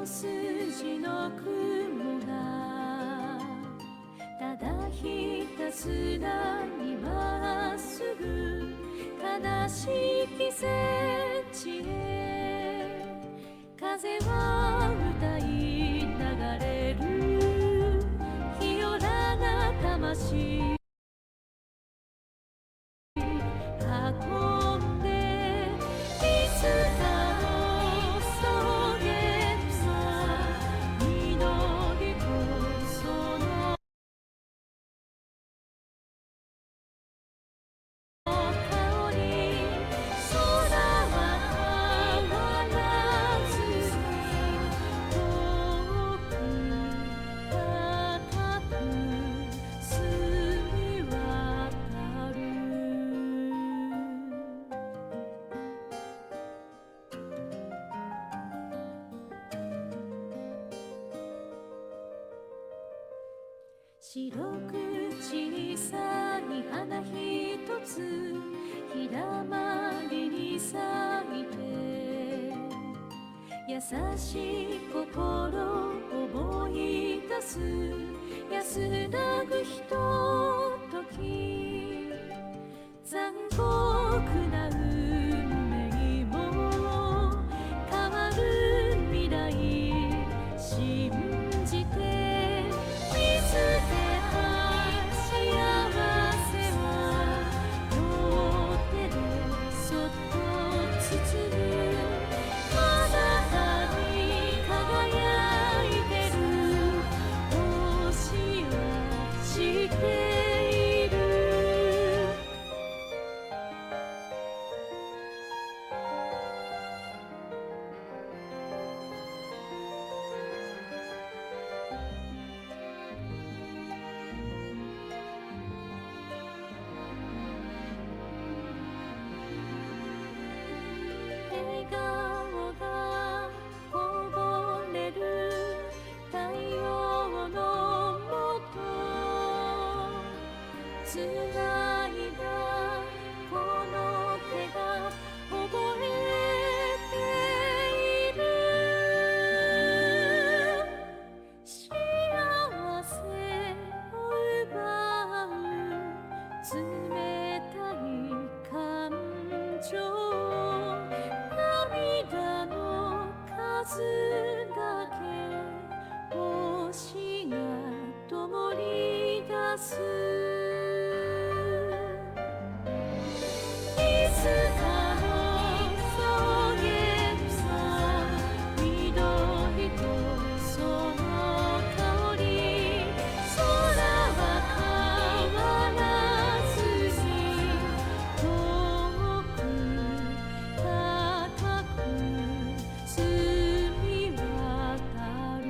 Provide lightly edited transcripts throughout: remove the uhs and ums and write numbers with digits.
筋の雲がただひたすらにまっすぐ悲しい季節へ風は歌い流れる清らな魂運んでいつかの草原さ緑とその香り空は変わらずに遠く高く澄み渡る白く小さい花ひとつひだまりに咲いて優しい心思い出す安らぐひととき残酷な運命も変わる未来信じて見つけた幸せは両手でそっと包む裸に輝いてる星は知っている笑顔がこぼれる太陽のもとつないだこの手が覚えている幸せを奪う冷たい感情涙の数だけ星が灯り出すいつかの草原さ緑とその香り空は変わらずに遠く高く澄み渡る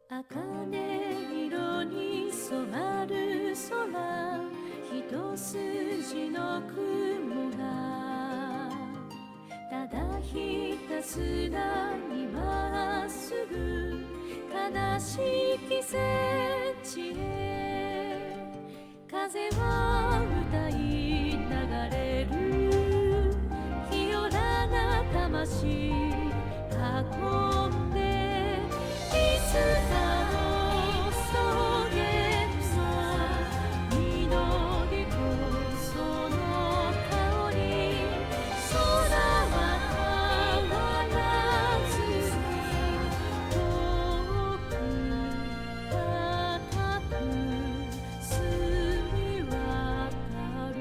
茜色に染まる空一筋の雲がただひたすらにまっすぐ悲しい季節へ風は歌い流れる清らな魂運んでいつかの草原さ緑とその香り空は変わらずに遠く高く澄み渡る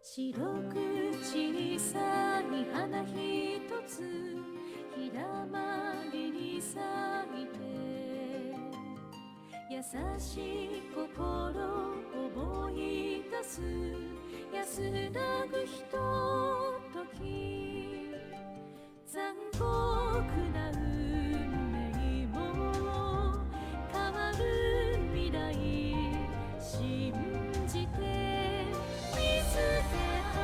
白く小さい花ひとつひだまりに咲いて優しい心思い出す安らぐひととき残酷な運命も変わる未来信じて見つけた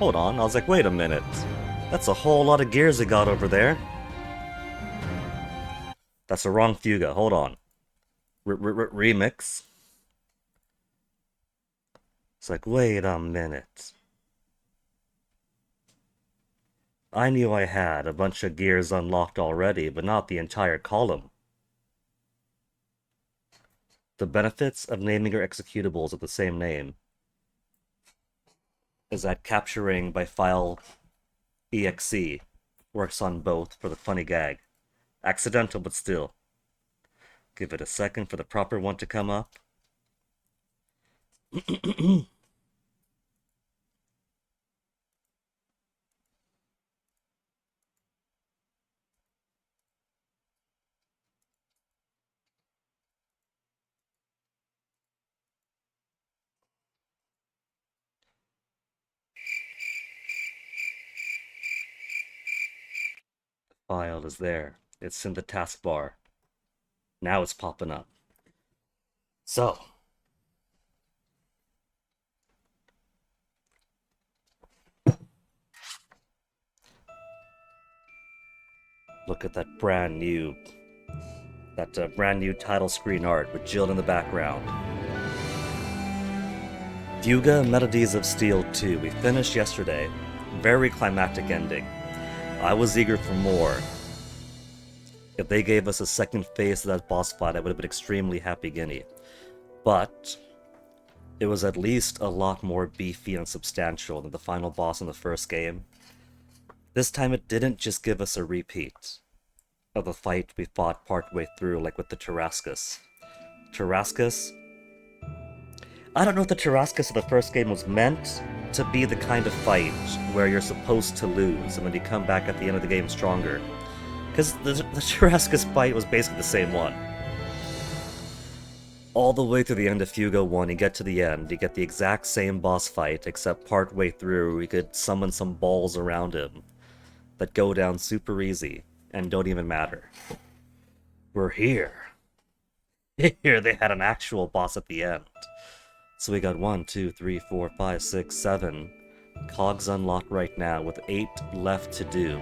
Hold on, I was like, wait a minute. That's a whole lot of gears they got over there. That's the wrong Fuga, hold on. Remix. It's like, wait a minute. I knew I had a bunch of gears unlocked already, but not the entire column. The benefits of naming your executables with the same name is that capturing by file exe works on both for the funny gag. Accidental, but still. Give it a second for the proper one to come up. File is there. It's in the taskbar. Now it's popping up. So, look at that brand new title screen art with Jill in the background. Fuga Melodies of Steel 2. We finished yesterday. Very climactic ending. I was eager for more. If they gave us a second phase to that boss fight, I would have been extremely happy guinea. But it was at least a lot more beefy and substantial than the final boss in the first game. This time it didn't just give us a repeat of the fight we fought partway through, like with the Tarrascus. I don't know if the Tarrascus of the first game was meant to be the kind of fight where you're supposed to lose and then you come back at the end of the game stronger. Because the Tarrascus fight was basically the same one. All the way through the end of Fuga 1, you get to the end, you get the exact same boss fight, except partway through you could summon some balls around him that go down super easy and don't even matter. We're here. Here they had an actual boss at the end. So we got 1, 2, 3, 4, 5, 6, 7 cogs unlocked right now with 8 left to do.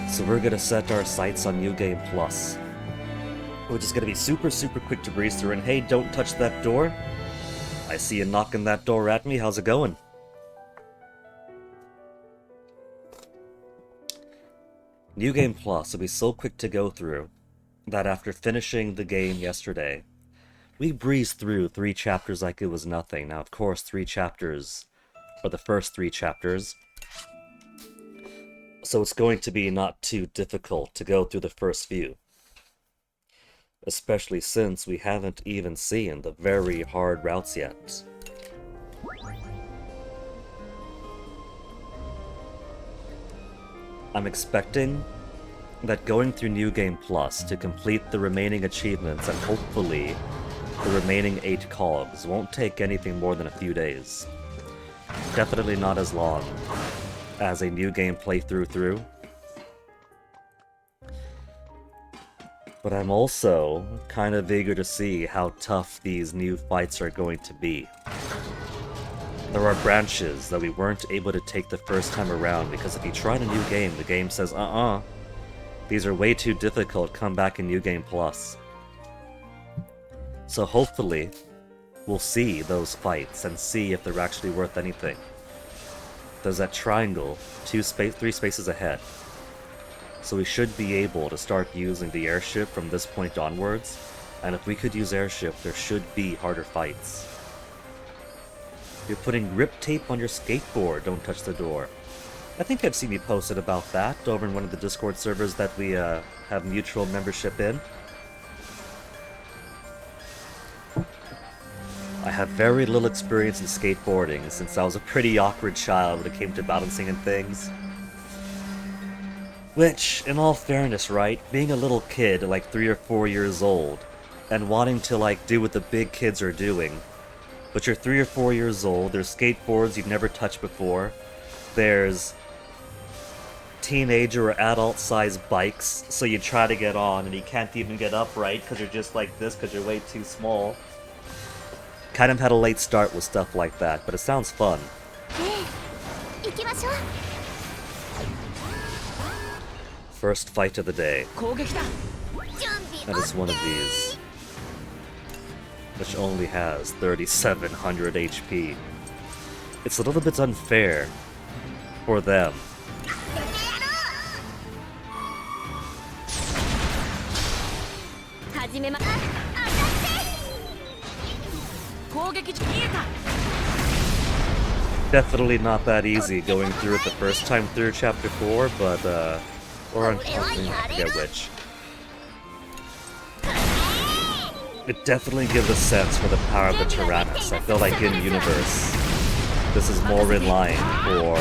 So we're gonna set our sights on New Game Plus. We're just gonna be super quick to breeze through, and hey, don't touch that door. I see you knocking that door at me, how's it going? New Game Plus will be so quick to go through that after finishing the game yesterday, we breezed through 3 chapters like it was nothing. Now, of course, 3 chapters are the first 3 chapters, so it's going to be not too difficult to go through the first few. Especially since we haven't even seen the very hard routes yet. I'm expecting that going through New Game Plus to complete the remaining achievements and hopefully the remaining 8 cogs won't take anything more than a few days. Definitely not as long as a New Game playthrough through. But I'm also kind of eager to see how tough these new fights are going to be. There are branches that we weren't able to take the first time around because if you try a new game, the game says, these are way too difficult, come back in New Game Plus. So hopefully, we'll see those fights and see if they're actually worth anything. There's that triangle, 3 spaces ahead. So we should be able to start using the airship from this point onwards, and if we could use airship, there should be harder fights. You're putting grip tape on your skateboard, don't touch the door. I think I've seen you posted about that over in one of the Discord servers that we have mutual membership in. I have very little experience in skateboarding since I was a pretty awkward child when it came to balancing and things. Which, in all fairness, right, being a little kid, like 3 or 4 years old, and wanting to, like, do what the big kids are doing, but you're 3 or 4 years old, there's skateboards you've never touched before, there's teenager or adult-sized bikes, so you try to get on, and you can't even get upright because you're just like this because you're way too small. Kind of had a late start with stuff like that, but it sounds fun. 行きましょう。 First fight of the day. 攻撃だ。 And it's one of these, which only has 3,700 HP. It's a little bit unfair for them. 始めま。当たって。攻撃見えた。 Definitely not that easy going through it the first time through Chapter 4, but, or I forget which. It definitely gives a sense for the power of the Tyrannus. I feel like in universe, this is more in line for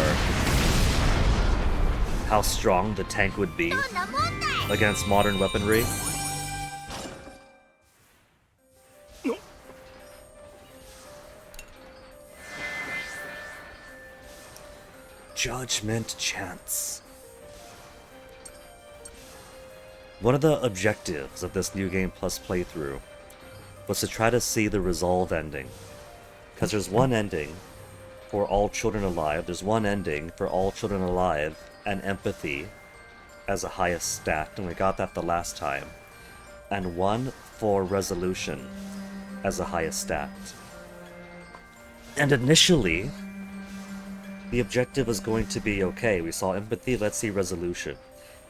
how strong the tank would be against modern weaponry. Judgment Chance. One of the objectives of this New Game Plus playthrough was to try to see the resolve ending. Because there's one ending for all children alive, there's one ending for all children alive and empathy as a highest stat, and we got that the last time. And one for resolution as a highest stat. And initially, the objective was going to be, okay, we saw empathy, let's see resolution.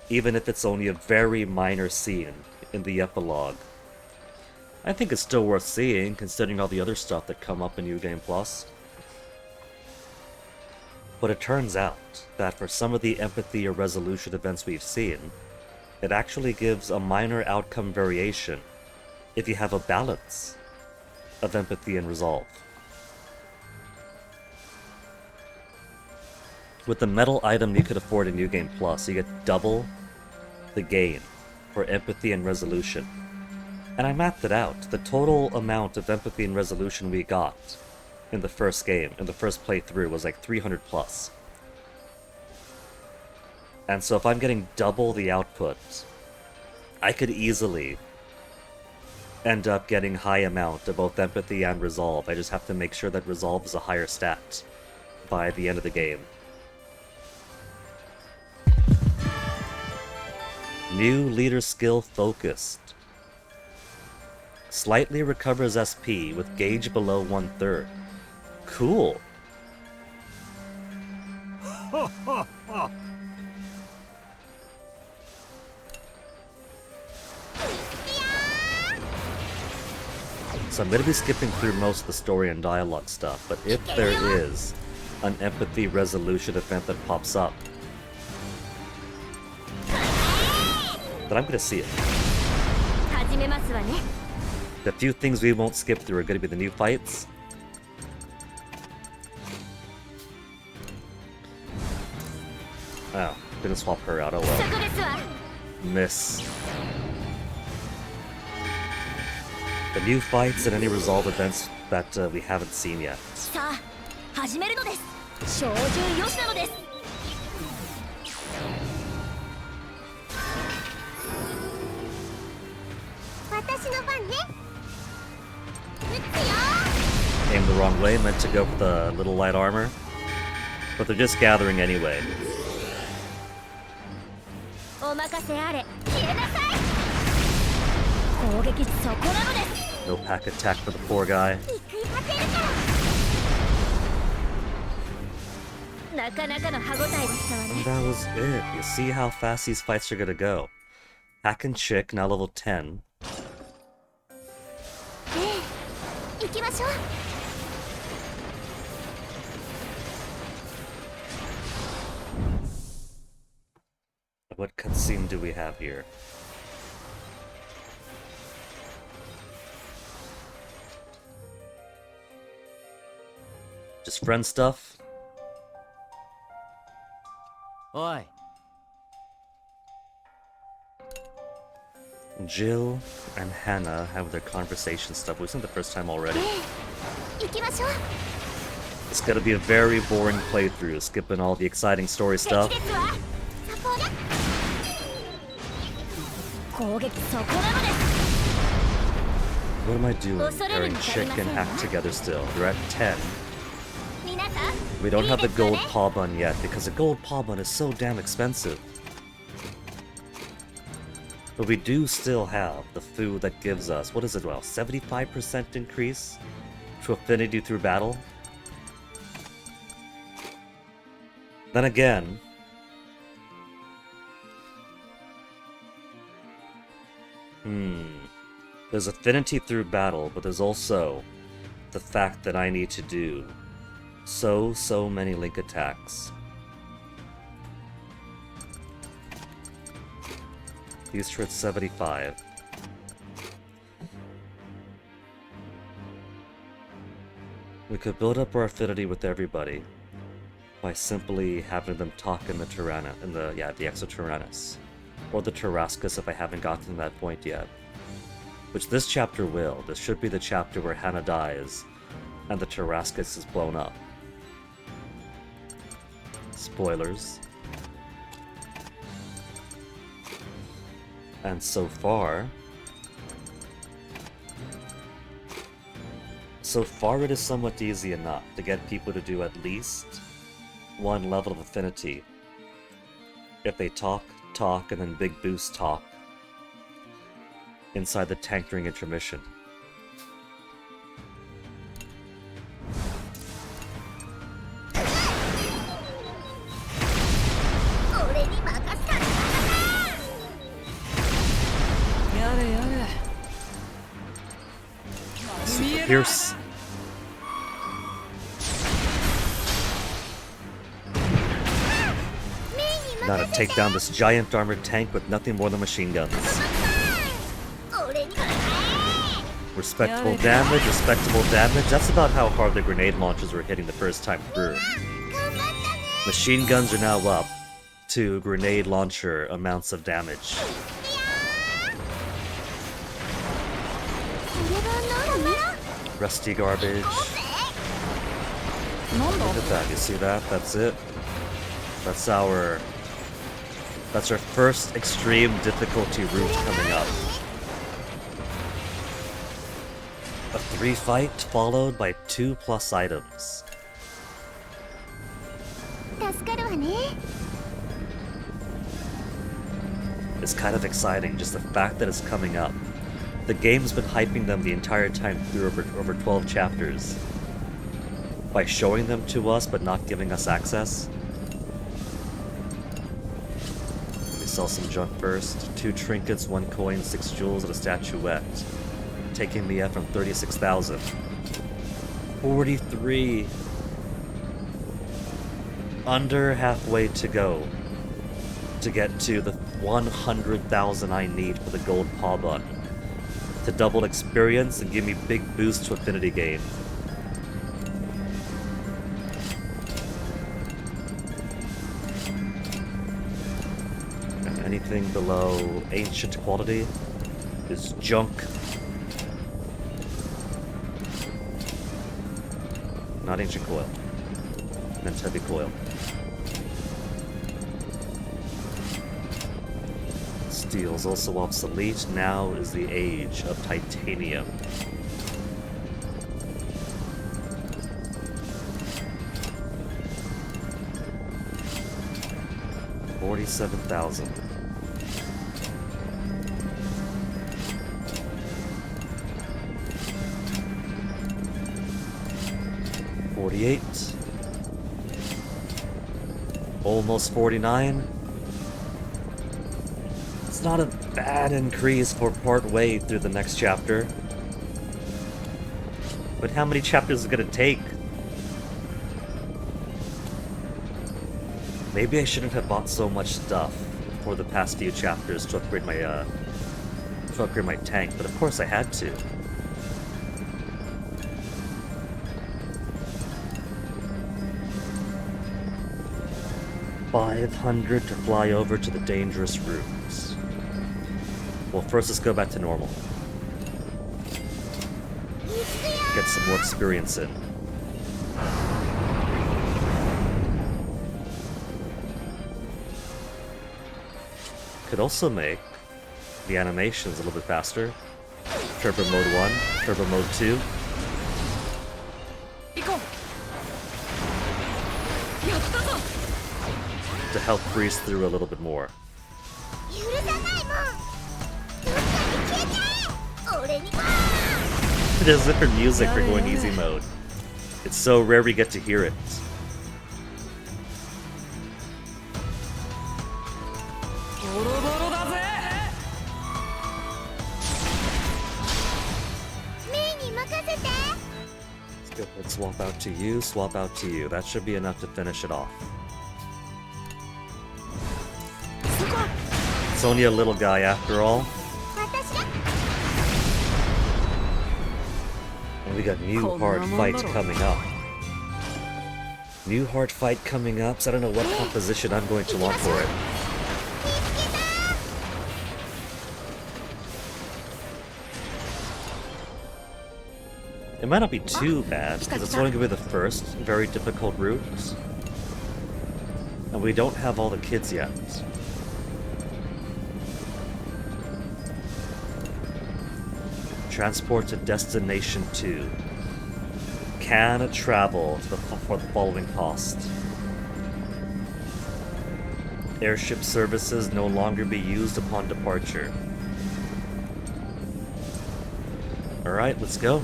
Even if it's only a very minor scene in the epilogue. I think it's still worth seeing, considering all the other stuff that come up in New Game Plus. But it turns out that for some of the empathy or resolution events we've seen, it actually gives a minor outcome variation if you have a balance of empathy and resolve. With the metal item you could afford in New Game Plus, you get double the gain for empathy and resolution. And I mapped it out. The total amount of empathy and resolution we got in the first game, in the first playthrough, was like 300 plus. And so if I'm getting double the output, I could easily end up getting high amount of both empathy and resolve. I just have to make sure that resolve is a higher stat by the end of the game. New leader skill focused. Slightly recovers SP with gauge below 1/3. Cool. So I'm going to be skipping through most of the story and dialogue stuff, but if there is an empathy resolution event that pops up, then I'm going to see it. The few things we won't skip through are going to be the new fights. Oh, didn't swap her out, oh well. Miss. The new fights and any resolve events that we haven't seen yet. Aimed the wrong way, meant to go for the little light armor. But they're just gathering anyway. No pack attack for the poor guy. And that was it. You see how fast these fights are gonna go. Hack and Chick, now level 10. What cutscene do we have here? Just friend stuff? Oi. Jill and Hannah have their conversation stuff. We've seen the first time already. It's gonna be a very boring playthrough, skipping all the exciting story stuff. What am I doing? Pairing Chick and Hack together still. They're at 10. We don't have the gold paw bun yet because the gold paw bun is so damn expensive. But we do still have the food that gives us, what is it, well, 75% increase to affinity through battle? Then again, there's affinity through battle, but there's also the fact that I need to do so many link attacks. These are at 75. We could build up our affinity with everybody by simply having them talk in the the Exo-Tyrannus. Or the Tarrascus if I haven't gotten to that point yet. Which this chapter will. This should be the chapter where Hannah dies and the Tarrascus is blown up. Spoilers. And so far it is somewhat easy enough to get people to do at least one level of affinity. If they talk, and then big boost talk inside the tank during intermission. Super Pierce. Now to take down this giant armored tank with nothing more than machine guns. Respectable damage. That's about how hard the grenade launchers were hitting the first time through. Machine guns are now up to grenade launcher amounts of damage. Rusty garbage. Look at that, you see that? That's it. That's our first extreme difficulty route coming up. A 3 fight followed by 2+ items. It's kind of exciting, just the fact that it's coming up. The game's been hyping them the entire time through over 12 chapters. By showing them to us but not giving us access. Sell some junk first. 2 trinkets, 1 coin, 6 jewels, and a statuette. Taking me up from 36,000. 43. Under halfway to go. To get to the 100,000 I need for the gold paw bun. To double experience and give me big boost to affinity gain. Anything below ancient quality is junk. Not ancient coil. Meant heavy coil. Steel's also obsolete. Now is the age of titanium. $47,000. 48. Almost 49. It's not a bad increase for part way through the next chapter. But how many chapters is it gonna take? Maybe I shouldn't have bought so much stuff for the past few chapters to upgrade my tank, but of course I had to. $500 to fly over to the dangerous routes. Well, first let's go back to normal. Get some more experience in. Could also make the animations a little bit faster. Turbo Mode 1, Turbo Mode 2. help breeze through a little bit more. There's different music for going easy mode. It's so rare we get to hear it. Let's swap out to you, swap out to you. That should be enough to finish it off. It's only a little guy after all. And we got new hard fight coming up. New hard fight coming up, so I don't know what composition I'm going to want for it. It might not be too bad, because it's only going to be the first very difficult route. And we don't have all the kids yet. Transport to Destination 2. Can travel for the following cost. Airship services no longer be used upon departure. Alright, let's go.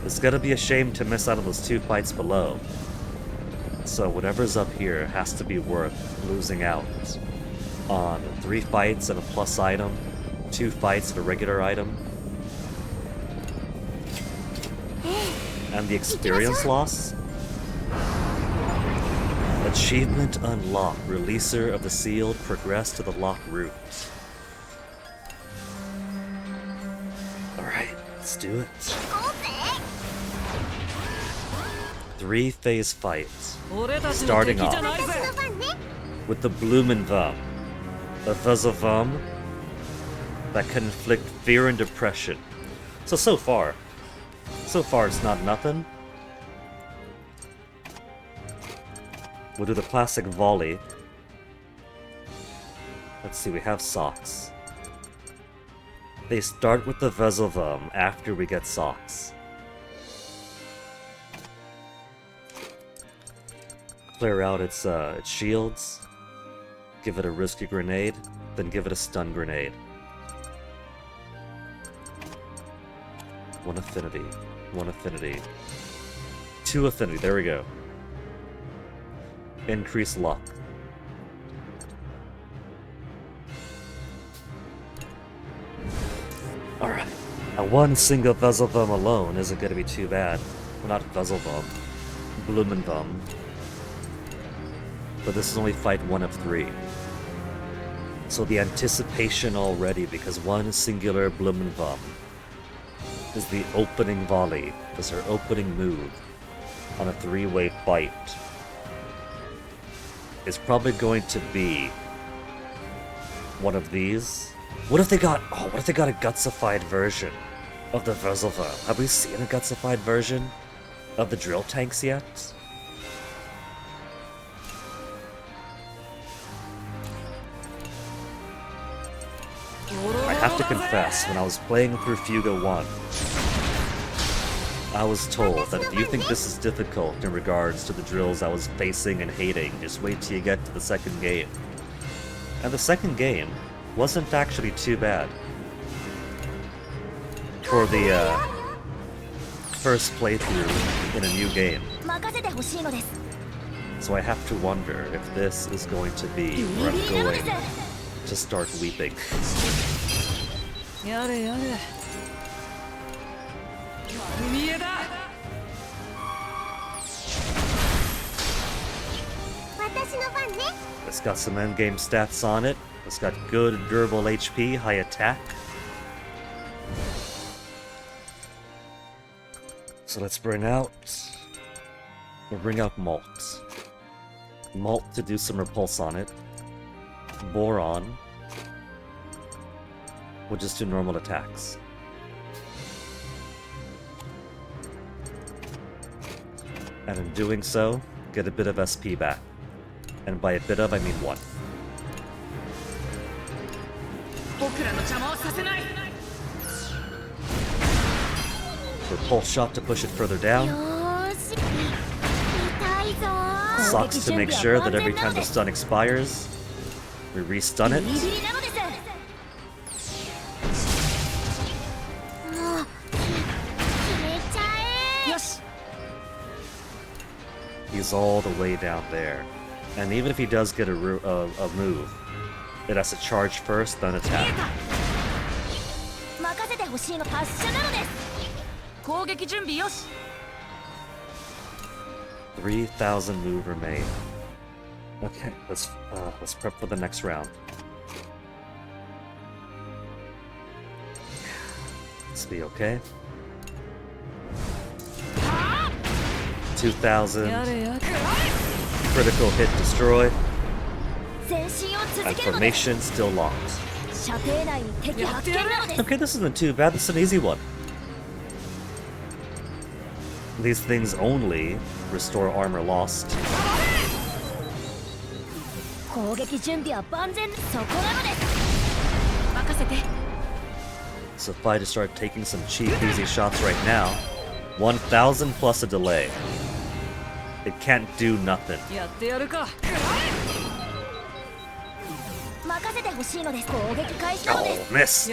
It's gonna be a shame to miss out on those 2 fights below. So whatever's up here has to be worth losing out on 3 fights and a plus item, 2 fights and a regular item. And the experience loss? Achievement unlocked. Releaser of the sealed. Progress to the locked route. Alright, let's do it. 3-phase fight. Starting off with the Blumenvum. A Vezavum that can inflict fear and depression. So far it's not nothing. We'll do the classic volley. Let's see, we have socks. They start with the Vezavum after we get socks. Clear out its shields, give it a risky grenade, then give it a stun grenade. 1 affinity, 1 affinity, 2 affinity, there we go. Increase luck. Alright, now 1 single Vezavum alone isn't gonna be too bad. Well, not Vezavum, Blumenvum. But this is only fight 1 of 3. So the anticipation already, because 1 singular Blumenvum is the opening volley, is her opening move on a 3-way fight, is probably going to be one of these. What if they got a gutsified version of the Vezavum? Have we seen a gutsified version of the drill tanks yet? I have to confess, when I was playing through Fuga 1, I was told that if you think this is difficult in regards to the drills I was facing and hating, just wait till you get to the second game. And the second game wasn't actually too bad for the first playthrough in a new game. So I have to wonder if this is going to be where I'm going to start weeping. It's got some endgame stats on it. It's got good durable HP, high attack. So let's bring out... We'll bring out Malt. Malt to do some repulse on it. Boron. We'll just do normal attacks. And in doing so, get a bit of SP back. And by a bit of, I mean 1. Repulse shot to push it further down. Sucks to make sure that every time the stun expires, we re-stun it. He's all the way down there. And even if he does get a move, it has to charge first, then attack. 3,000 move remain. Okay, let's prep for the next round. Let's be okay. 2,000. Critical hit destroyed. And formation still locked. Okay, this isn't too bad. This is an easy one. These things only restore armor lost. So if I just start taking some cheap, easy shots right now, 1,000 plus a delay. It can't do nothing. Oh, missed!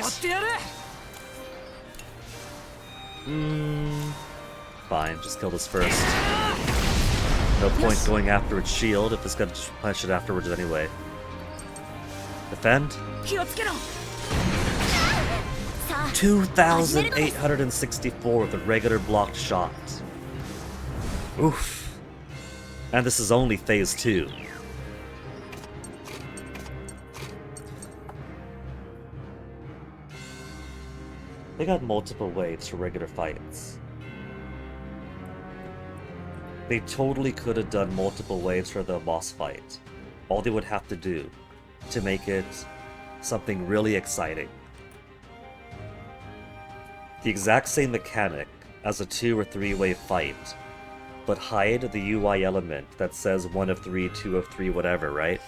Fine, just kill this first. No point going after its shield if it's gonna punch it afterwards anyway. Defend? 2,864 with a regular blocked shot. Oof. And this is only phase 2. They got multiple waves for regular fights. They totally could have done multiple waves for the boss fight. All they would have to do to make it something really exciting. The exact same mechanic as a 2 or 3 wave fight, but hide the UI element that says 1 of 3, 2 of 3, whatever, right?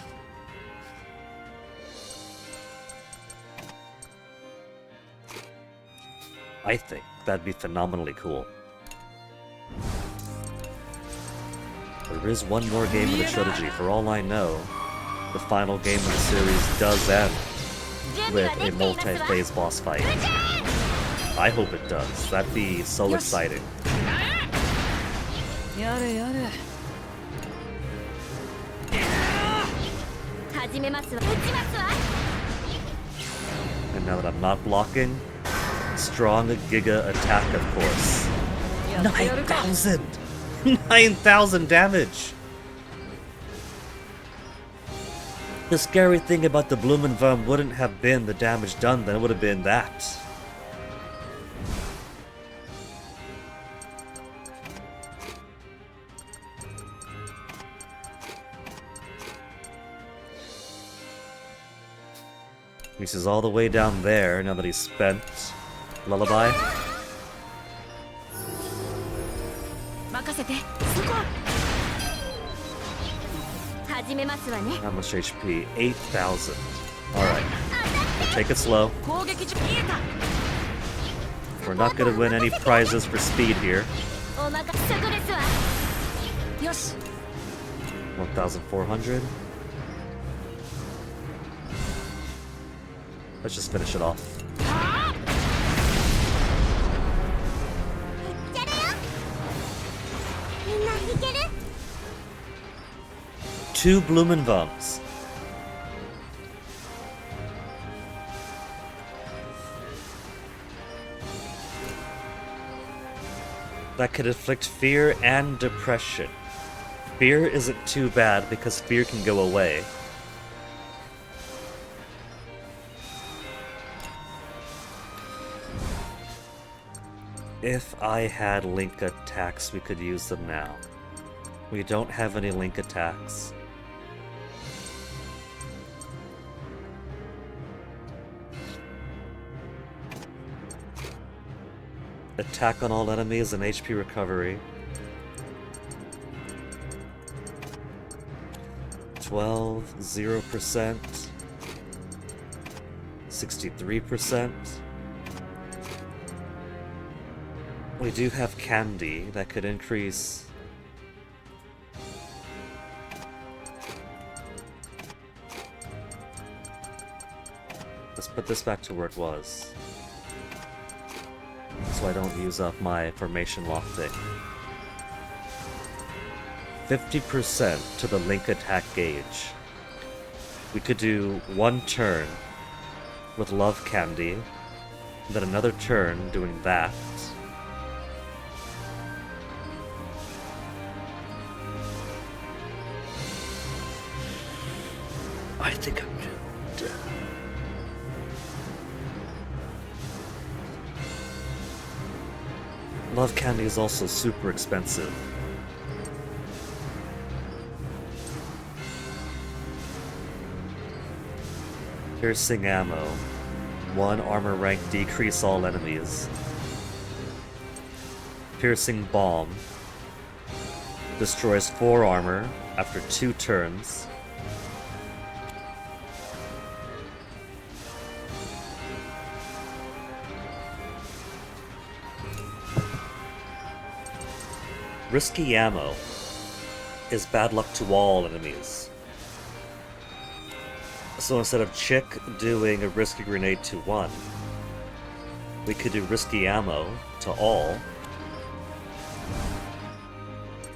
I think that'd be phenomenally cool. There is one more game in the trilogy. For all I know, the final game of the series does end with a multi-phase boss fight. I hope it does. That'd be so exciting. And now that I'm not blocking, strong Giga attack, of course. 9,000! 9,000 damage! The scary thing about the Blumenwurm wouldn't have been the damage done, then it would have been that. He's all the way down there now that he's spent. Lullaby. How much HP? 8,000. Alright. We'll take it slow. We're not gonna win any prizes for speed here. 1,400. Let's just finish it off. Two Blumenwurms. That could inflict fear and depression. Fear isn't too bad because fear can go away. If I had link attacks, we could use them now. We don't have any link attacks. Attack on all enemies and HP recovery. 12, 0%. 63%. We do have candy that could increase Let's put this back to where it was. So I don't use up my formation lockpick. 50% to the link attack gauge. We could do one turn with Love Candy, then another turn doing that. I think I'm doomed. Love Candy is also super expensive. Piercing ammo. 1 armor rank decrease all enemies. Piercing bomb. Destroys 4 armor after 2 turns. Risky ammo is bad luck to all enemies. So instead of Chick doing a risky grenade to 1, we could do risky ammo to all,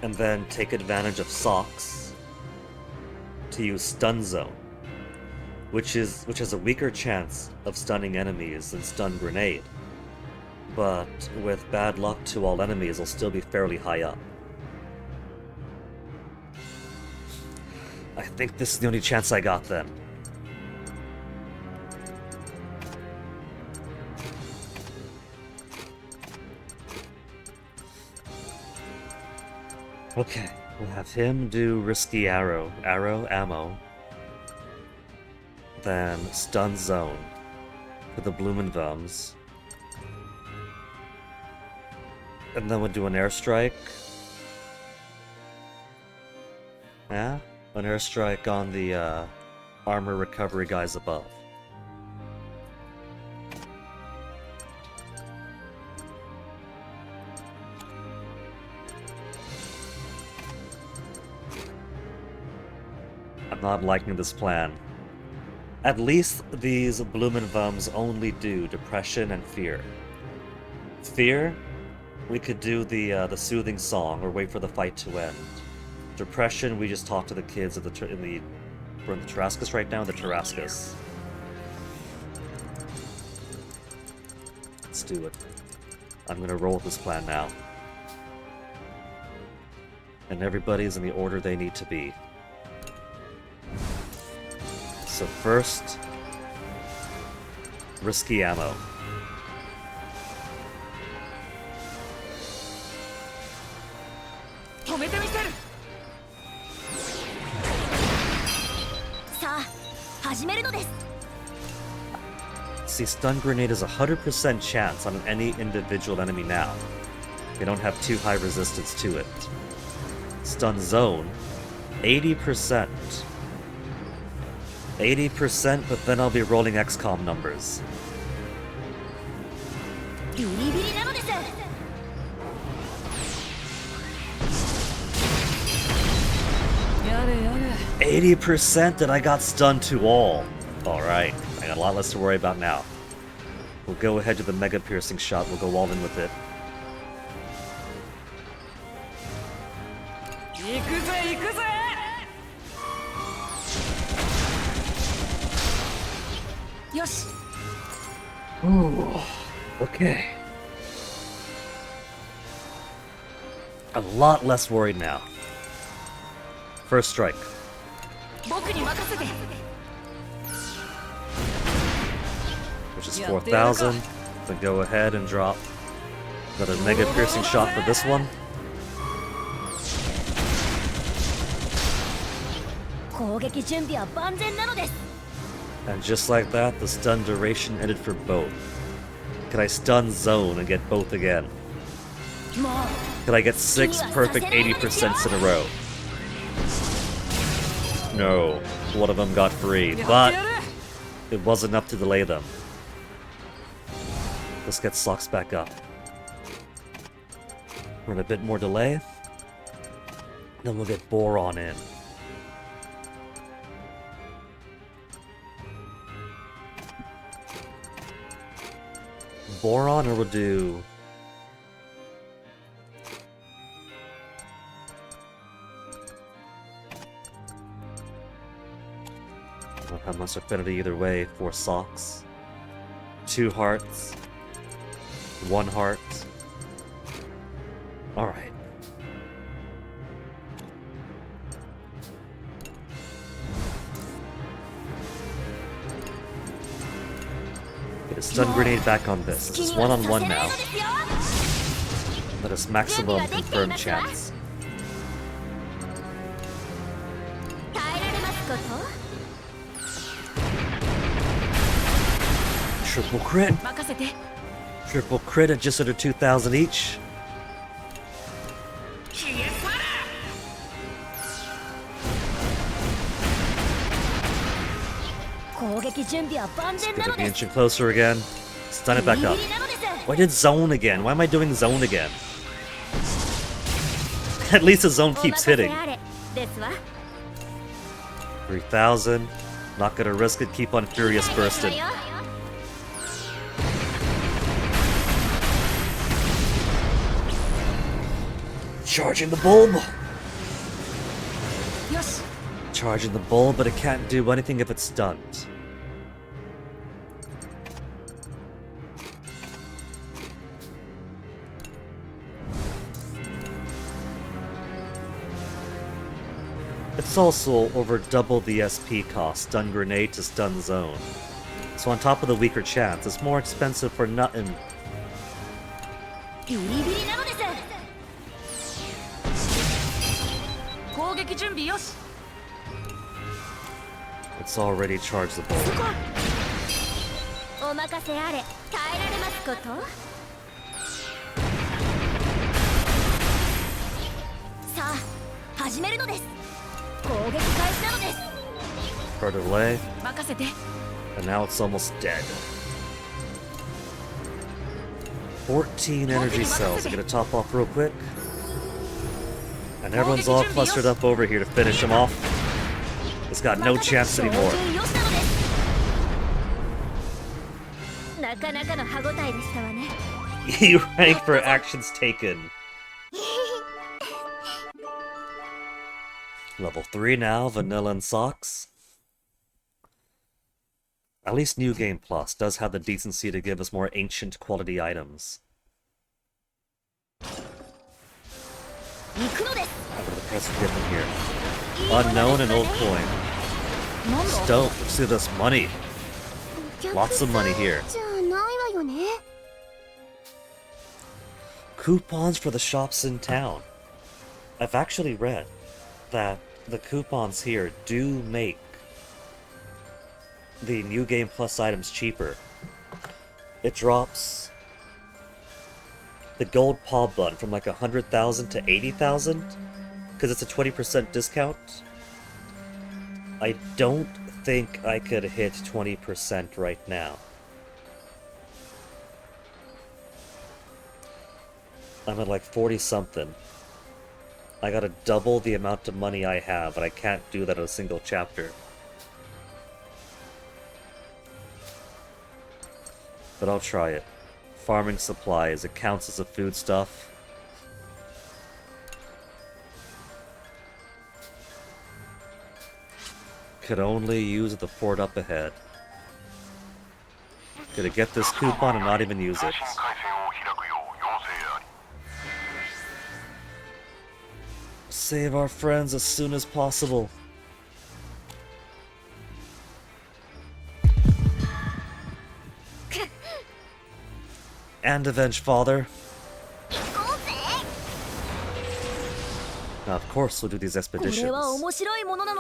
and then take advantage of Socks to use Stun Zone, which has a weaker chance of stunning enemies than Stun Grenade. But with bad luck to all enemies, it'll still be fairly high up. I think this is the only chance I got then. Okay, we'll have him do risky ammo, then Stun Zone for the Blumenvums. And then we'll do an airstrike. Yeah? An airstrike on the armor recovery guys above. I'm not liking this plan. At least these Blumenvums only do Depression and Fear. Fear? We could do the soothing song or wait for the fight to end. Depression, we just talk to the kids we're in the Tarascus right now, the Tarascus. Let's do it. I'm gonna roll with this plan now. And everybody's in the order they need to be. So first, risky ammo. See, Stun Grenade is a 100% chance on any individual enemy now. They don't have too high resistance to it. Stun Zone, 80%. 80%, but then I'll be rolling XCOM numbers. Yada. 80% and I got stunned to all. Alright, I got a lot less to worry about now. We'll go ahead to the Mega Piercing shot, we'll go all in with it. Yosh. Ooh, okay. A lot less worried now. First strike. Which is 4,000. Then go ahead and drop another Mega Piercing shot for this one. And just like that, the stun duration ended for both. Can I stun zone and get both again? Can I get 6 perfect 80% in a row? No, one of them got free, but it was enough to delay them. Let's get Socks back up. Run a bit more delay. Then we'll get Boron in. boron, or we'll do... I don't have much affinity either way. 4 socks. 2 hearts. 1 heart. Alright. Get a stun grenade back on this. This is 1-on-1 now. Let us maximum confirm chance. Triple crit! Triple crit at just under 2,000 each. It's gonna be inching closer again. Stun it back up. Why did zone again? Why am I doing zone again? At least the zone keeps hitting. 3,000. Not gonna risk it. Keep on Furious Bursting. Charging the bulb! Charging the bulb, but it can't do anything if it's stunned. It's also over double the SP cost, stun grenade to stun zone. So on top of the weaker chance, it's more expensive for nothing. It's already charged the bulb. Further away. And now it's almost dead. 14 energy cells. I'm gonna top off real quick. And everyone's all clustered up over here to finish him off. It's got no chance anymore. You rank for actions taken. Level 3 now, Vanilla and Socks. At least New Game Plus does have the decency to give us more ancient quality items. What are the price we get from here? Unknown and old coin. Stone, see this money. Lots of money here. Coupons for the shops in town. I've actually read that the coupons here do make the New Game Plus items cheaper. It drops the gold paw bun from like 100,000 to 80,000 because it's a 20% discount. I don't think I could hit 20% right now. I'm at like 40 something. I gotta double the amount of money I have, and I can't do that in a single chapter. But I'll try it. Farming supplies, it counts as a foodstuff. Could only use the fort up ahead. Gonna get this coupon and not even use it. Save our friends as soon as possible. And avenge father. Now, of course, we'll do these expeditions.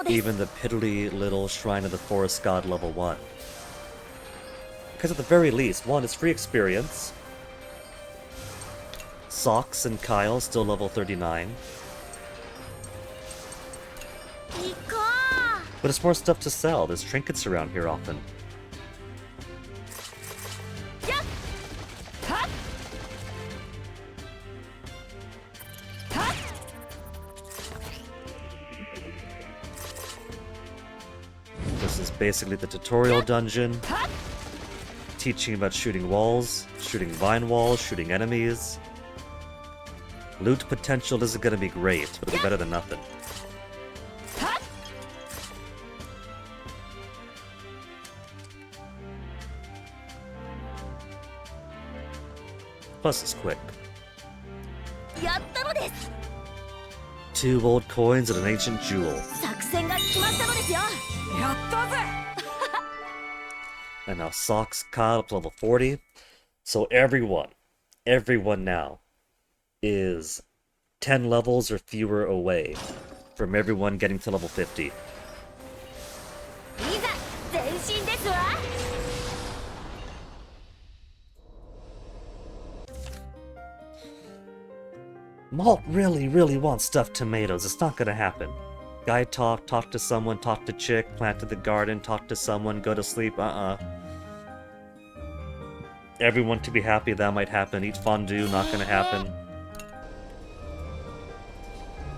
Even the piddly little Shrine of the Forest God level 1. Because at the very least, 1 is free experience. Socks and Kyle still level 39. But it's more stuff to sell. There's trinkets around here often. This is basically the tutorial dungeon. teaching about shooting walls, shooting vine walls, shooting enemies. Loot potential isn't gonna be great, but it'll be better than nothing. Plus it's quick. やったのです。 2 old coins and an ancient jewel. 作戦が決まったのですよ。やったぜ。 And now Socks caught up to level 40. So everyone now is 10 levels or fewer away from everyone getting to level 50. いざ前進ですわ。 Malt really wants stuffed tomatoes. It's not gonna happen. Guy talk to someone, talk to chick, planted the garden, talk to someone, go to sleep, Everyone to be happy, that might happen. Eat fondue, not gonna happen.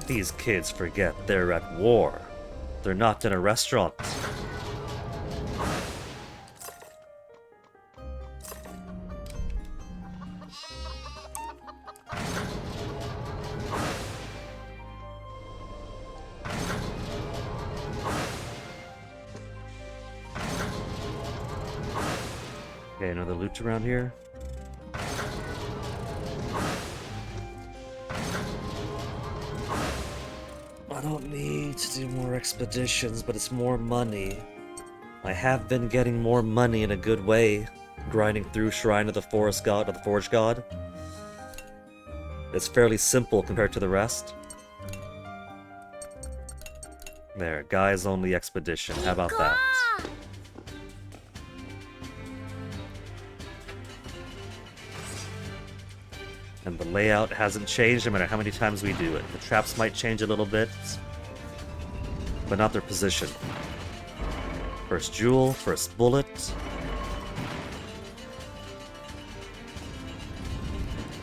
These kids forget they're at war. They're not in a restaurant. Okay, another loot around here. I don't need to do more expeditions, but it's more money. I have been getting more money in a good way, grinding through Shrine of the Forest God, of the Forge God. It's fairly simple compared to the rest. There, guys only expedition. How about that? And the layout hasn't changed no matter how many times we do it. The traps might change a little bit, but not their position. First jewel, first bullet.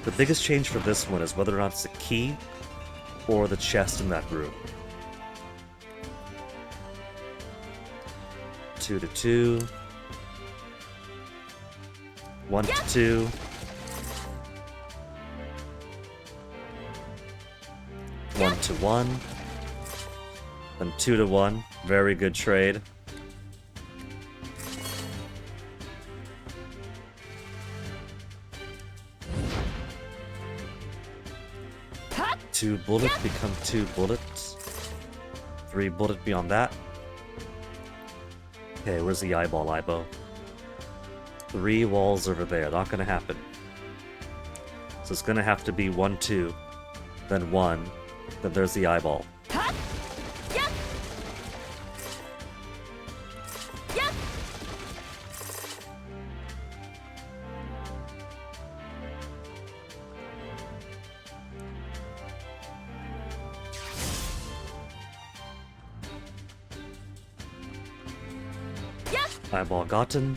The biggest change for this one is whether or not it's a key or the chest in that room. 2 to 2. 1 to 2. 1 to 1. And 2 to 1. Very good trade. Two bullet become 2 bullets. 3 bullet beyond that. Okay, where's the eyeball, Ibo? 3 walls over there. Not gonna happen. So it's gonna have to be 1, 2, then 1, then there's the eyeball. Eyeball gotten.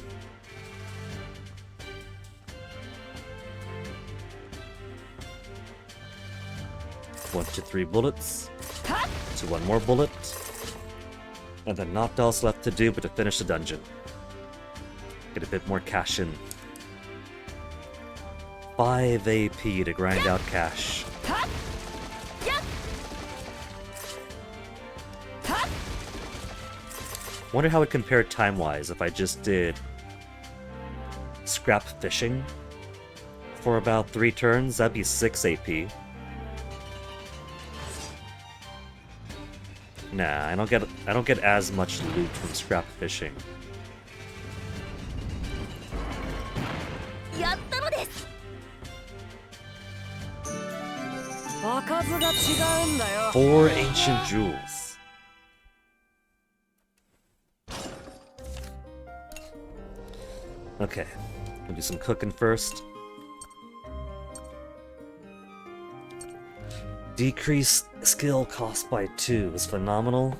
One to 3 bullets. To 1 more bullet. And then not else left to do but to finish the dungeon. Get a bit more cash in. 5 AP to grind out cash. Wonder how it compared time-wise if I just did scrap fishing for about 3 turns. That'd be 6 AP. Nah, I don't get as much loot from scrap fishing. Four ancient jewels. Okay, we'll do some cooking first. Decrease skill cost by 2 is phenomenal,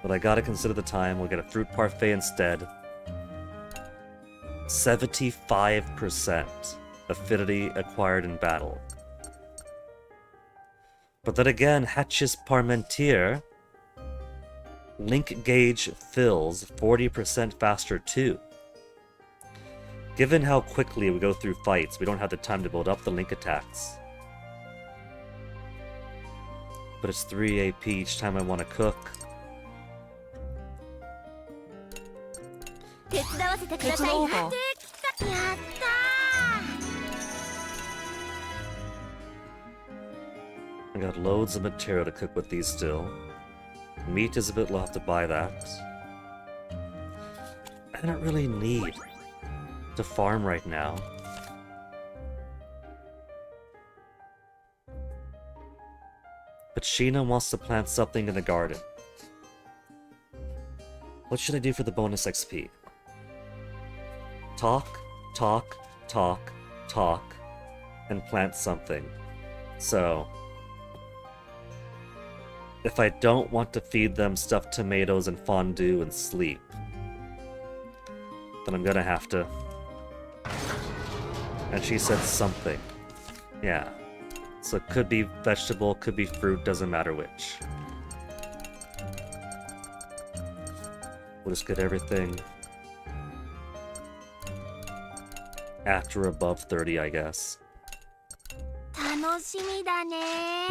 but I gotta consider the time. We'll get a fruit parfait instead. 75% affinity acquired in battle. But then again, Hatch's Parmentier link gauge fills 40% faster too. Given how quickly we go through fights, we don't have the time to build up the link attacks. But it's 3 AP each time I want to cook. I got loads of material to cook with these still. Meat is a bit low, I'll have to buy that. I don't really need to farm right now. But Sheena wants to plant something in the garden. What should I do for the bonus XP? Talk, talk, talk, talk, and plant something. So, if I don't want to feed them stuffed tomatoes and fondue and sleep, then I'm gonna have to. And she said something. Yeah. So it could be vegetable, could be fruit, doesn't matter which. We'll just get everything at or above 30, I guess.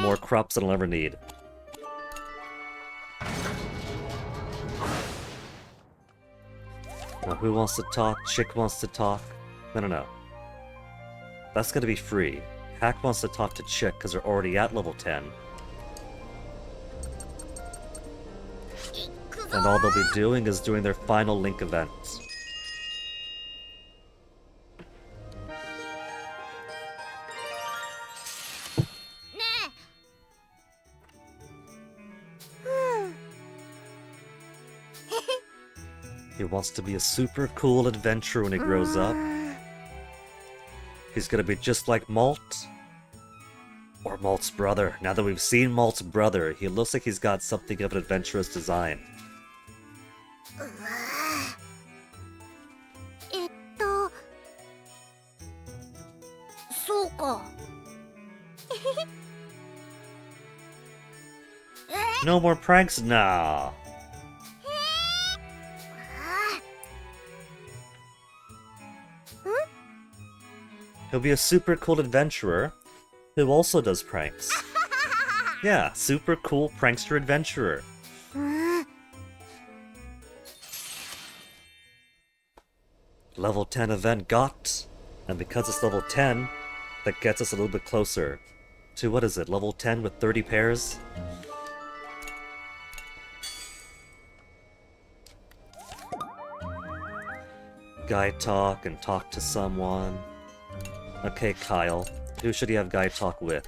More crops than I'll ever need. Now who wants to talk? Chick wants to talk? No. That's gonna be free. Hack wants to talk to Chick because they're already at level 10. And all they'll be doing is doing their final link event. He wants to be a super cool adventurer when he grows up. He's gonna be just like Malt. Or Malt's brother. Now that we've seen Malt's brother, he looks like he's got something of an adventurous design. No more pranks? Nah. He'll be a super cool adventurer who also does pranks. Yeah, super cool prankster adventurer. Level 10 event got, and because it's level 10, that gets us a little bit closer to, what is it, level 10 with 30 pairs? Guy talk and talk to someone. Okay, Kyle. Who should he have Guy talk with?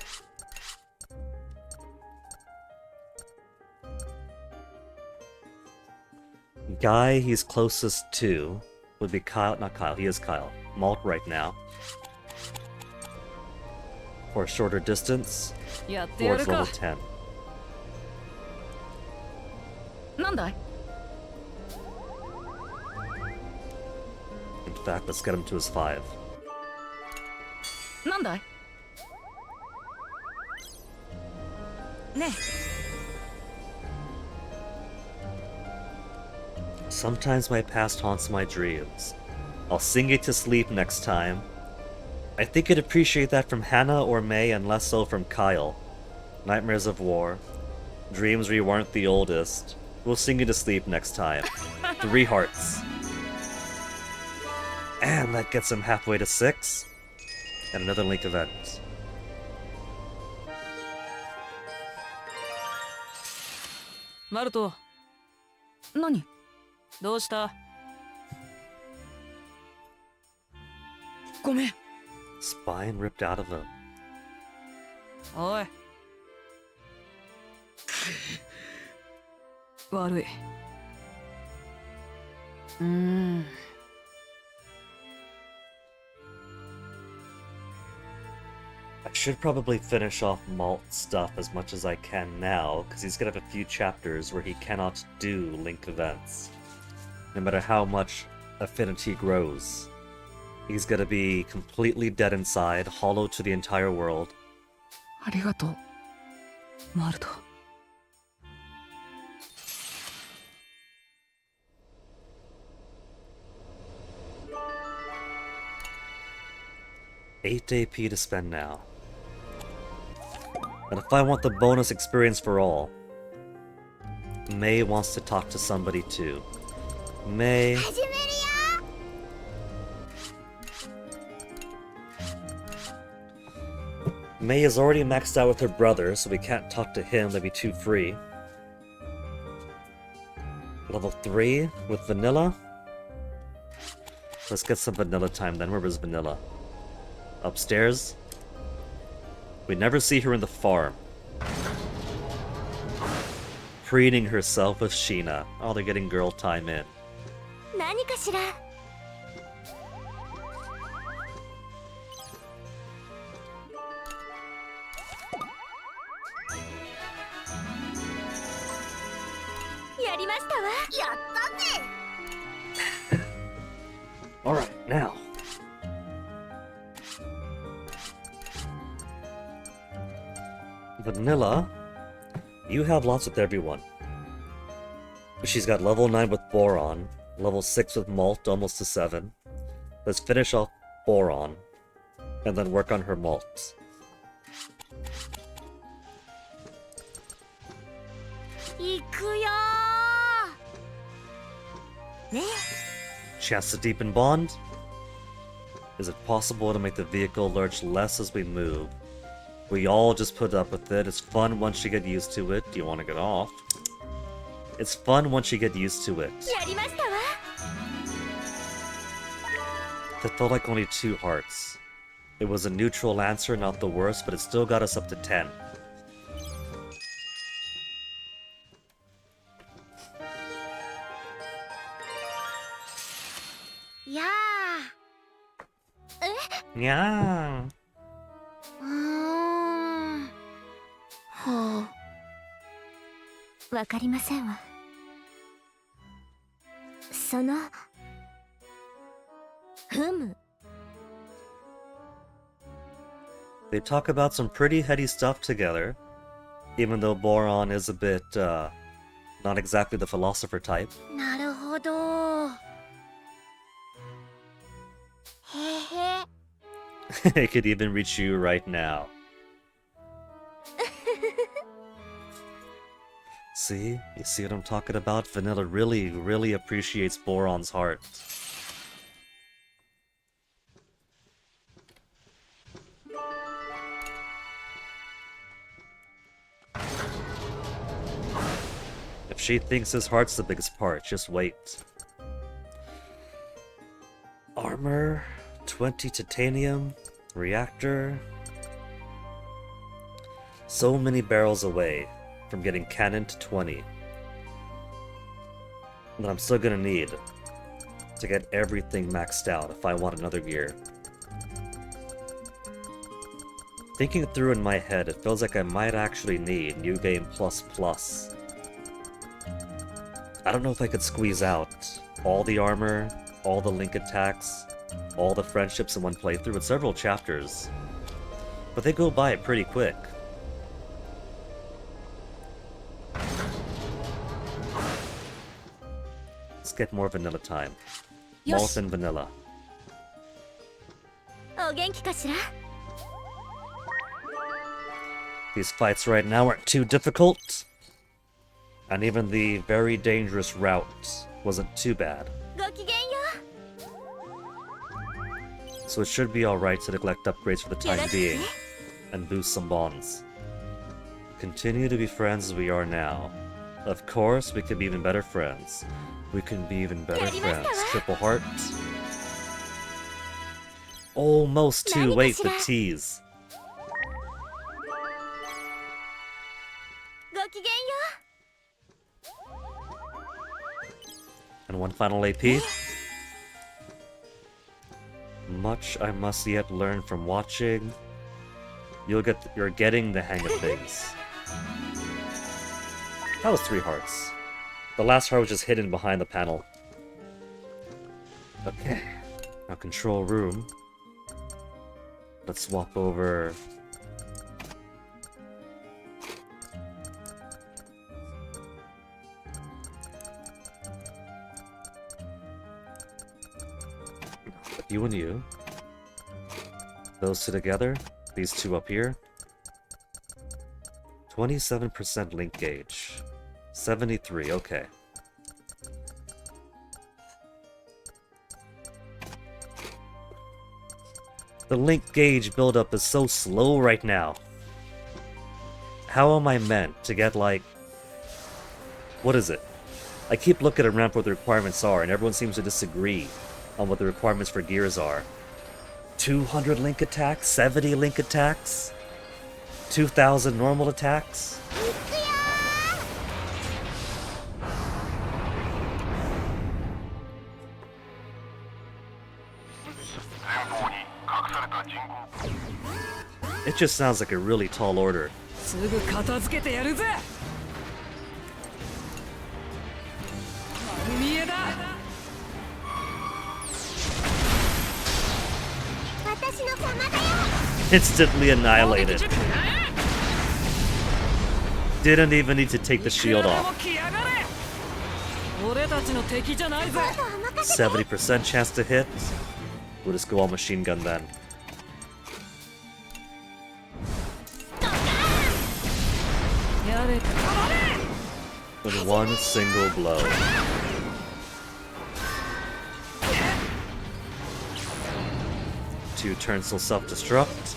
Guy he's closest to would be Kyle. Not Kyle, he is Kyle. Malt right now. For a shorter distance, towards level 10. In fact, let's get him to his 5. Sometimes my past haunts my dreams. I'll sing it to sleep next time. I think you'd appreciate that from Hannah or May and less so from Kyle. Nightmares of War. Dreams where you weren't the oldest. We'll sing you to sleep next time. 3 hearts. And that gets him halfway to 6. And another link event. Maruto. Nani? どうした? ごめん. Spine ripped out of him. おい. 悪い. I should probably finish off Malt's stuff as much as I can now, because he's gonna have a few chapters where he cannot do link events. No matter how much affinity grows. He's gonna be completely dead inside, hollow to the entire world. ありがとう、マルト。8 AP to spend now. And if I want the bonus experience for all, May wants to talk to somebody too. May... May is already maxed out with her brother, so we can't talk to him, that'd be too free. Level 3 with Vanilla? Let's get some Vanilla time then. Where was Vanilla? Upstairs? We never see her in the farm. Preening herself with Sheena. Oh, they're getting girl time in. 何かしら Alright, now. Vanilla, you have lots with everyone. She's got level 9 with Boron, level 6 with Malt, almost to 7. Let's finish off Boron, and then work on her Malt. Chance to deepen bond? Is it possible to make the vehicle lurch less as we move? We all just put up with it. It's fun once you get used to it. Do you want to get off? It's fun once you get used to it. That felt like only 2 hearts. It was a neutral answer, not the worst, but it still got us up to 10. Yeah. わかりませんわ。そのふむ They talk about some pretty heady stuff together, even though Boron is a bit, not exactly the philosopher type. なるほど。へへ。It could even reach you right now. See? You see what I'm talking about? Vanilla really, really appreciates Boron's heart. If she thinks his heart's the biggest part, just wait. Armor, 20 titanium, reactor. So many barrels away from getting cannon to 20. That I'm still gonna need to get everything maxed out if I want another gear. Thinking it through in my head, it feels like I might actually need New Game Plus Plus. I don't know if I could squeeze out all the armor, all the link attacks, all the friendships in one playthrough with several chapters. But they go by pretty quick. Let's get more vanilla time. Malt and vanilla. お元気かしら These fights right now aren't too difficult. And even the very dangerous route wasn't too bad. ごきげんよ So it should be alright to neglect upgrades for the time being, and boost some bonds. Continue to be friends as we are now. Of course, we can be even better friends. We can be even better friends. Triple heart. Almost too late to tease. ごきげんよ And one final AP. Much I must yet learn from watching. You're getting the hang of things. That was 3 hearts. The last heart was just hidden behind the panel. Okay. Now control room. Let's swap over. You and you. Those two together. These two up here. 27% link gauge. 73, okay. The link gauge buildup is so slow right now. How am I meant to get, like... What is it? I keep looking around for what the requirements are, and everyone seems to disagree on what the requirements for gears are. 200 link attacks? 70 link attacks? 2,000 normal attacks? It just sounds like a really tall order. Instantly annihilated. Didn't even need to take the shield off. 70% chance to hit. We'll just go all machine gun then. With one single blow. Two turns till self-destruct.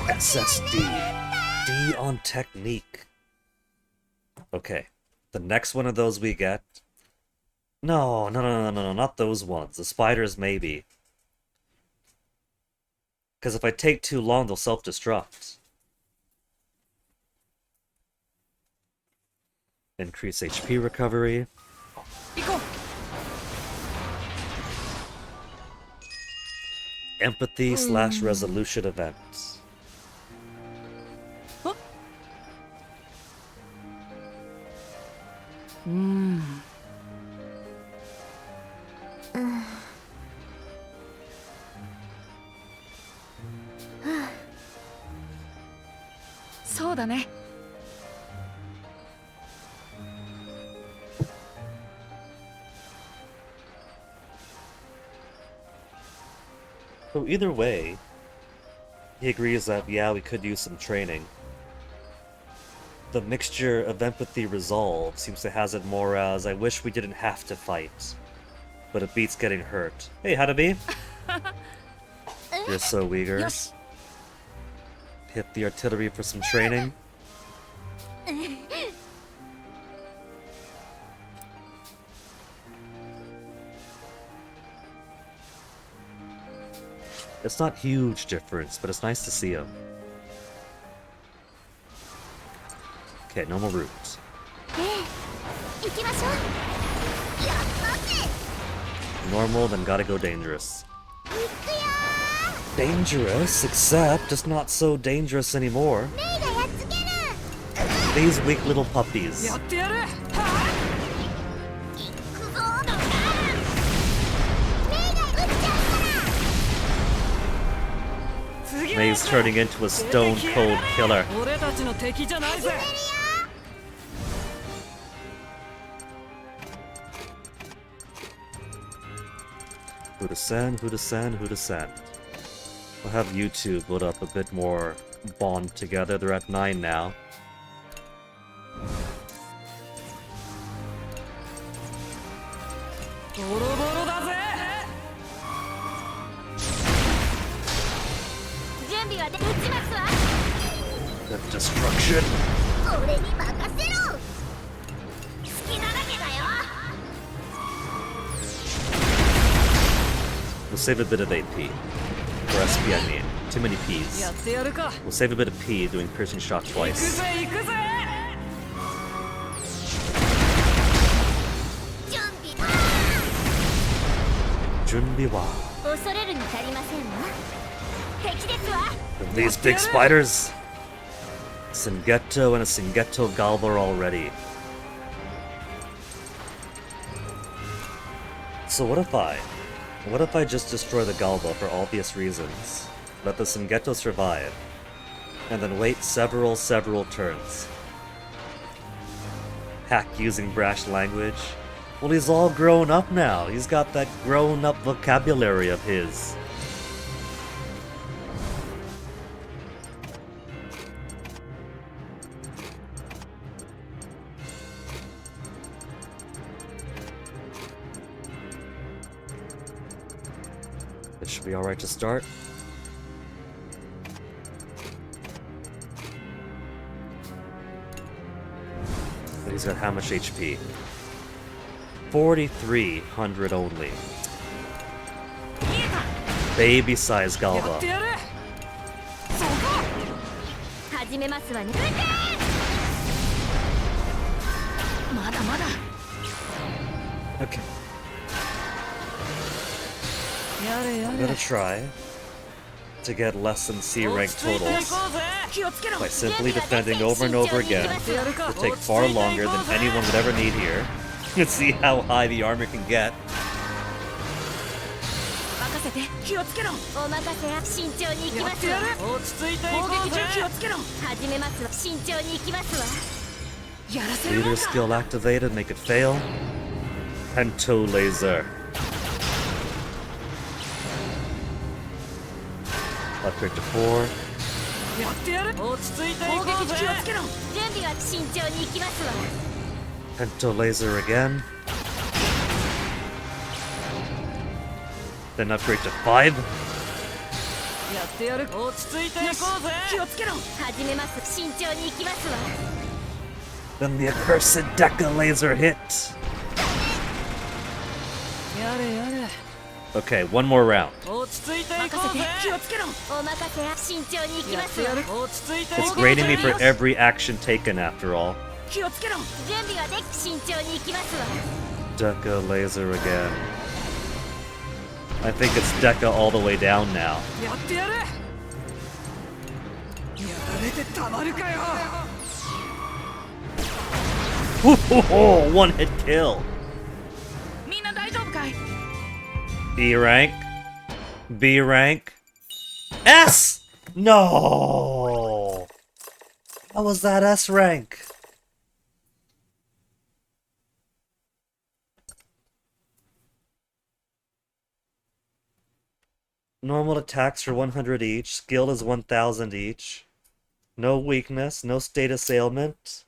SSD. D on technique. Okay. The next one of those we get. No, not those ones. The spiders, maybe. Because if I take too long, they'll self-destruct. Increase HP recovery. Empathy / resolution events. So either way, he agrees that, yeah, we could use some training. The mixture of empathy resolve seems to hazard more as, I wish we didn't have to fight, but it beats getting hurt. Hey, Hanabi! You're so eager. Hit the artillery for some training. It's not huge difference, but it's nice to see him. Okay, normal route. Normal, then gotta go dangerous. Dangerous, except it's not so dangerous anymore. These weak little puppies. May's turning into a stone-cold killer. Who to send, who to send, who to send. We'll have you two build up a bit more bond together. They're at 9 now. The destruction. We'll save a bit of AP. For SP, I mean. Too many Ps. We'll save a bit of P doing piercing shot twice. Junbi wa. These big spiders. Singetto and a Singetto Galva already. So what if I just destroy the Galva for obvious reasons, let the Singetto survive, and then wait several turns? hack using brash language. Well, he's all grown up now. He's got that grown up vocabulary of his. This should be alright to start. But he's got how much HP? 4,300 only. Baby size Galva. Okay. I'm gonna try to get less than C rank totals by simply defending over and over again. It will take far longer than anyone would ever need here. Let's see how high the armor can get. Leader skill activated, make it fail. Pento laser. Upgrade to 4. Pento laser again. Then upgrade to 5. Then the accursed Deca laser hit. Okay, one more round. It's grading me for every action taken after all. Deca laser again. I think it's Deca all the way down now. One hit kill. E rank. B rank. S! No! How was that S rank? Normal attacks are 100 each. Skill is 1,000 each. No weakness, no status ailment.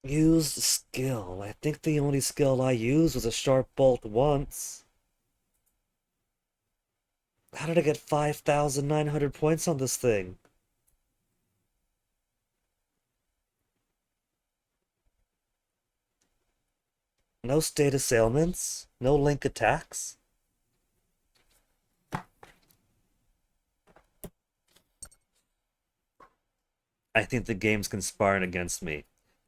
Used skill. I think the only skill I used was a sharp bolt once. How did I get 5,900 points on this thing? No status ailments? No link attacks? I think the game's conspiring against me.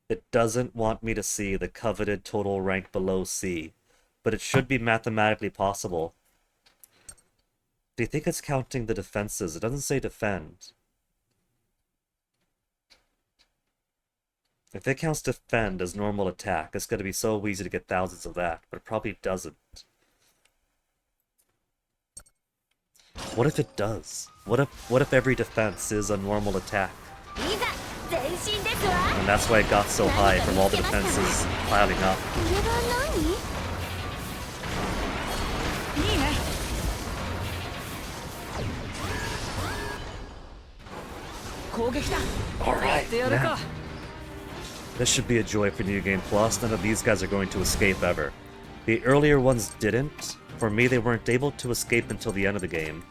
It doesn't want me to see the coveted total rank below C, but it should be mathematically possible. Do you think it's counting the defenses? It doesn't say defend. If it counts defend as normal attack, it's going to be so easy to get thousands of that, but it probably doesn't. What if it does? What if every defense is a normal attack? And that's why it got so high from all the defenses piling up. Alright, now. This should be a joy for New Game Plus. None of these guys are going to escape ever. The earlier ones didn't. For me, they weren't able to escape until the end of the game.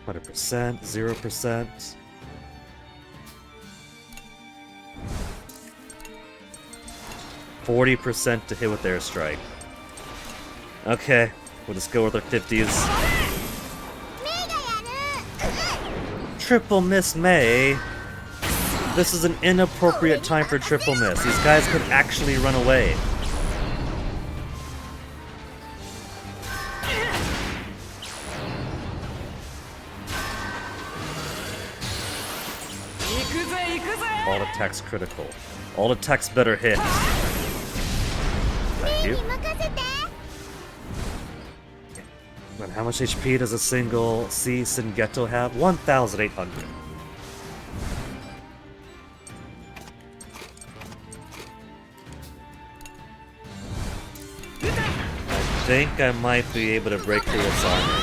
%, 0%. %40 to hit with airstrike. Okay, we'll just go with our 50s. Triple miss May. This is an inappropriate time for triple miss. These guys could actually run away. attacks critical. All attacks better hit. Thank you. And how much HP does a single C Singetto have? 1,800. I think I might be able to break through its armor.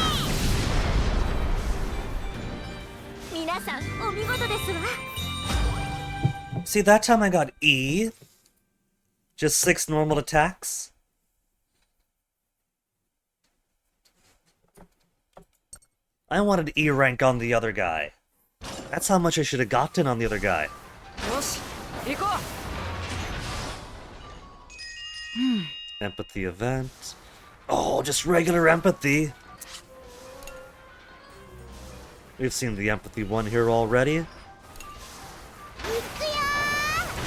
See, that time I got E. Just 6 normal attacks. I wanted E rank on the other guy. That's how much I should have gotten on the other guy. Empathy event. Oh, just regular empathy. We've seen the empathy one here already.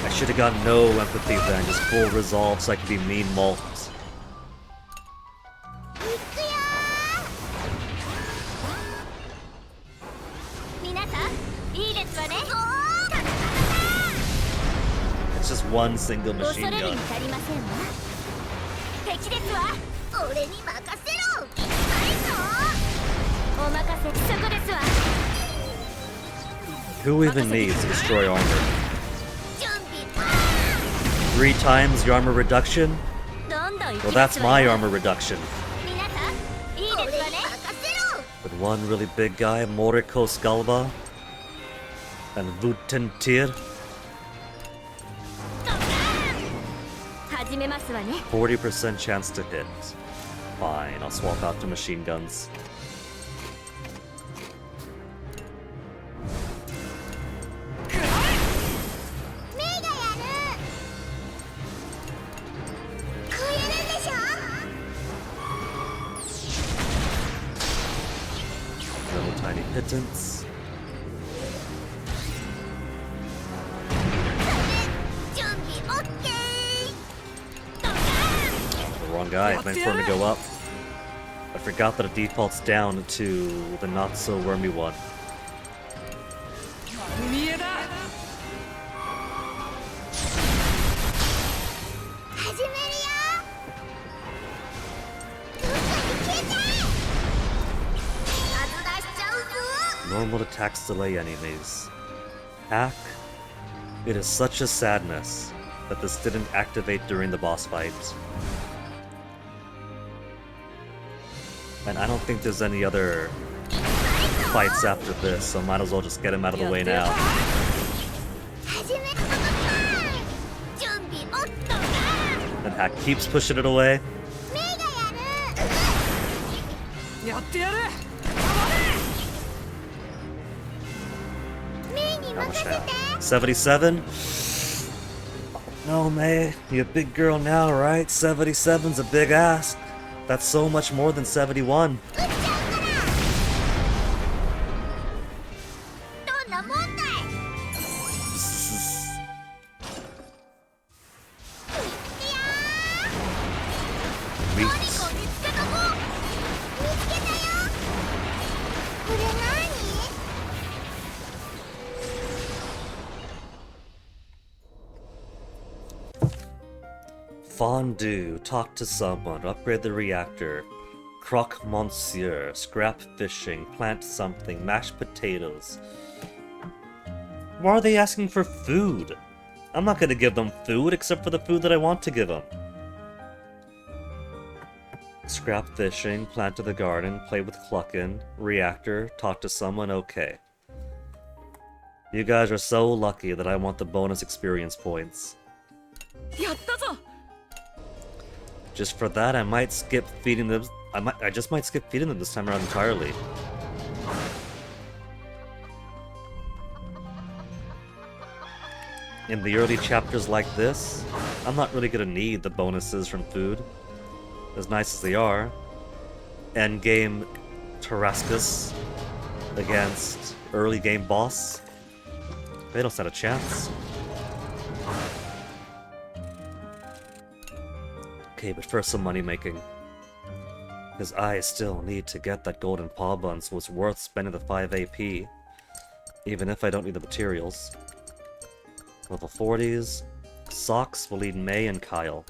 I should have got no empathy then, just full resolve so I could be mean malt. It's just one single machine gun. Who even needs to destroy armor? 3 times your armor reduction? Well, that's my armor reduction. With one really big guy, Moriko Skalba, and Vutentir. 40% chance to hit. Fine, I'll swap out to machine guns. Little tiny pittance. Wrong guy, I meant for him to go up. I forgot that it defaults down to the not-so-wormy one. Normal attacks delay enemies. Hack. It is such a sadness that this didn't activate during the boss fight. And I don't think there's any other fights after this, so might as well just get him out of the way now. And Hack keeps pushing it away. How much now? 77? No, May, you're a big girl now, right? 77's a big ass. That's so much more than 71. Fondue, talk to someone, upgrade the reactor, croque monsieur, scrap fishing, plant something, mashed potatoes. Why are they asking for food? I'm not gonna give them food except for the food that I want to give them. Scrap fishing, plant to the garden, play with cluckin', reactor, talk to someone, okay. You guys are so lucky that I want the bonus experience points. Just for that, I might skip feeding them. I just might skip feeding them this time around entirely. In the early chapters like this, I'm not really gonna need the bonuses from food, as nice as they are. Endgame Tarascus against early game boss. They don't stand a chance. Okay, but first some money making. Because I still need to get that golden paw bun, so it's worth spending the 5 AP. Even if I don't need the materials. Level 40s. Socks will lead May and Kyle.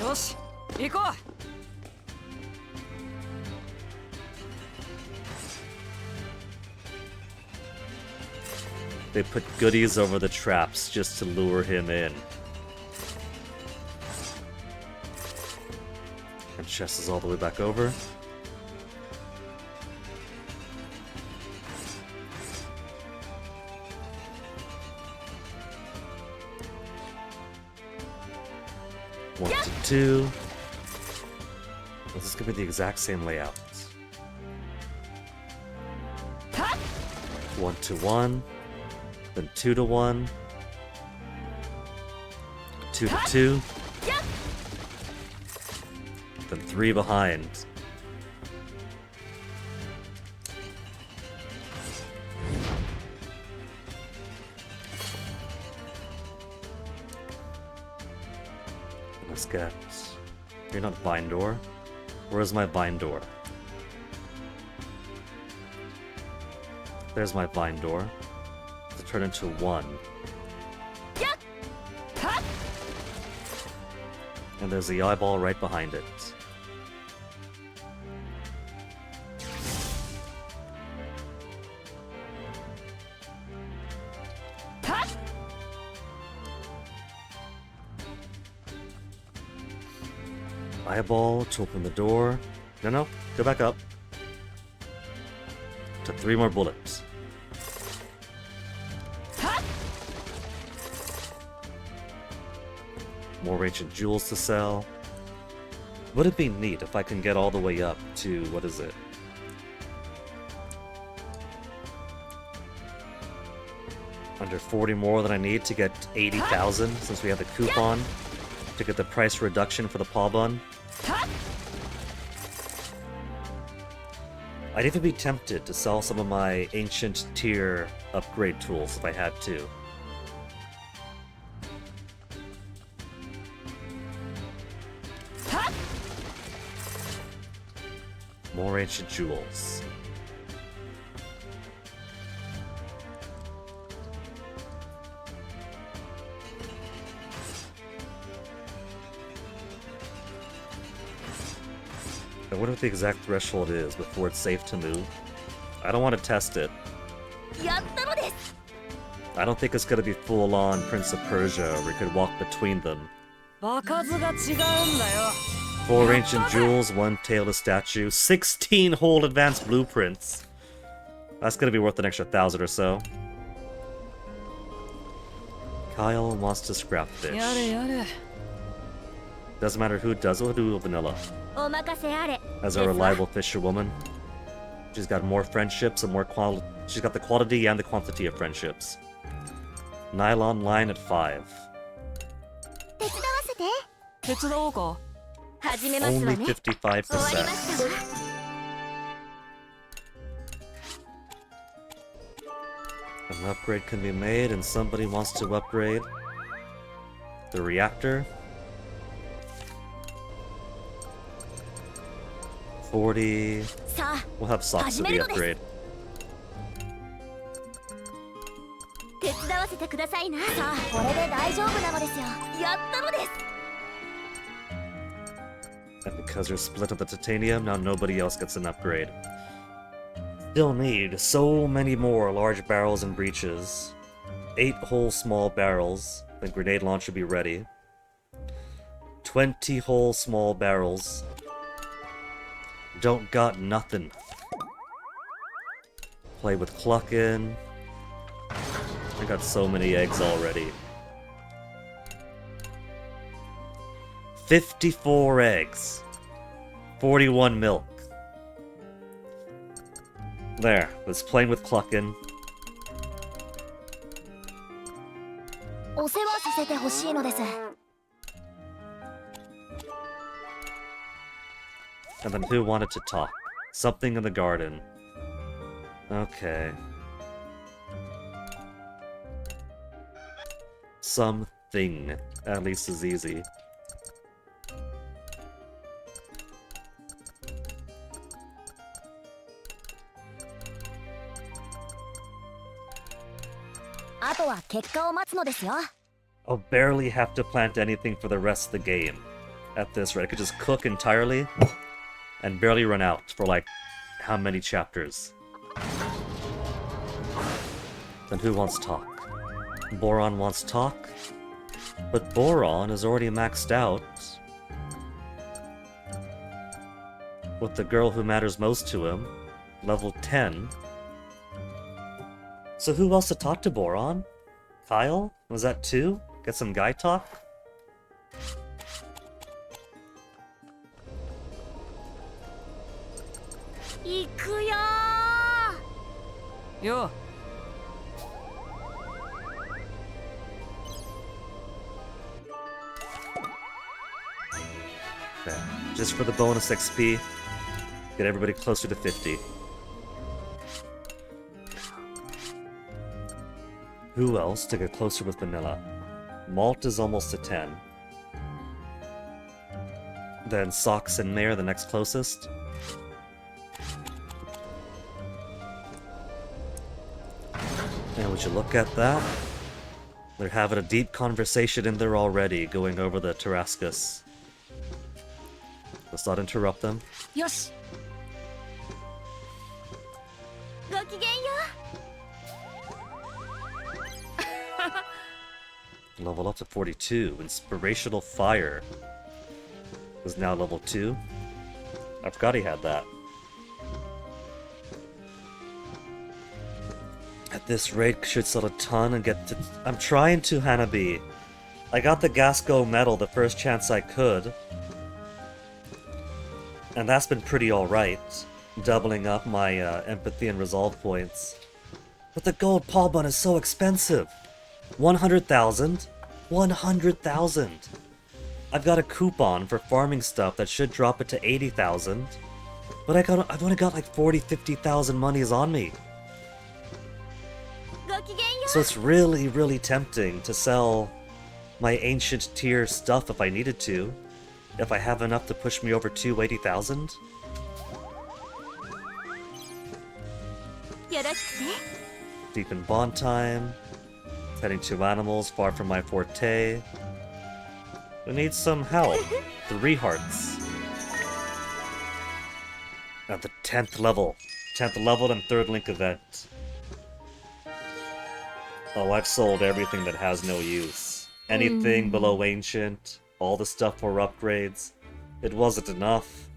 よし行こう They put goodies over the traps just to lure him in. And chest is all the way back over. One to two. This is gonna be the exact same layout. 1 to 1. Then 2 to 1. 2 to 2. Then 3 behind. Let's get... You're not Vine Door? Where's my Vine Door? There's my Vine Door. To turn into 1. And there's the eyeball right behind it. Eyeball to open the door. No, go back up. To 3 more bullets. More ancient jewels to sell. Would it be neat if I can get all the way up to, what is it? Under 40 more than I need to get 80,000 since we have the coupon to get the price reduction for the paw bun. I'd even be tempted to sell some of my ancient tier upgrade tools if I had to. More ancient jewels. I wonder what the exact threshold is before it's safe to move. I don't want to test it. I don't think it's going to be full-on Prince of Persia where you could walk between them. 場数が違うんだよ 4 ancient jewels, 1 tailless statue, 16 whole advanced blueprints. That's gonna be worth an extra 1,000 or so. Kyle wants to scrap fish. やれやれ Doesn't matter who does it, we'll do vanilla. お任せあれ As a reliable fisherwoman. She's got more friendships and more quality. She's got the quality and the quantity of friendships. Nylon line at 5. 手伝わせて手伝おうか始めますわ Only ね終わりま 55%. したわ An upgrade can be made, and somebody wants to upgrade the reactor. 40. さあ We'll have socks for the upgrade. 手伝わせてくださいなさあこれで大丈夫なのですよやったのです And because you're split on the titanium, now nobody else gets an upgrade. Still need so many more large barrels and breaches. 8 whole small barrels. The grenade launcher be ready. 20 whole small barrels. Don't got nothing. Play with clucking. I got so many eggs already. 54 eggs. 41 milk. There, let's play with clucking. お世話させてほしいのです And then who wanted to talk? Something in the garden. Okay. Something, at least, is easy. 結果を待つのですよ。 I'll barely have to plant anything for the rest of the game. At this rate, I could just cook entirely and barely run out for like how many chapters? Then who wants talk? Boron wants talk? But Boron is already maxed out with the girl who matters most to him, level 10. So who else to talk to, Boron? Kyle? Was that 2? Get some guy talk? Yo. Okay. Just for the bonus XP, get everybody closer to 50. Who else to get closer with vanilla? Malt is almost to 10. Then Socks and May are the next closest. And would you look at that? They're having a deep conversation in there already, going over the Tarascus. Let's not interrupt them. よし。ごきげんよ Level up to 42. Inspirational Fire is now level 2. I forgot he had that. At this rate, should sell a ton and get to... I'm trying to, Hanabi. I got the Gasco medal the first chance I could. And that's been pretty alright. Doubling up my empathy and resolve points. But the gold Paul bun is so expensive. 100,000? 100,000! I've got a coupon for farming stuff that should drop it to 80,000. But I've only got like 40-50,000 monies on me. ごきげんよ So it's really, really tempting to sell my ancient tier stuff if I needed to. If I have enough to push me over 280,000. よろしくね Deep in bond time. Heading to animals far from my forte. We need some help. 3 hearts. At the 10th level. 10th level and 3rd link event. Oh, I've sold everything that has no use. Anything below ancient, all the stuff for upgrades. It wasn't enough.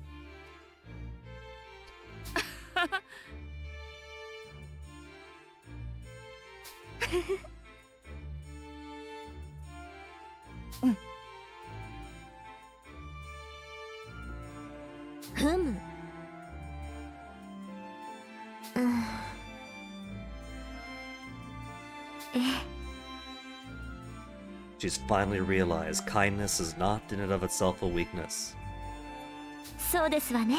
She's finally realized kindness is not in and of itself a weakness. そうですわね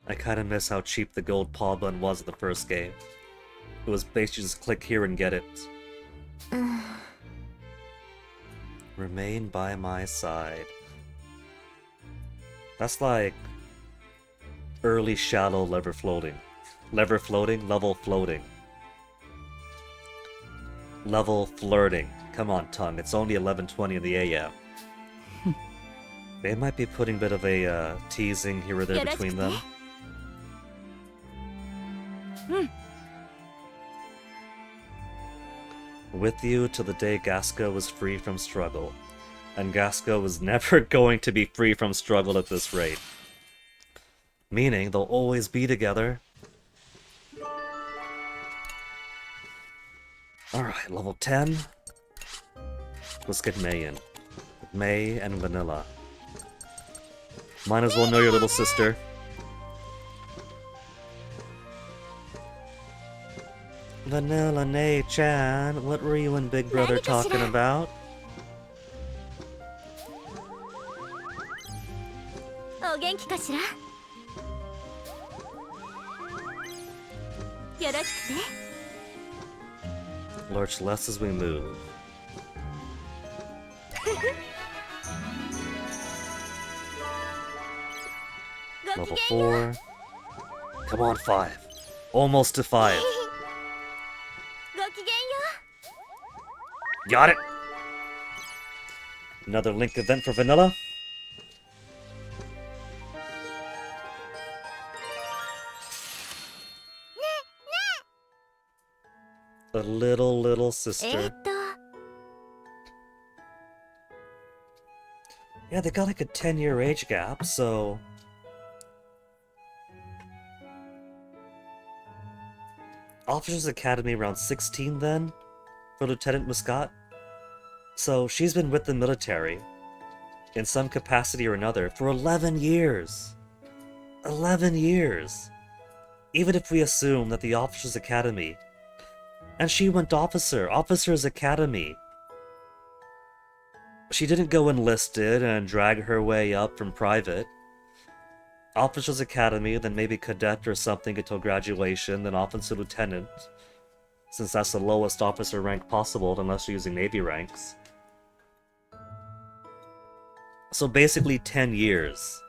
I kinda miss how cheap the gold paw bun was in the first game. It was basically just click here and get it. Remain by my side. That's like early shallow lever floating. Lever floating, level floating. Level flirting. Come on, tongue. It's only 11:20 in the AM. They might be putting a bit of a teasing here or there between them. With you till the day Gasco was free from struggle. And Gasco was never going to be free from struggle at this rate. Meaning they'll always be together. Alright, level 10. Let's get May in. May and Vanilla. Might as well know your little sister. Vanilla Nay-chan, what were you and Big Brother talking about? お元気かしらよろしくね Lurch less as we move. Level 4. Come on, 5. Almost to 5. ごきげんよ Got it! Another Link event for Vanilla. The little sister. Yeah, they got like a 10-year age gap, so... Officers Academy around 16 then, for Lieutenant Muscat. So she's been with the military, in some capacity or another, for 11 years. 11 years! Even if we assume that the Officers Academy... And she went Officers Academy. She didn't go enlisted and drag her way up from private. Officers Academy, then maybe cadet or something until graduation, then officer lieutenant, since that's the lowest officer rank possible unless you're using Navy ranks. So basically 10 years.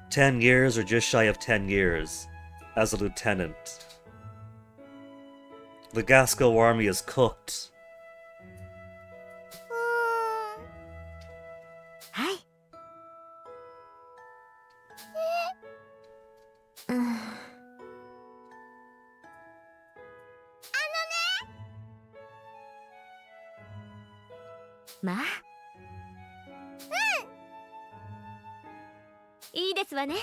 10 years or just shy of 10 years as a lieutenant. The Gasco army is cooked. はい。まあ。いいですわね。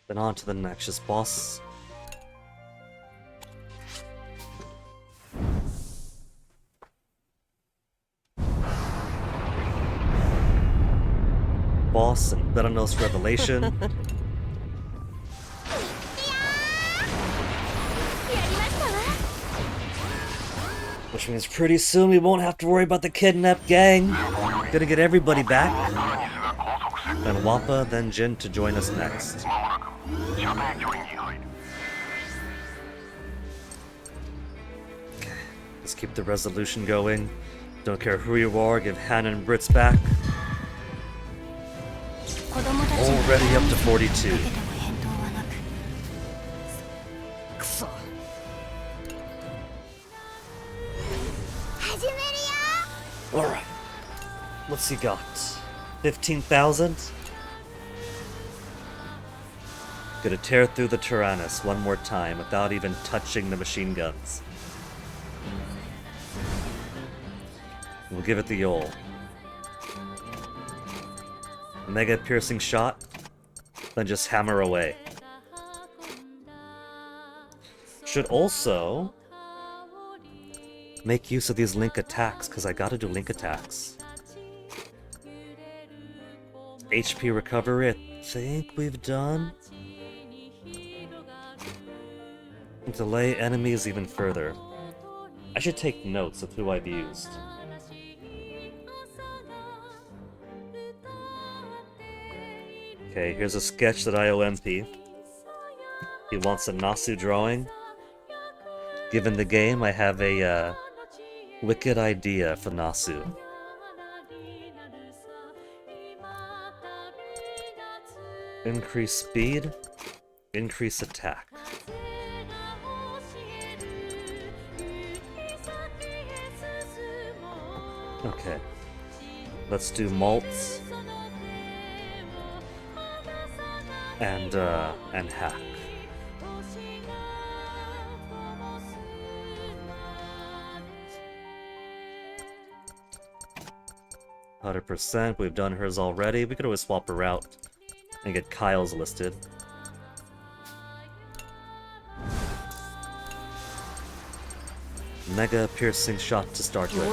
Then on to the Nexus boss. Boss and Theranos Revelation. Which means pretty soon we won't have to worry about the kidnapped gang. Gonna get everybody back. Then Wappa, then Jin to join us next. Okay, let's keep the resolution going. Don't care who you are, give Hannah and Brits back. Already up to 42. Alright. What's he got? 15,000? Gonna tear through the Tyrannus one more time without even touching the machine guns. We'll give it the old mega piercing shot, then just hammer away. Should also make use of these link attacks, because I gotta do link attacks. HP recovery, I think we've done. Delay enemies even further. I should take notes of who I've used. Okay, here's a sketch that I owe MP. He wants a Nasu drawing. Given the game, I have a wicked idea for Nasu. Increase speed, increase attack. Okay, let's do malts and hack. %. We've done hers already. We could always swap her out and get Kyle's listed. Mega piercing shot to start with.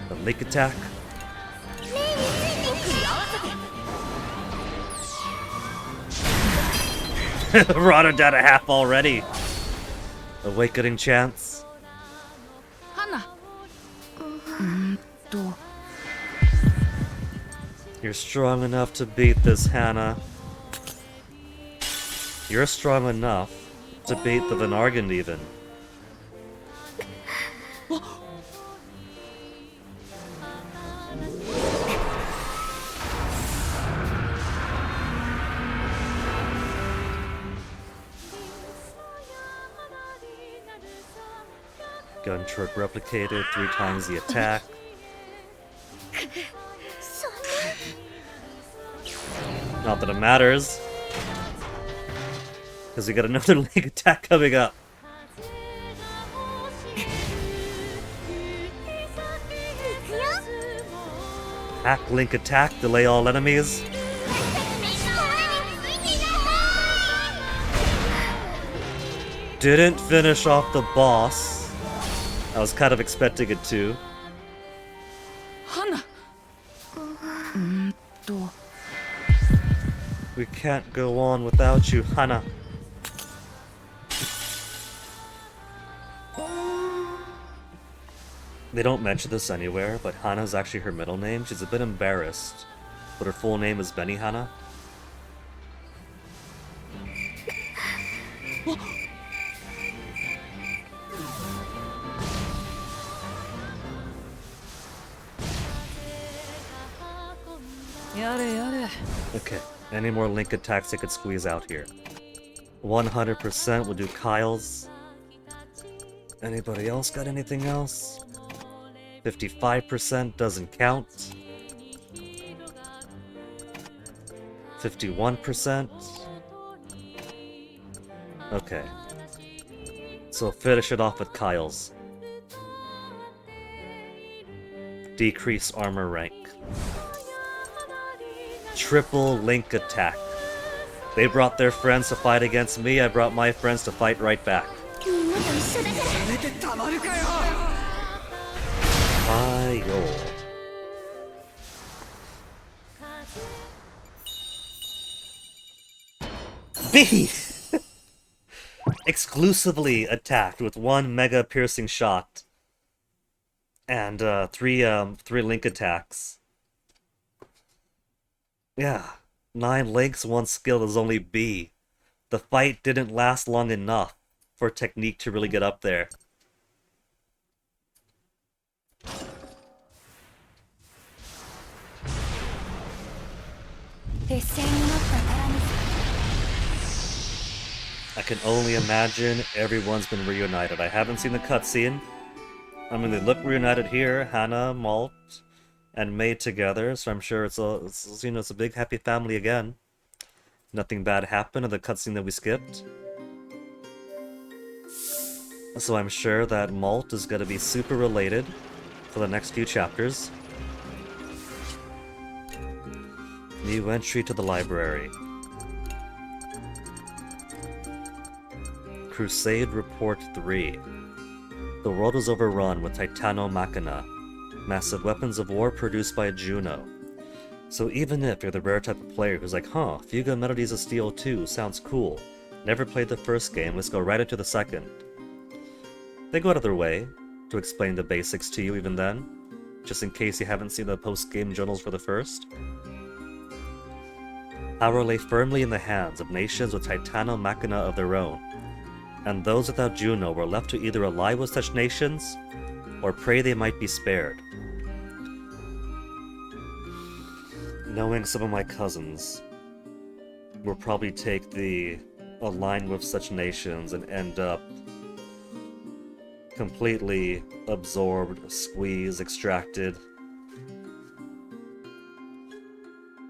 The leak attack. Rada down a half already. Awakening chance. You're strong enough to beat this, Hannah. You're strong enough to beat the Venargand even. Gun turret replicated, 3 times the attack. Not that it matters. Because we got another Link attack coming up. Hack Link attack, delay all enemies. Didn't finish off the boss. I was kind of expecting it to. Hana. We can't go on without you, Hana. They don't mention this anywhere, but Hana is actually her middle name. She's a bit embarrassed, but her full name is Benihana. Okay, any more Link attacks I could squeeze out here? 100% will do Kyle's. Anybody else got anything else? 55% doesn't count. 51%. Okay. So finish it off with Kyle's. Decrease armor rank. Triple Link attack. They brought their friends to fight against me, I brought my friends to fight right back. Kyle. B! Exclusively attacked with 1 mega piercing shot. And 3 Link attacks. Yeah, 9 links, 1 skill is only B. The fight didn't last long enough for technique to really get up there. I can only imagine everyone's been reunited. I haven't seen the cutscene. I mean, they look reunited here, Hannah, Malt, and May together, so I'm sure it's a big happy family again. Nothing bad happened in the cutscene that we skipped. So I'm sure that Malt is gonna be super related for the next few chapters. New entry to the library. Crusade Report 3. The world was overrun with Titano Machina, massive weapons of war produced by Juno. So even if you're the rare type of player who's like, huh, Fuga Melodies of Steel 2 sounds cool, never played the first game, let's go right into the second. They go out of their way to explain the basics to you even then, just in case you haven't seen the post-game journals for the first. Power lay firmly in the hands of nations with Titano Machina of their own, and those without Juno were left to either ally with such nations, or pray they might be spared. Knowing some of my cousins will probably take the align with such nations and end up completely absorbed, squeezed, extracted.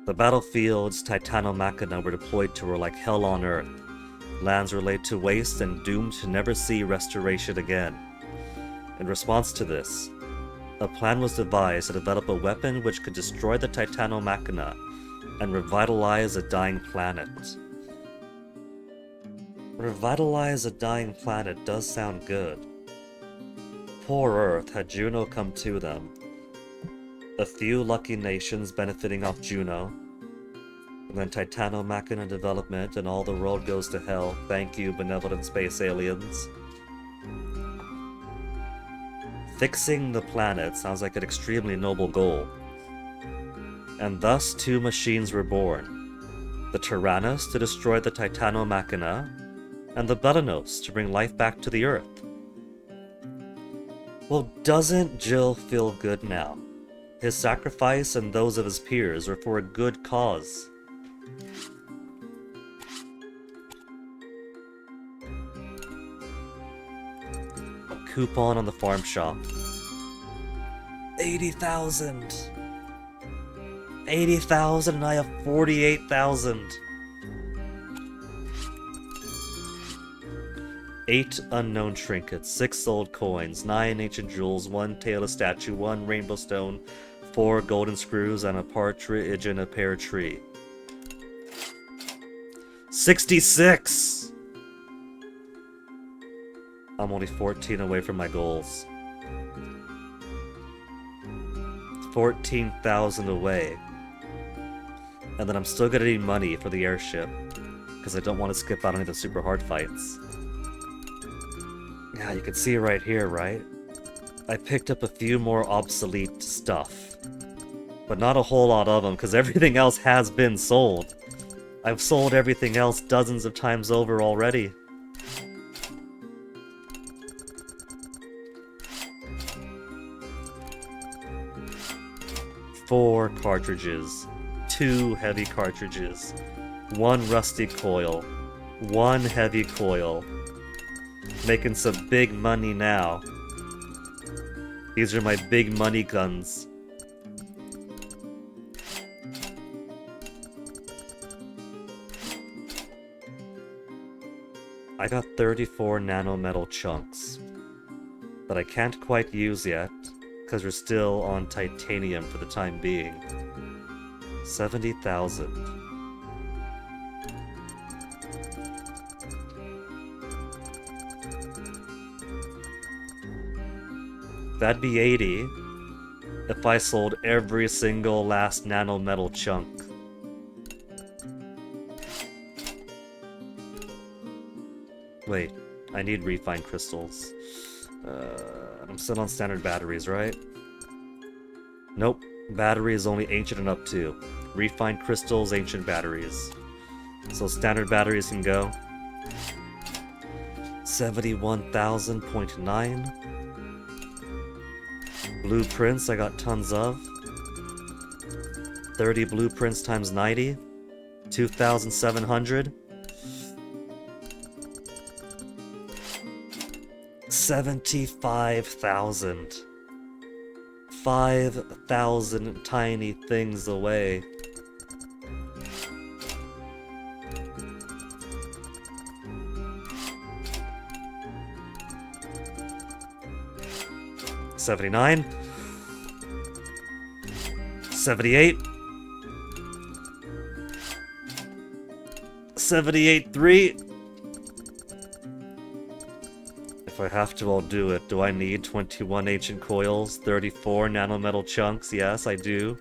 The battlefields Titano Machina were deployed to were like hell on earth. Lands were laid to waste and doomed to never see restoration again. In response to this, a plan was devised to develop a weapon which could destroy the Titano Machina and revitalize a dying planet. Revitalize a dying planet does sound good. Poor Earth had Juno come to them. A few lucky nations benefiting off Juno, and then Titano Machina development and all the world goes to hell. Thank you, benevolent space aliens. Fixing the planet sounds like an extremely noble goal. And thus 2 machines were born. The Tyrannus to destroy the Titano Machina, and the Belenos to bring life back to the Earth. Well, doesn't Jill feel good now? His sacrifice and those of his peers were for a good cause. Coupon on the farm shop. 80,000! 80,000 and I have 48,000! 8 unknown trinkets, 6 sold coins, 9 ancient jewels, 1 tailless statue, 1 rainbow stone, 4 golden screws, and a partridge in a pear tree. 66! I'm only 14 away from my goals. 14,000 away. And then I'm still gonna need money for the airship, because I don't want to skip out on any of the super hard fights. Yeah, you can see right here, right? I picked up a few more obsolete stuff. But not a whole lot of them, because everything else has been sold. I've sold everything else dozens of times over already. Four cartridges. 2 heavy cartridges. 1 rusty coil. 1 heavy coil. Making some big money now. These are my big money guns. I got 34 nanometal chunks that I can't quite use yet because we're still on titanium for the time being. 70,000. That'd be 80 if I sold every single last nanometal chunk. Wait, I need refined crystals. I'm still on standard batteries, right? Nope, battery is only ancient and up to. Refined crystals, ancient batteries. So standard batteries can go. 71,000.9. Blueprints, I got tons of. 30 blueprints times 90. 2,700. 75,000. 5,000 tiny things away. $79. 78. 78.3. If I have to, I'll do it. Do I need 21 ancient coils? 34 nanometal chunks? Yes, I do.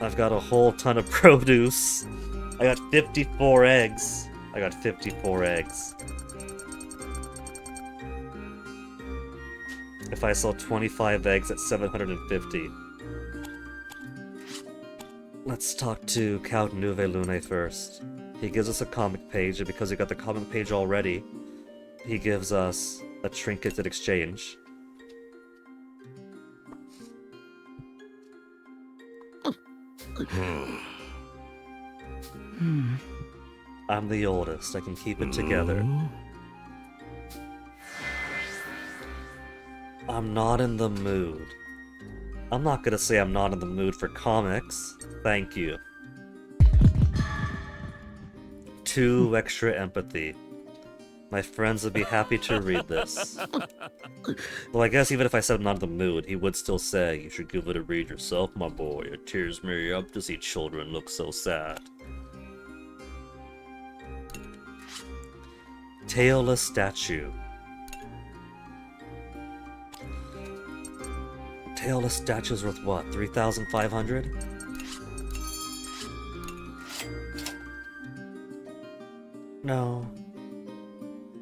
I've got a whole ton of produce. I got 54 eggs. I got 54 eggs. If I sell 25 eggs at 750. Let's talk to Count Nuve Lune first. He gives us a comic page, and because we got the comic page already, he gives us a trinket in exchange. I'm the oldest, I can keep it together. I'm not in the mood. I'm not gonna say I'm not in the mood for comics. Thank you. 2 extra empathy. My friends would be happy to read this. Well, I guess even if I said I'm not in the mood, he would still say, "You should give it a read yourself, my boy. It tears me up to see children look so sad." Tailless statue. Tailless statue's worth what? 3,500? No.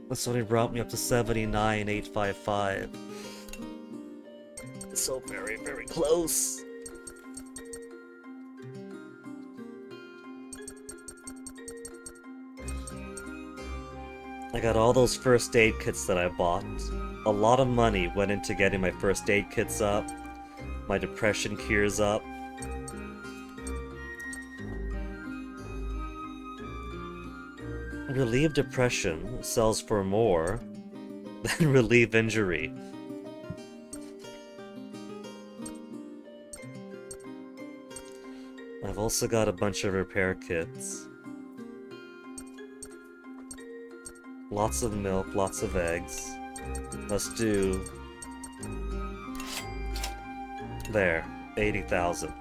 This only brought me up to 79,855. so very, very close. I got all those first aid kits that I bought. A lot of money went into getting my first aid kits up, my depression cures up. Relieve depression sells for more than relieve injury. I've also got a bunch of repair kits. Lots of milk, lots of eggs. Let's do... There, 80,000.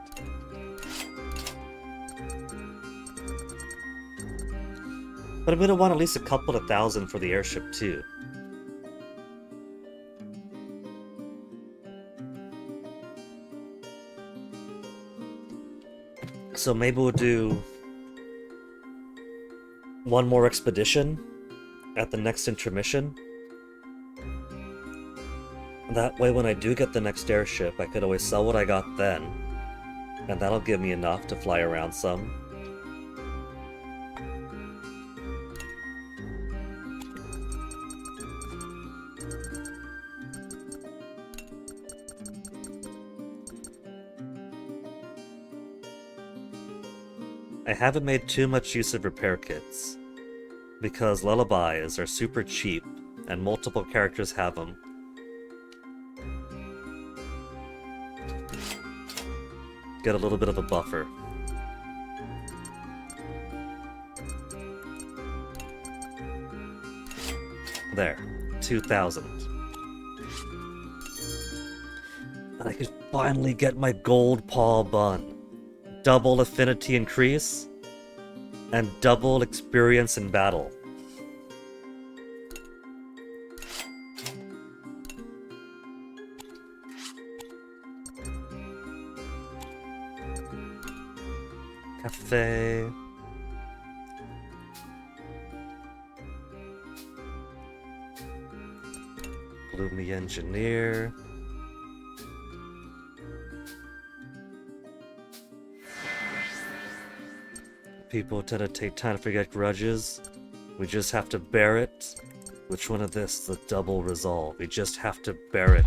But I'm gonna want at least a couple of thousand for the airship too. So maybe we'll do one more expedition at the next intermission. That way when I do get the next airship, I could always sell what I got then, and that'll give me enough to fly around some. I haven't made too much use of repair kits, because lullabies are super cheap, and multiple characters have them. Get a little bit of a buffer. There, 2,000. And I can finally get my gold paw bun. Double affinity increase, and double experience in battle. Cafe. Gloomy engineer. People tend to take time to forget grudges. We just have to bear it. Which one of this? The double resolve. We just have to bear it.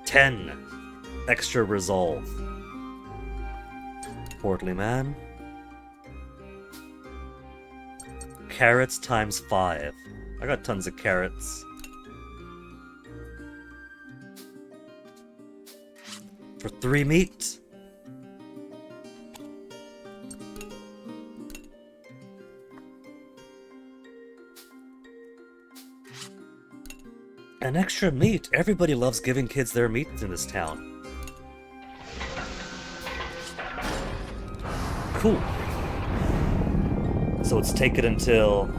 $10 extra resolve. Portly man. Carrots times 5. I got tons of carrots. For 3 meat. An extra meat. Everybody loves giving kids their meat in this town. Cool. So it's taken until...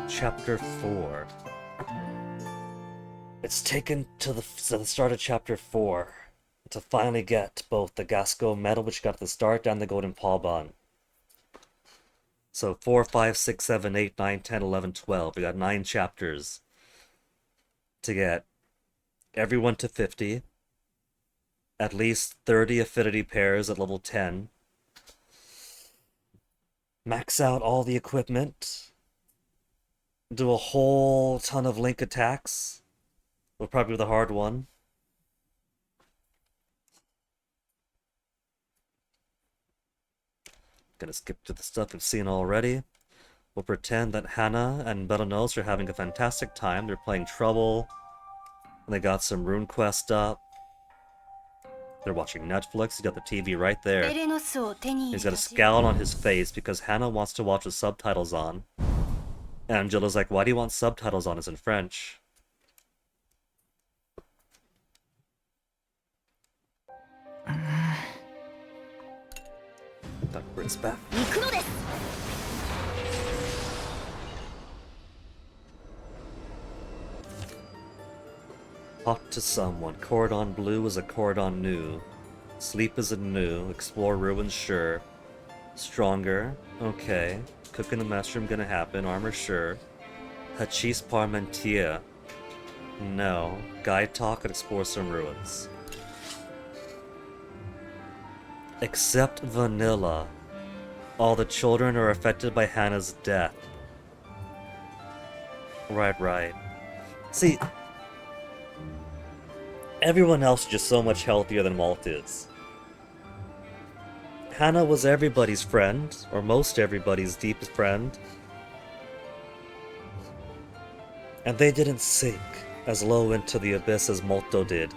Chapter 4. It's taken to the start of Chapter 4 to finally get both the Gasco medal, which got at the start, and the Golden Paw Bun. So 4, 5, 6, 7, 8, 9, 10, 11, 12. We got 9 chapters to get everyone to 50. At least 30 affinity pairs at level 10. Max out all the equipment. Do a whole ton of link attacks. Will probably be the hard one. Gonna skip to the stuff we've seen already. We'll pretend that Hannah and Belanos are having a fantastic time. They're playing Trouble. And they got some Rune Quest up. They're watching Netflix. He's got the TV right there. He's got a scowl on his face because Hannah wants to watch the subtitles on. Angela's like, why do you want subtitles on? It's in French. That Brit's back. Talk to someone. Cordon bleu is a cordon new. Sleep is a new. Explore ruins, sure. Stronger, okay. Cooking the mushroom gonna happen. Armor, sure. Hachis parmentier. No. Guide talk and explore some ruins. Except vanilla. All the children are affected by Hannah's death. Right. See, everyone else is just so much healthier than Walt is. Hannah was everybody's friend, or most everybody's deepest friend. And they didn't sink as low into the abyss as Molto did.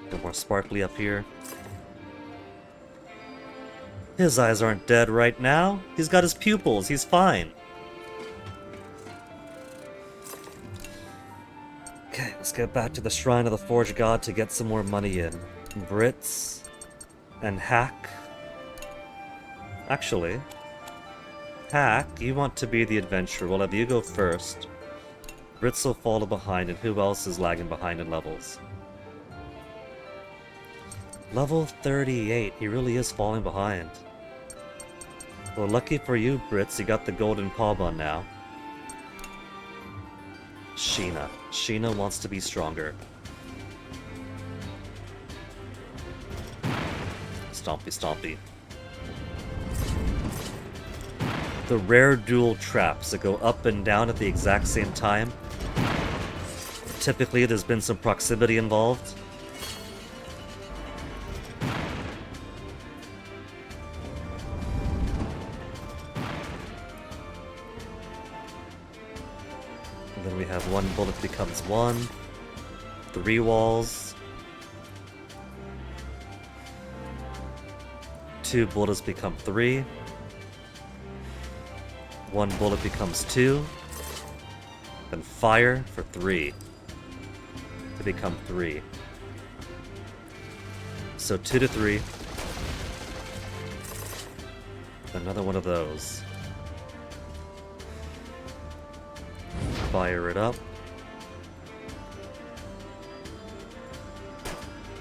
Bit more sparkly up here. His eyes aren't dead right now. He's got his pupils. He's fine. Okay, let's get back to the Shrine of the Forge God to get some more money in. Brits and Hack. Actually, Hack, you want to be the adventurer. We'll have you go first. Brits will follow behind, and who else is lagging behind in levels? Level 38. He really is falling behind. Well, lucky for you, Brits, you got the golden P.1 now. Sheena. Sheena wants to be stronger. Stompy, stompy. The rare dual traps that go up and down at the exact same time. Typically, there's been some proximity involved. And then we have one bullet becomes one. 3 walls. 2 bullets become 3. 1 bullet becomes 2. Then fire for 3. To become 3. So 2 to 3. Another one of those. Fire it up.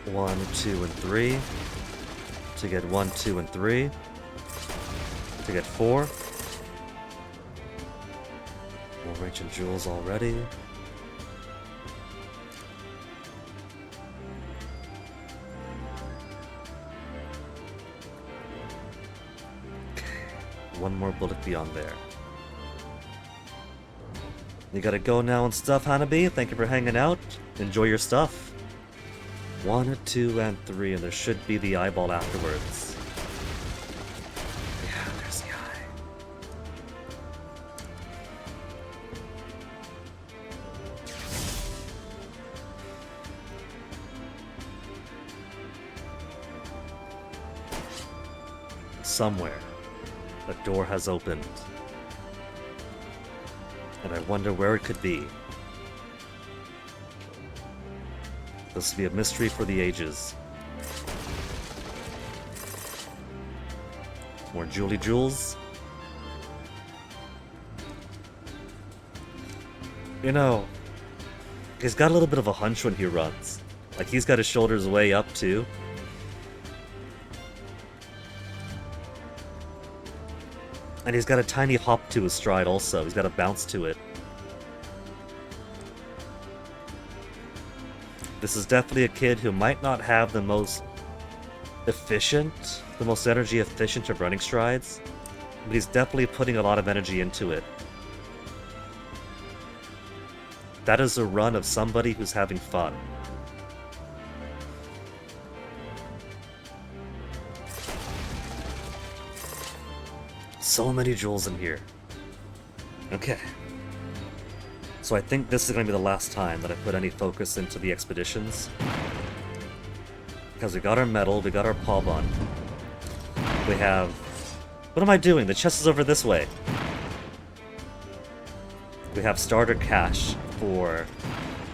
1, 2, and 3. To get 1, 2, and 3. To get 4. More ancient jewels already. Okay. 1 more bullet beyond there. You gotta go now and stuff, Hanabi. Thank you for hanging out. Enjoy your stuff. 1, 2, and 3, and there should be the eyeball afterwards. Yeah, there's the eye. Somewhere, a door has opened. And I wonder where it could be. This will be a mystery for the ages. More Julie Jules. You know, he's got a little bit of a hunch when he runs. Like, he's got his shoulders way up, too. And he's got a tiny hop to his stride also. He's got a bounce to it. This is definitely a kid who might not have the most efficient, the most energy efficient of running strides, but he's definitely putting a lot of energy into it. That is a run of somebody who's having fun. So many jewels in here. Okay. So I think this is going to be the last time that I put any focus into the expeditions. Because we got our medal, we got our P.1. We have... What am I doing? The chest is over this way. We have starter cash for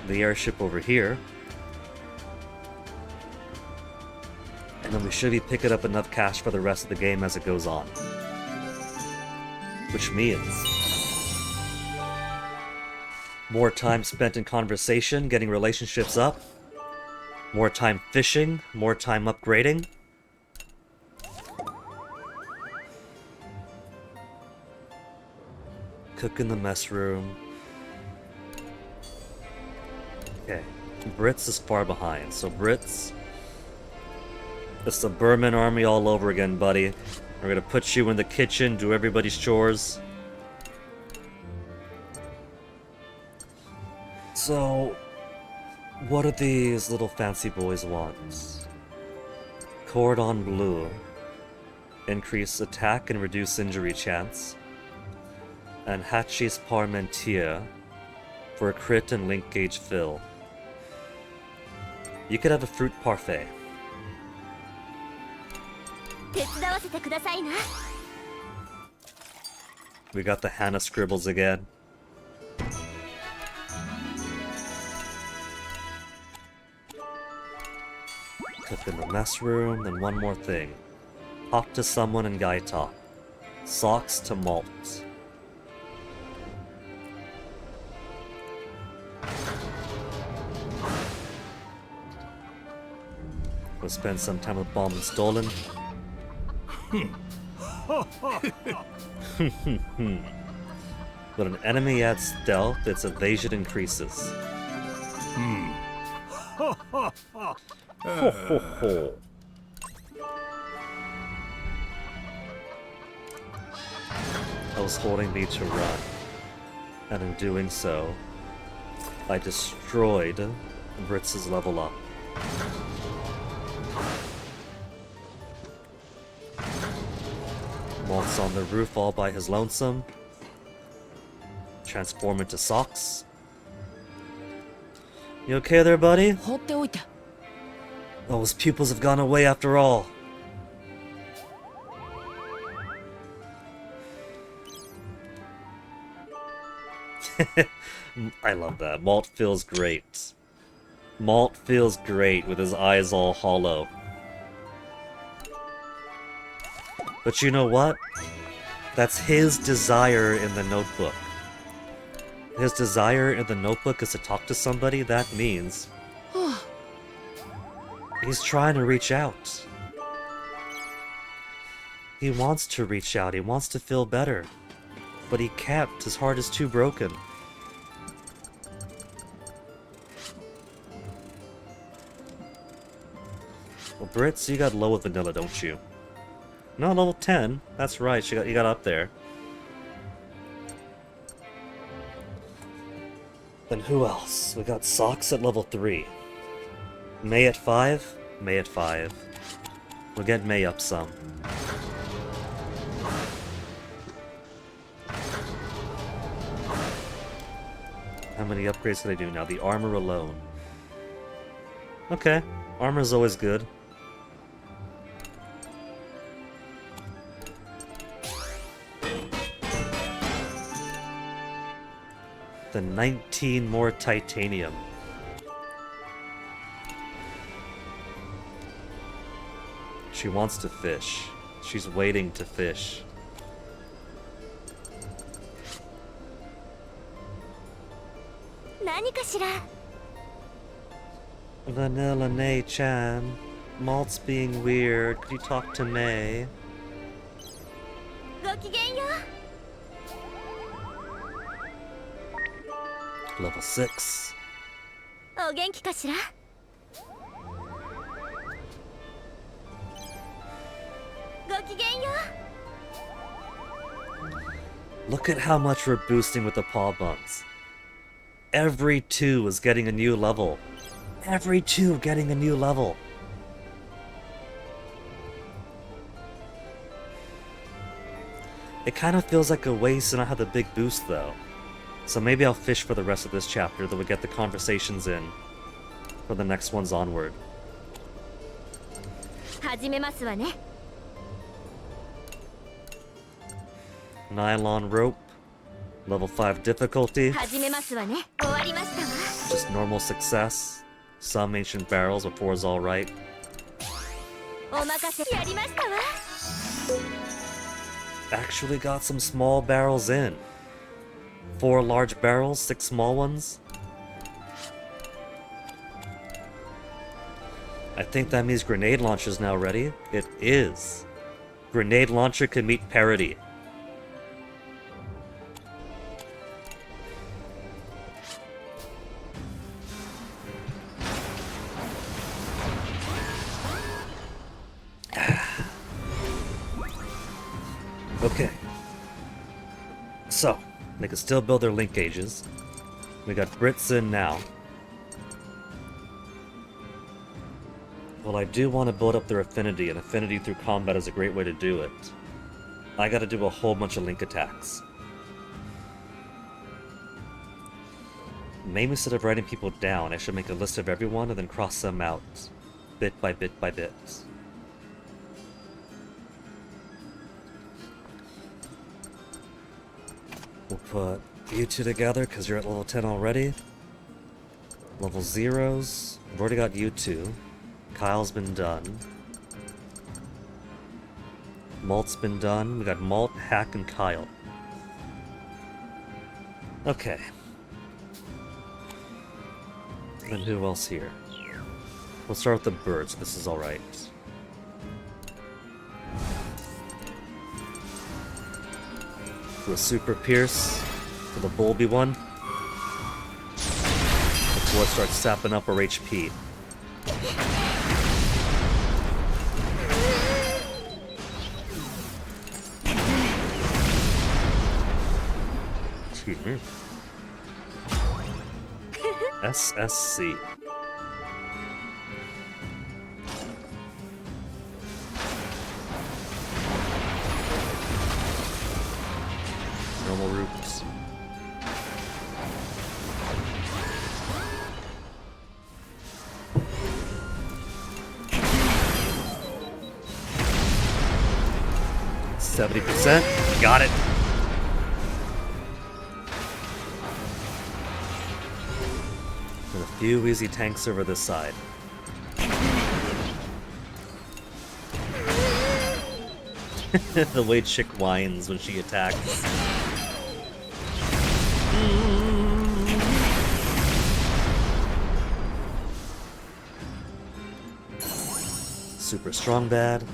the airship over here. And then we should be picking up enough cash for the rest of the game as it goes on. Which means more time spent in conversation, getting relationships up. More time fishing, more time upgrading. Cook in the mess room. Okay, Brits is far behind, so Brits... It's the Burman army all over again, buddy. We're gonna put you in the kitchen, do everybody's chores. So, what do these little fancy boys want? Cordon bleu. Increase attack and reduce injury chance. And Hatchie's Parmentier for a crit and link gauge fill. You could have a fruit parfait. We got the Hannah scribbles again. Cook in the mess room, and one more thing. Talk to someone in Guy Talk. Socks to malt. We'll spend some time with Bomb and Stolen. When an enemy adds stealth, its evasion increases. Ho ho ho. I was holding B to run, and in doing so, I destroyed Britz's level up. Malt's on the roof all by his lonesome. Transform into socks. You okay there, buddy? Oh, his pupils have gone away after all. I love that. Malt feels great. Malt feels great with his eyes all hollow. But you know what? That's his desire in the notebook. His desire in the notebook is to talk to somebody. That means he's trying to reach out. He wants to reach out. He wants to feel better. But he can't. His heart is too broken. Well, Brits, you got low with vanilla, don't you? No, level 10. That's right, you got up there. Then who else? We got Socks at level 3. May at 5? May at 5. We'll get May up some. How many upgrades can I do now? The armor alone. Okay, armor's always good. The 19 more titanium. She wants to fish. She's waiting to fish. Vanilla Nay-chan. Malt's being weird. Could you talk to May? Level 6. Look at how much we're boosting with the paw buns. Every 2 is getting a new level. Every 2 getting a new level. It kind of feels like a waste to not have the big boost though. So maybe I'll fish for the rest of this chapter, that we get the conversations in for the next ones onward. Nylon rope. Level 5 difficulty. 始めますわね。終わりましたわ。 Just normal success. Some ancient barrels but 4's alright. お任せやりましたわ。 Actually got some small barrels in. 4 large barrels, 6 small ones. I think that means grenade launcher's now ready. It is. Grenade launcher can meet parity. Okay. So, they can still build their link gauges. We got Brits in now. Well, I do want to build up their affinity, and affinity through combat is a great way to do it. I gotta do a whole bunch of link attacks. Maybe instead of writing people down, I should make a list of everyone and then cross them out. Bit by bit by bit. We'll put you two together because you're at level 10 already. Level 0s. We've already got you two. Kyle's been done. Malt's been done. We got Malt, Hack, and Kyle. Okay. Then who else here? We'll start with the birds. This is alright. Do a Super Pierce for the Bulby one. Before it starts sapping up our HP. Excuse me. SSC. Normal routes. %. Got it. And a few easy tanks over this side. The way Chick whines when she attacks. Super strong bad.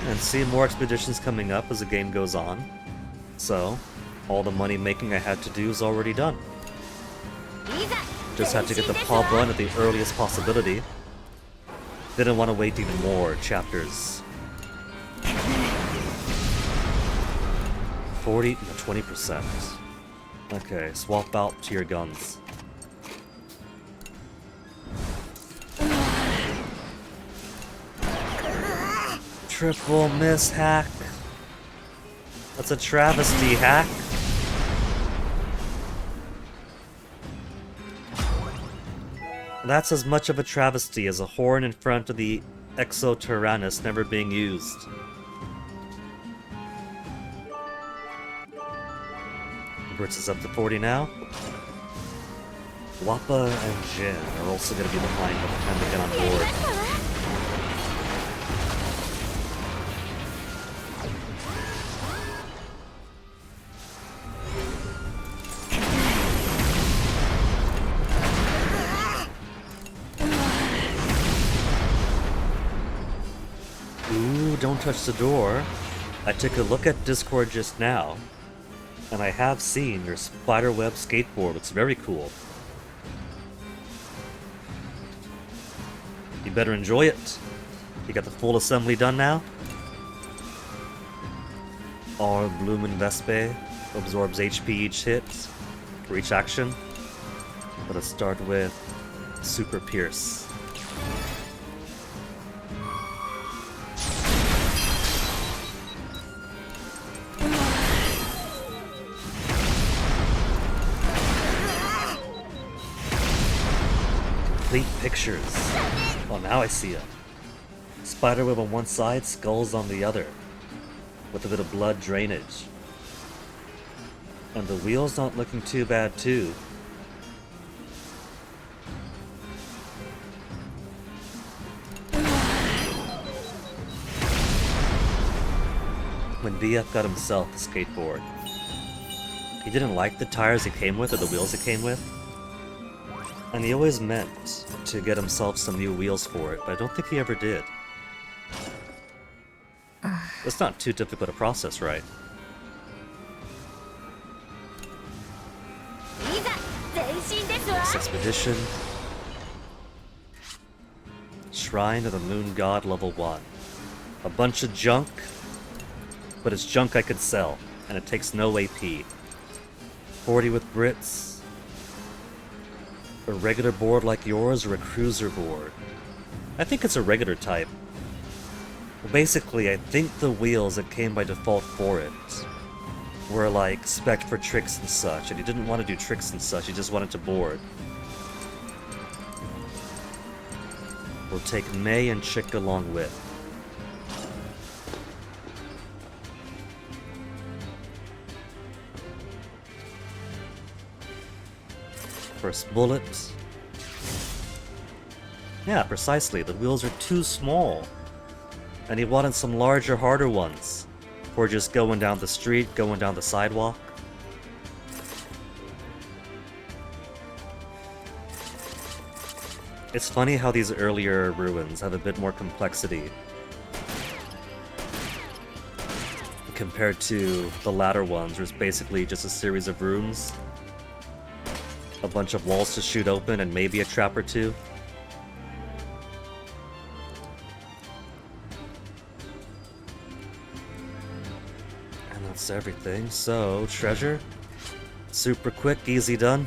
And see more expeditions coming up as the game goes on. So, all the money making I had to do is already done. Just had to get the pub run at the earliest possibility. Didn't want to wait even more chapters. 40 to 20%. Okay, swap out to your guns. Triple miss, Hack. That's a travesty, Hack. That's as much of a travesty as a horn in front of the Exotyrannus never being used. Brits is up to 40 now. Wappa and Jin are also going to be behind by the time they get on board. Ooh, don't touch the door. I took a look at Discord just now, and I have seen your spiderweb skateboard. It's very cool. You better enjoy it. You got the full assembly done now? Our Bloomin' Vespe absorbs HP each hit for each action. Let us start with Super Pierce. Complete pictures. Oh, now I see it. Spiderweb on one side, skulls on the other. with a bit of blood drainage. And the wheel's not looking too bad too. When BF got himself a skateboard, he didn't like the tires it came with or the wheels it came with. And he always meant to get himself some new wheels for it, but I don't think he ever did. It's not too difficult a process, right? This expedition. Shrine of the Moon God level 1. A bunch of junk, but it's junk I could sell, and it takes no AP. 40 with Brits. A regular board like yours or a cruiser board? I think it's a regular type. Well, basically, I think the wheels that came by default for it were like spec'd for tricks and such, and he didn't want to do tricks and such, he just wanted to board. We'll take May and Chick along with. First bullet. Yeah, precisely, the wheels are too small. And he wanted some larger, harder ones. For just going down the street, going down the sidewalk. It's funny how these earlier ruins have a bit more complexity compared to the latter ones, where it's basically just a series of rooms, a bunch of walls to shoot open, and maybe a trap or two. And that's everything. So, treasure. Super quick, easy done.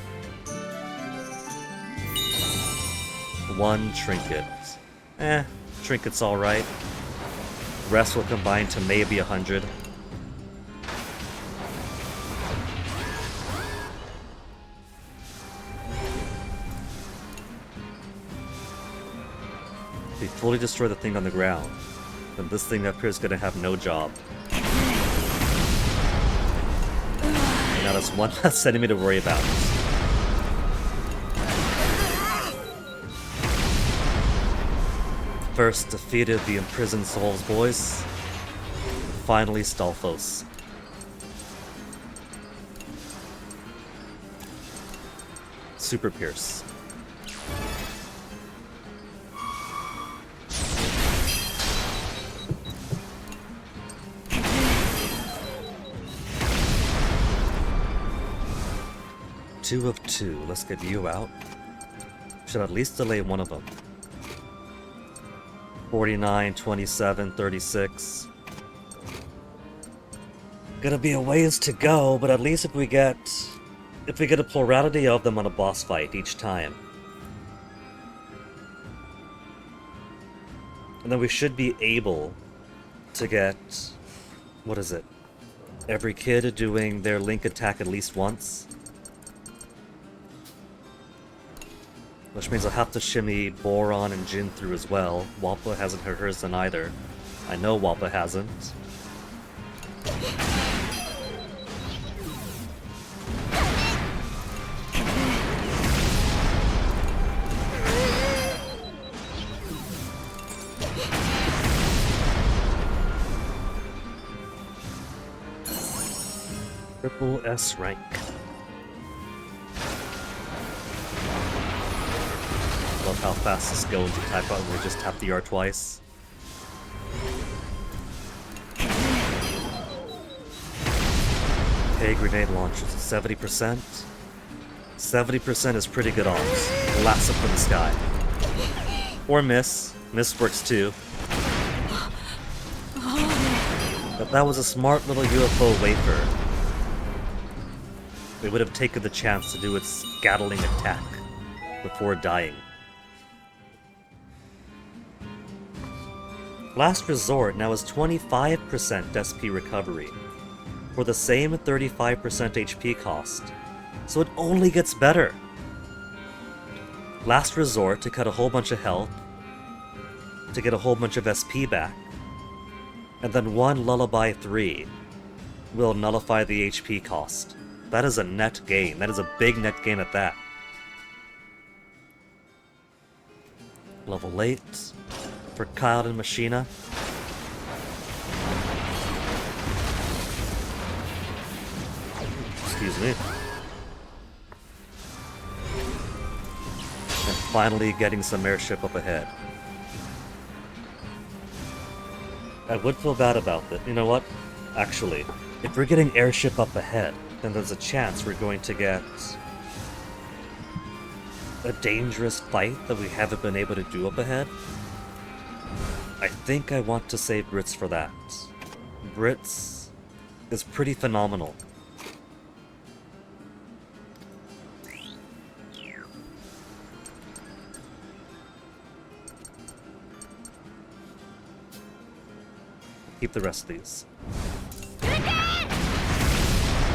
1 trinket. Trinket's alright. Rest will combine to maybe 100. If we fully destroy the thing on the ground, then this thing up here is gonna have no job. And now that's one less enemy to worry about. First defeated the imprisoned Souls boys. Finally Stalfos. Super Pierce. Two of 2. Let's get you out. Should at least delay one of them. 49, 27, 36. Gonna be a ways to go, but at least if we get a plurality of them on a boss fight each time, and then we should be able to get, what is it? Every kid doing their Link attack at least once. Which means I'll have to shimmy Boron and Jin through as well. Wappa hasn't heard hers done either. I know Wappa hasn't. Triple S rank. Love how fast this goes to type out when we just tap the R twice. Okay, grenade launches 70%. 70% is pretty good odds. Blast up from the sky. Or miss. Miss works too. But that was a smart little UFO wafer. It would have taken the chance to do its scattling attack before dying. Last Resort now has 25% SP recovery, for the same 35% HP cost, so it only gets better. Last Resort to cut a whole bunch of health, to get a whole bunch of SP back, And then 1 Lullaby 3 will nullify the HP cost. That is a net gain. That is a big net gain at that. Level 8 for Kyle and Machina. Excuse me. And finally getting some airship up ahead. I would feel bad about that. You know what? Actually, if we're getting airship up ahead, then there's a chance we're going to get a dangerous fight that we haven't been able to do up ahead. I think I want to save Brits for that. Brits is pretty phenomenal. Keep the rest of these.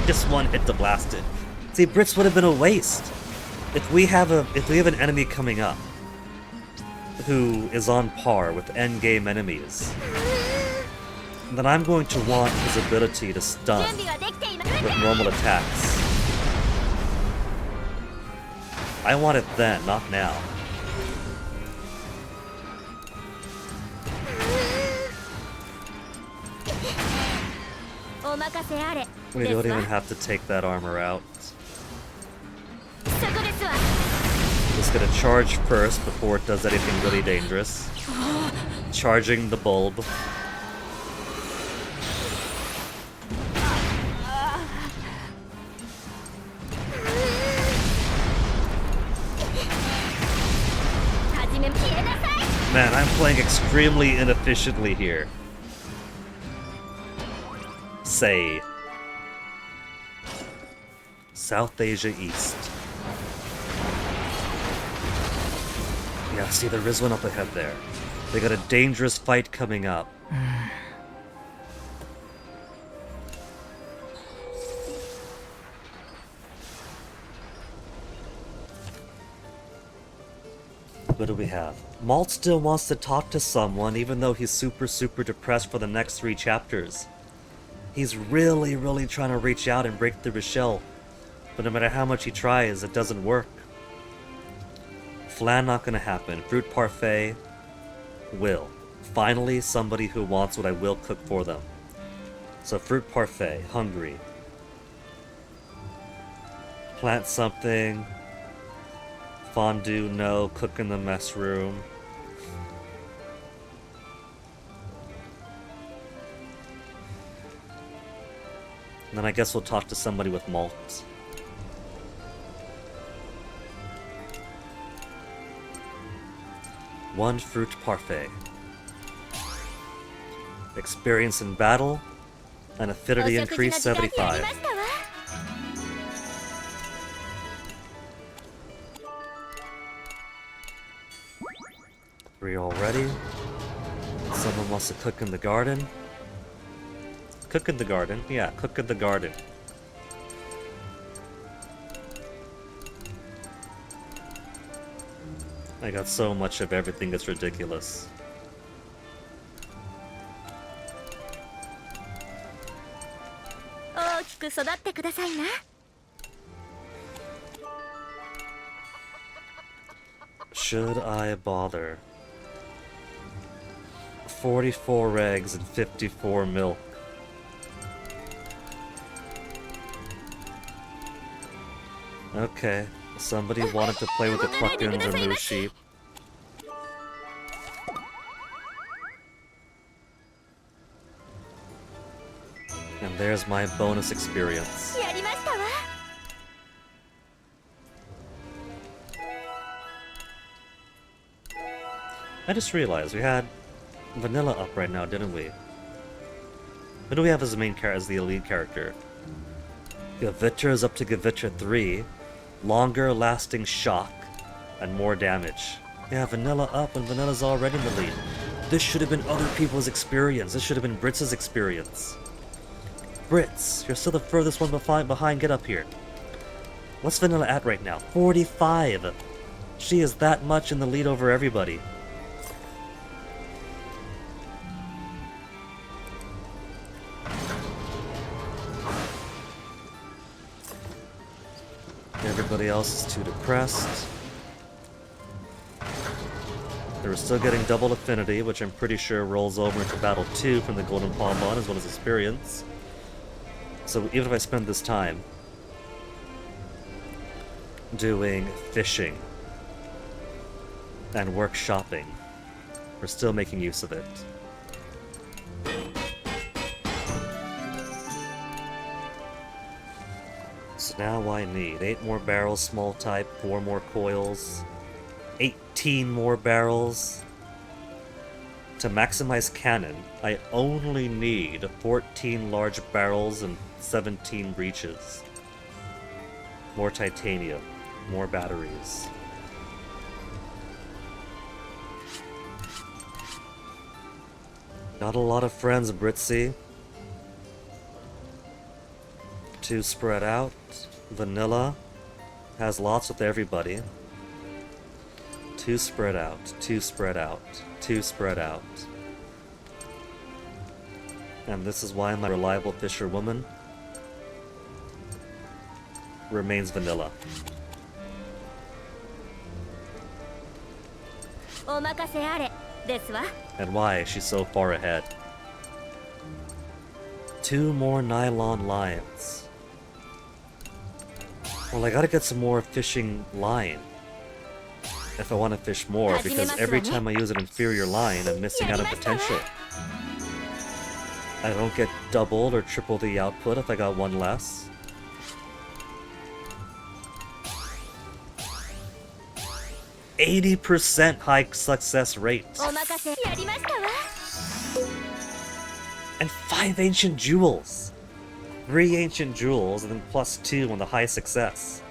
Just one hit to blast it. See, Brits would have been a waste. If we have an enemy coming up who is on par with endgame enemies, then I'm going to want his ability to stun with normal attacks. I want it then, not now. We don't even have to take that armor out. Just gonna charge first before it does anything really dangerous. Charging the bulb. Man, I'm playing extremely inefficiently here. Say South Asia East. Yeah, see, there is one up ahead there. They got a dangerous fight coming up. What do we have? Malt still wants to talk to someone even though he's super depressed for the next 3 chapters. He's really trying to reach out and break through his shell. But no matter how much he tries, it doesn't work. Flan not gonna happen. Fruit parfait will. Finally, somebody who wants what I will cook for them. So fruit parfait, hungry. Plant something. Fondue, no. Cook in the mess room. And then I guess we'll talk to somebody with malt. One fruit parfait. Experience in battle and affinity increase 75. 3 already. Someone wants to cook in the garden. Cook in the garden? Yeah, cook in the garden. I got so much of everything, it's ridiculous. Should I bother? 44 eggs and 54 milk. Okay, somebody wanted to play with the Cluckins or Moo Sheep. And there's my bonus experience. I just realized we had Vanilla up right now, didn't we? What do we have as the main character, as the elite character? Gavitra is up to Gavitra 3. Longer lasting shock and more damage. Yeah, Vanilla up and Vanilla's already in the lead. This should have been other people's experience. This should have been Brits' experience. Brits, you're still the furthest one behind. Get up here. What's Vanilla at right now? 45! She is that much in the lead over everybody. Everybody else is too depressed. They were still getting double affinity, which I'm pretty sure rolls over into Battle 2 from the Golden Bonbon as well as experience. So even if I spend this time doing fishing and workshopping, we're still making use of it. So now I need 8 more barrels, small type, 4 more coils, 18 more barrels. To maximize cannon, I only need 14 large barrels and 17 breaches. More titanium, more batteries. Not a lot of friends, Britzy. Too spread out. Vanilla has lots with everybody. Too spread out, too spread out, too spread out. And this is why my reliable fisherwoman remains vanilla. And why she's so far ahead. 2 more nylon lines. Well, I gotta get some more fishing line if I want to fish more, because every time I use an inferior line, I'm missing out on potential. I don't get double or triple the output if I got 1 less. %80 high success rate. And 5 ancient jewels. 3 ancient jewels and then +2 on the high success.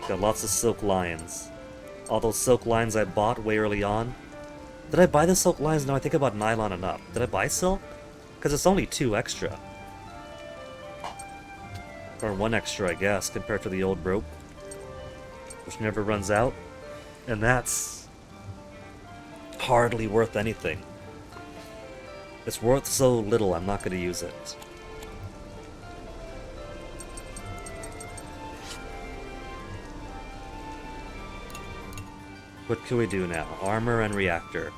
Got lots of silk lines. All those silk lines I bought way early on. Did I buy the silk lines? No, I think I bought nylon enough. Did I buy silk? Because it's only 2 extra. Or 1 extra, I guess, compared to the old rope, which never runs out. And that's hardly worth anything. It's worth so little, I'm not going to use it. What can we do now? Armor and reactor.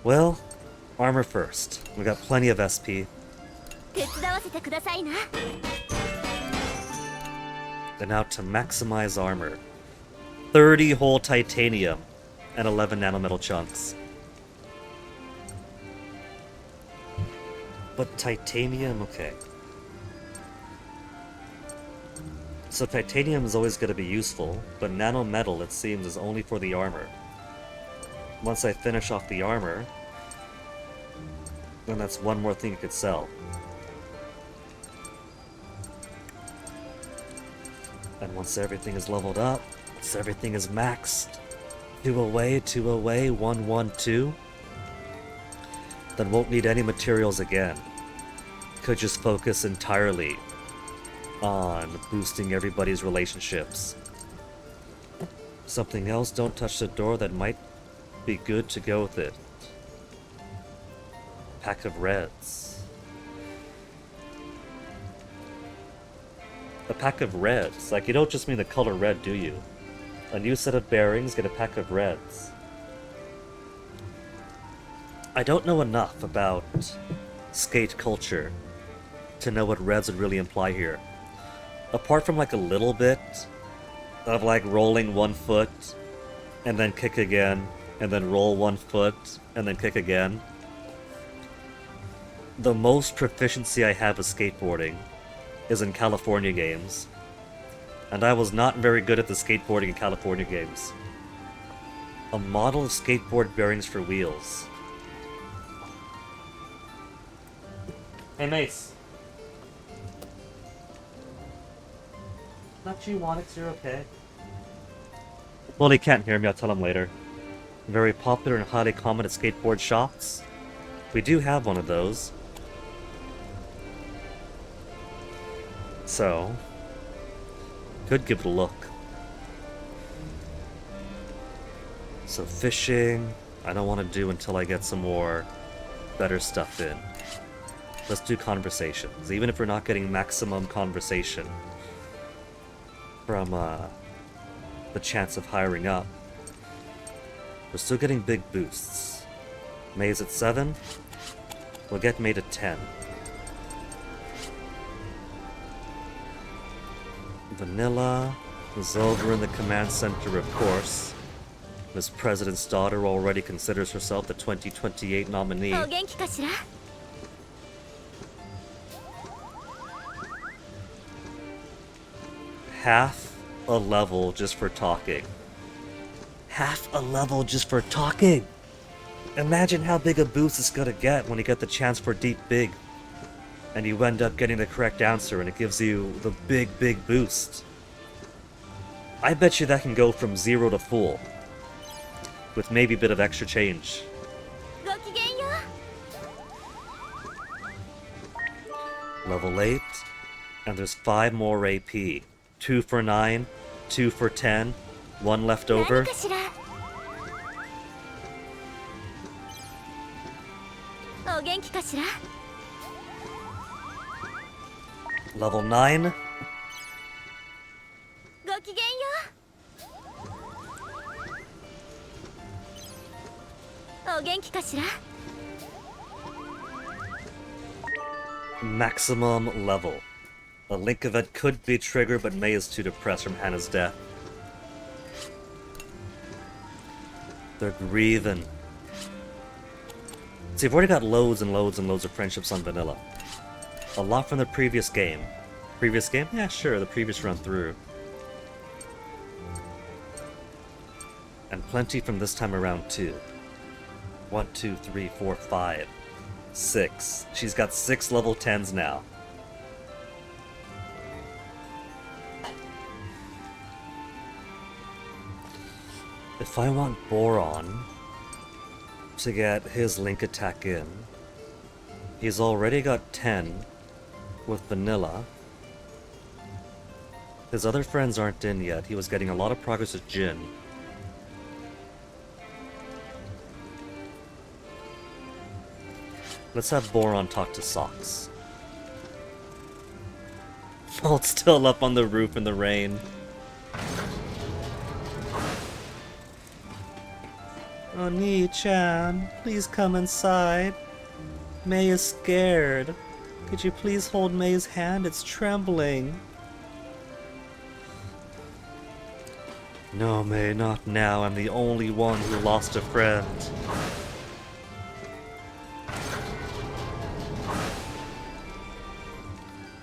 Well, armor first. We got plenty of SP. And now to maximize armor. 30 whole titanium and 11 nanometal chunks. But titanium, okay. So titanium is always going to be useful, but nanometal, it seems, is only for the armor. Once I finish off the armor, then that's 1 more thing you could sell. And once everything is leveled up, once everything is maxed, 2 away, 1, 1, 2, then won't need any materials again. Could just focus entirely on boosting everybody's relationships. Something else, don't touch the door, that might be good to go with it. Pack of reds. A pack of reds. Like, you don't just mean the color red, do you? A new set of bearings, get a pack of reds. I don't know enough about skate culture to know what reds would really imply here. Apart from like a little bit of like rolling 1 foot and then kick again and then roll 1 foot and then kick again. The most proficiency I have with skateboarding is in California games, and I was not very good at the skateboarding in California games. A model of skateboard bearings for wheels. Hey Mace. Not you, Wanix, you're okay. Well, he can't hear me, I'll tell him later. Very popular and highly common at skateboard shops. We do have one of those. So, could give it a look. So fishing, I don't want to do until I get some more better stuff in. Let's do conversations. Even if we're not getting maximum conversation from the chance of hiring up, we're still getting big boosts. May's at 7. We'll get May to 10. Vanilla is over in the command center, of course. Miss President's daughter already considers herself the 2028 nominee. お元気かしら Half a level just for talking. Half a level just for talking! Imagine how big a boost it's gonna get when you get the chance for Deep Big. And you end up getting the correct answer and it gives you the big boost. I bet you that can go from 0 to full. With maybe a bit of extra change. ごきげんよ Level 8. And there's 5 more AP. 2 for 9, 2 for 10, 1 left う over. 何かしらお元気かしら Level 9. ごきげんよ お元気かしら Maximum level. A link event could be triggered, but May is too depressed from Hannah's death. They're grieving. See, we've already got loads and loads and loads of friendships on Vanilla. A lot from the previous game. Previous game? Yeah, sure, the previous run through. And plenty from this time around, too. 1, 2, 3, 4, 5, 6. She's got 6 level 10s now. If I want Boron to get his link attack in, he's already got 10 with Vanilla. His other friends aren't in yet. He was getting a lot of progress with Jin. Let's have Boron talk to Socks. Oh, it's still up on the roof in the rain. Oni-chan, please come inside. May is scared. Could you please hold May's hand? It's trembling. No, May, not now. I'm the only one who lost a friend.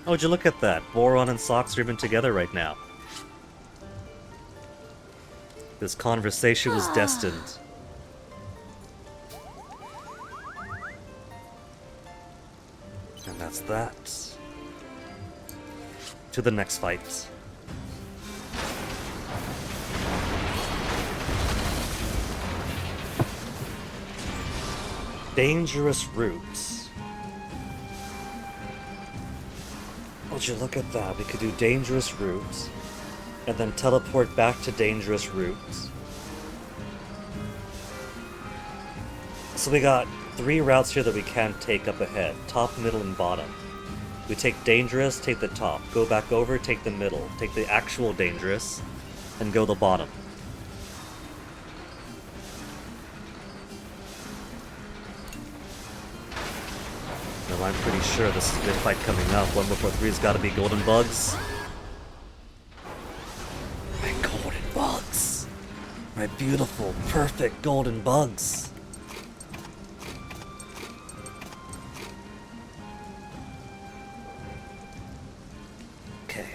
Oh, would you look at that? Boron and Socks are even together right now. This conversation was destined. And that's that. To the next fight. Dangerous routes. Would you look at that? We could do dangerous routes, and then teleport back to dangerous routes. So we got 3 routes here that we can take up ahead. Top, middle, and bottom. We take dangerous, take the top. Go back over, take the middle. Take the actual dangerous, and go the bottom. Well, I'm pretty sure this is a good fight coming up. 1 before 3's gotta be golden bugs. My golden bugs! My beautiful, perfect golden bugs! Okay.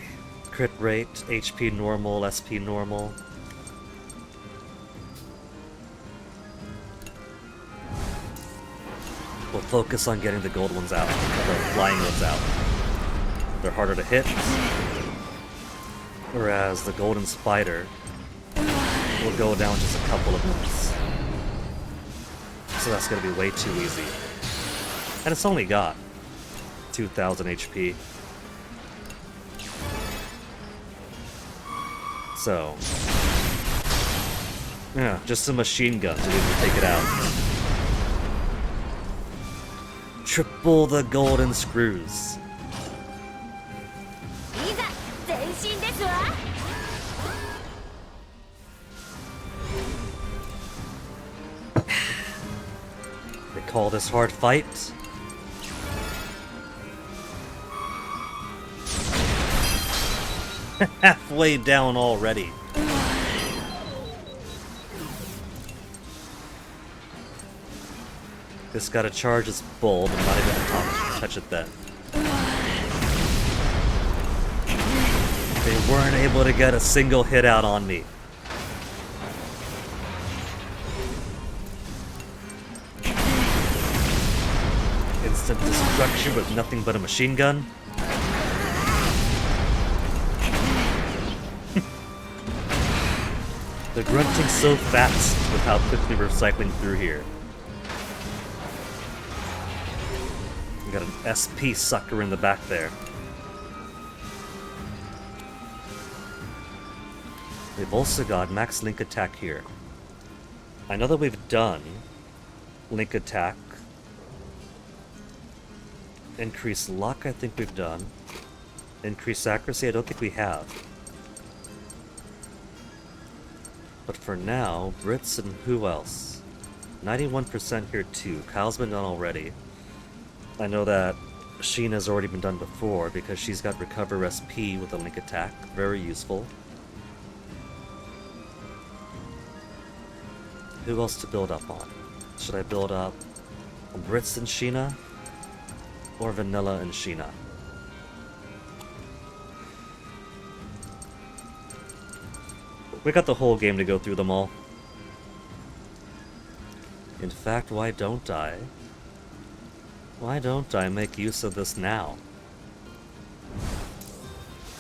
Crit rate, HP normal, SP normal. We'll focus on getting the gold ones out, the flying ones out. They're harder to hit, whereas the golden spider will go down just a couple of minutes. So that's gonna be way too easy. And it's only got 2,000 HP. So, yeah, just a machine gun to be able to take it out. triple the golden screws. いざ前進ですわ。 They call this hard fight. Halfway down already. This gotta charge its bulb. I'm not even gonna touch it then. They weren't able to get a single hit out on me. Instant destruction with nothing but a machine gun. They're grunting so fast with how quickly we're cycling through here. We got an SP sucker in the back there. We've also got max link attack here. I know that we've done link attack. Increase luck, I think we've done. Increase accuracy, I don't think we have. But for now, Brits and who else? 91% here too. Kyle's been done already. I know that Sheena's already been done before because she's got Recover SP with a link attack. Very useful. Who else to build up on? Should I build up Brits and Sheena? Or Vanilla and Sheena? We got the whole game to go through them all. In fact, why don't I? Why don't I make use of this now?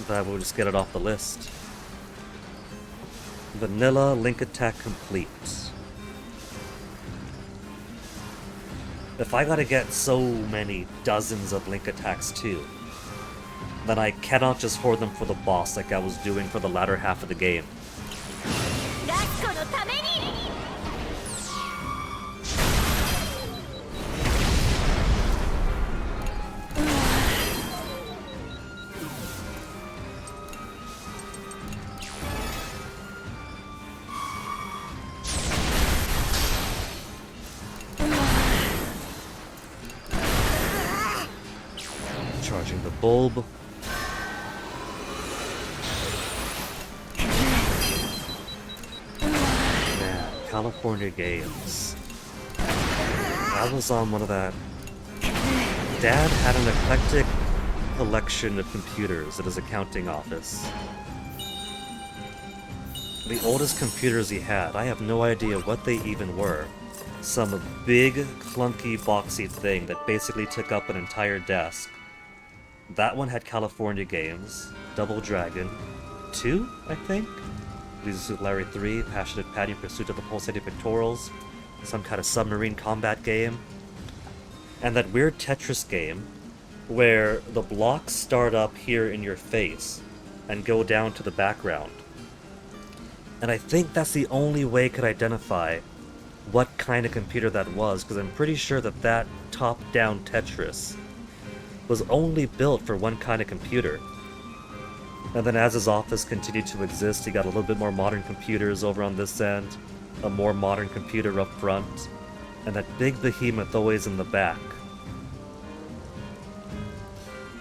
That will just get it off the list. Vanilla link attack complete. If I gotta get so many dozens of link attacks too, then I cannot just hoard them for the boss like I was doing for the latter half of the game. ラスコのために。 Charging the bulb. Man, California Games. I was on one of that. Dad had an eclectic collection of computers at his accounting office. The oldest computers he had, I have no idea what they even were. Some big, clunky, boxy thing that basically took up an entire desk. That one had California Games, Double Dragon 2, I think? Lisa Larry 3, Passionate Patty in Pursuit of the Pulsating Pectorals, some kind of submarine combat game, and that weird Tetris game where the blocks start up here in your face and go down to the background. And I think that's the only way I could identify what kind of computer that was, because I'm pretty sure that that top-down Tetris was only built for one kind of computer. And then as his office continued to exist, he got a little bit more modern computers over on this end, a more modern computer up front, and that big behemoth always in the back.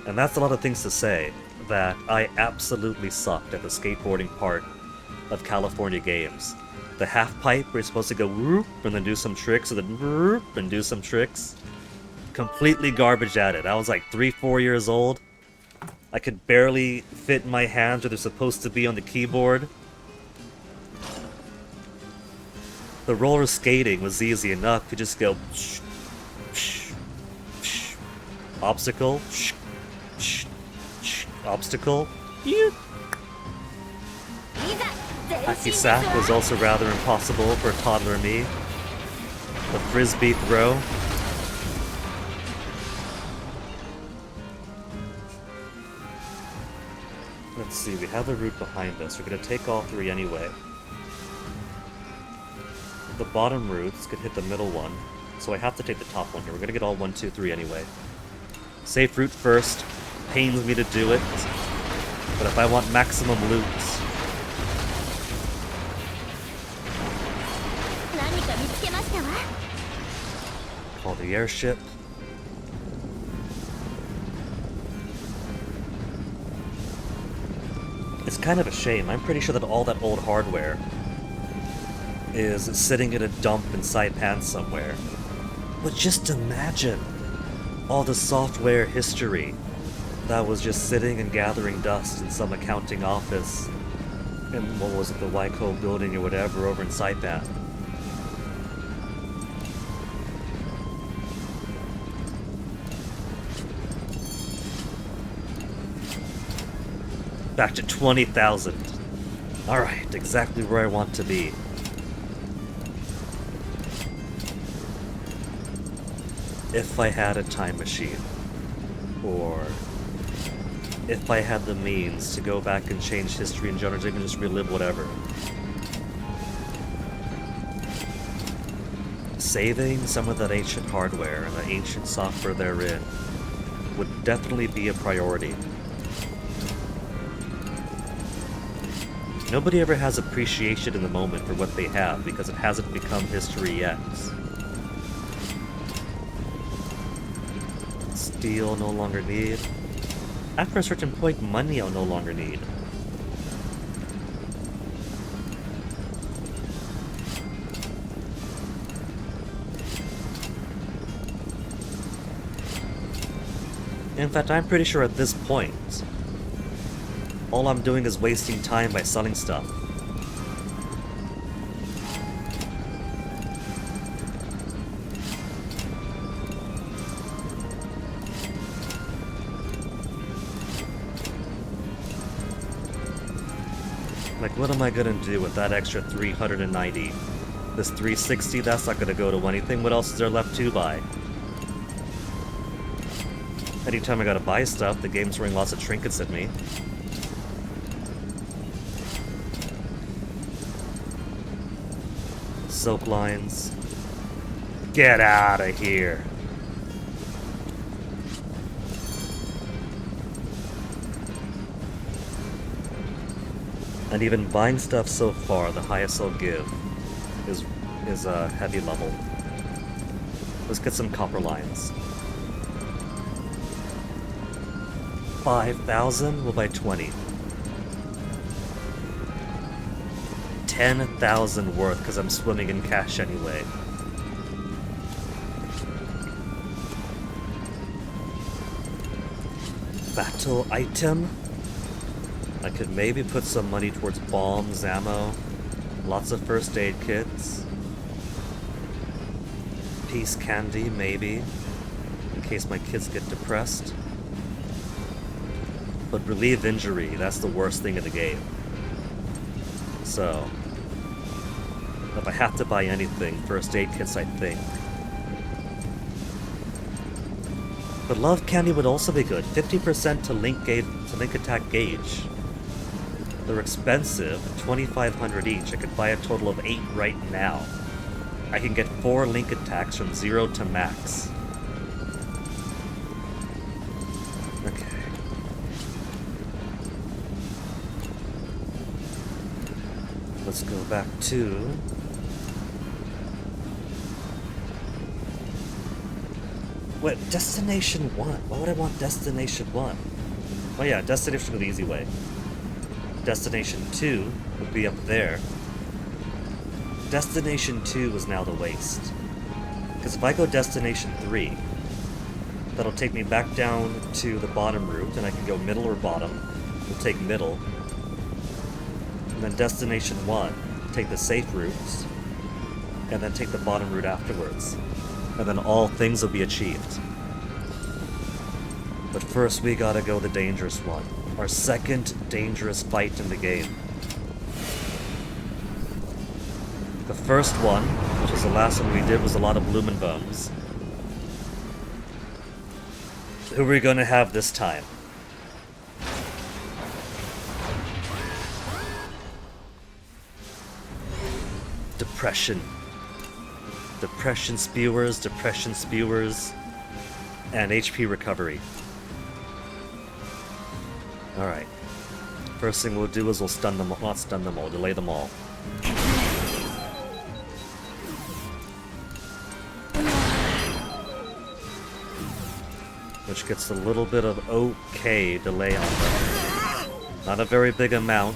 And that's a lot of things to say, that I absolutely sucked at the skateboarding part of California Games. The half pipe where you're supposed to go whoop and then do some tricks, and then whoop and do some tricks. Completely garbage at it. I was like 3-4 years old. I could barely fit my hands where they're supposed to be on the keyboard. The roller skating was easy enough. You just go obstacle, obstacle. Hacky sack was also rather impossible for a toddler me. The frisbee throw. Let's see, we have the route behind us. We're going to take all three anyway. The bottom routes could hit the middle one. So I have to take the top one here. We're gonna get all 1, 2, 3 anyway. Safe route first. Pains me to do it. But if I want maximum loot... 何か見つけましたわ。 Call the airship. It's kind of a shame. I'm pretty sure that all that old hardware is sitting in a dump in Saipan somewhere. But just imagine all the software history that was just sitting and gathering dust in some accounting office in, what was it, the Waiko building or whatever over in Saipan. Back to 20,000. Alright, exactly where I want to be. If I had a time machine. Or if I had the means to go back and change history in general, even just relive whatever. Saving some of that ancient hardware and the ancient software therein would definitely be a priority. Nobody ever has appreciation in the moment for what they have because it hasn't become history yet. Steel no longer need. After a certain point, money I'll no longer need. In fact, I'm pretty sure at this point, all I'm doing is wasting time by selling stuff. Like, what am I gonna do with that extra 390? This 360, that's not gonna go to anything. What else is there left to buy? Anytime I gotta buy stuff, the game's throwing lots of trinkets at me. Silk lines. Get out of here. And even buying stuff so far, the highest I'll give is a heavy level. Let's get some copper lines. 5,000, we'll buy 20. 10,000 worth, because I'm swimming in cash anyway. Battle item? I could maybe put some money towards bombs, ammo, lots of first aid kits. Peace candy, maybe, in case my kids get depressed. But relieve injury, that's the worst thing in the game. So, if I have to buy anything, first aid kits, I think. But love candy would also be good. 50% to link attack gauge. They're expensive, 2,500 each. I could buy a total of 8 right now. I can get 4 link attacks from 0 to max. Okay. Let's go back to... Wait, Destination 1. Why would I want Destination 1? Oh yeah, Destination the easy way. Destination 2 would be up there. Destination 2 is now the waste. Because if I go Destination 3, that'll take me back down to the bottom route, and I can go middle or bottom. We'll take middle. And then Destination 1, take the safe routes, and then take the bottom route afterwards. And then all things will be achieved. But first we gotta go the dangerous one. Our second dangerous fight in the game. The first one, which was the last one we did, was a lot of Bloomin' Bones. Who are we gonna have this time? Depression. Depression spewers, and HP recovery. Alright. First thing we'll do is we'll stun them, not stun them all, delay them all. Which gets a little bit of okay delay on them. Not a very big amount.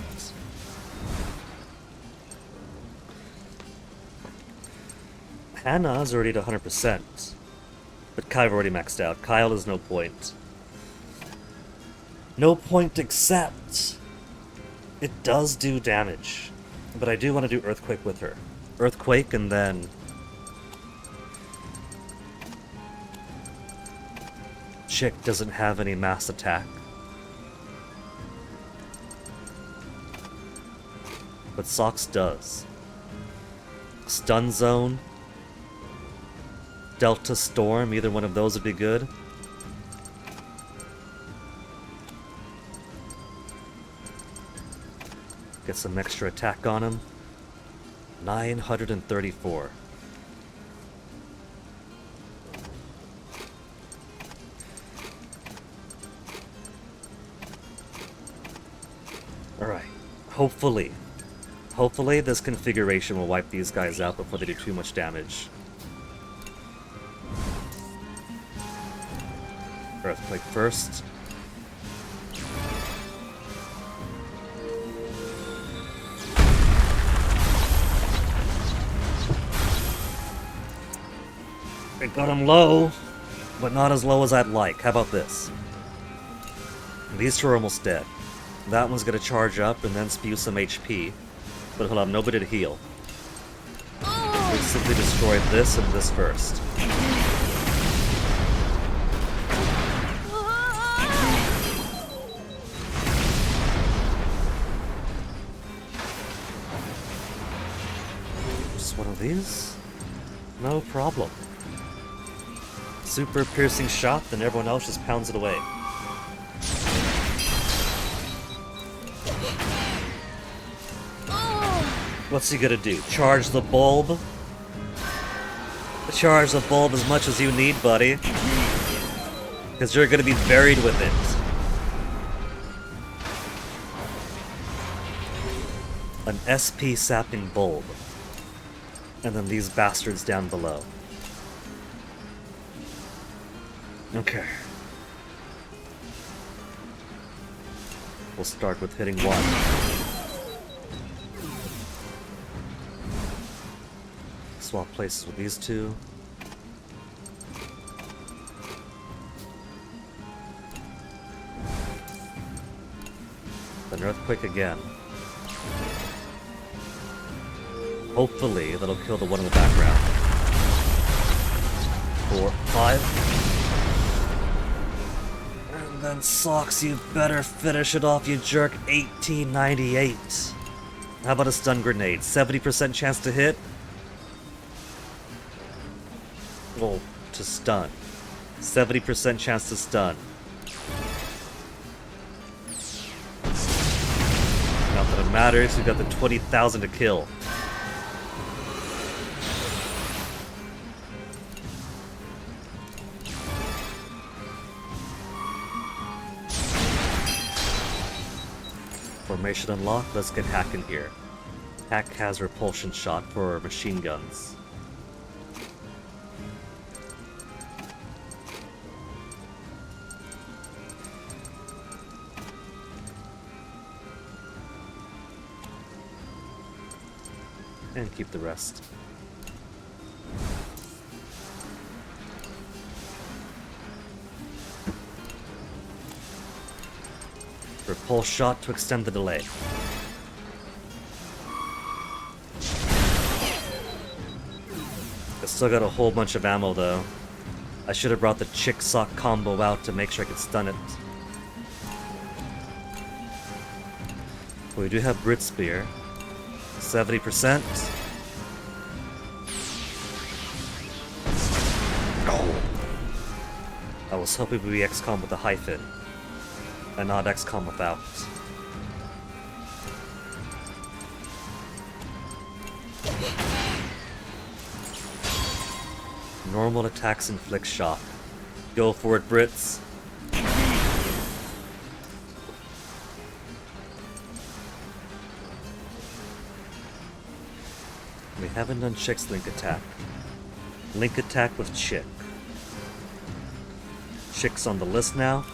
Hannah's already at 100%. But Kyle already maxed out. Kyle is no point. No point except it does do damage. But I do want to do Earthquake with her. Earthquake and then Chick doesn't have any mass attack. But Socks does. Stun Zone, Delta Storm, either one of those would be good. Get some extra attack on him. 934. Alright. Hopefully this configuration will wipe these guys out before they do too much damage. Earthquake first. I got him low, but not as low as I'd like. How about this? These two are almost dead. That one's gonna charge up and then spew some HP, but he'll have nobody to heal. We simply destroyed this and this first. Just one of these? No problem. Super piercing shot, then everyone else just pounds it away. What's he gonna do? Charge the bulb? Charge the bulb as much as you need, buddy. Because you're gonna be buried with it. An SP sapping bulb. And then these bastards down below. Okay. We'll start with hitting one. Swap places with these two. Then Earthquake again. Hopefully that'll kill the one in the background. 4, 5. And then Socks, you better finish it off, you jerk. 1898. How about a stun grenade? 70% chance to hit? Well, to stun. 70% chance to stun. Not that it matters, we've got the 20,000 to kill. Formation unlocked, let's get Hack in here. Hack has repulsion shot for machine guns. And keep the rest. Repulse shot to extend the delay. I still got a whole bunch of ammo though. I should have brought the Chick Sock combo out to make sure I could stun it. But we do have Brit Spear. 70%. Oh. I was hoping we'd be XCOM with a hyphen, and not XCOM without. Normal attacks inflict shock. Go for it, Brits. We haven't done Chick's Link attack. Link attack with Chick. Chick's on the list now.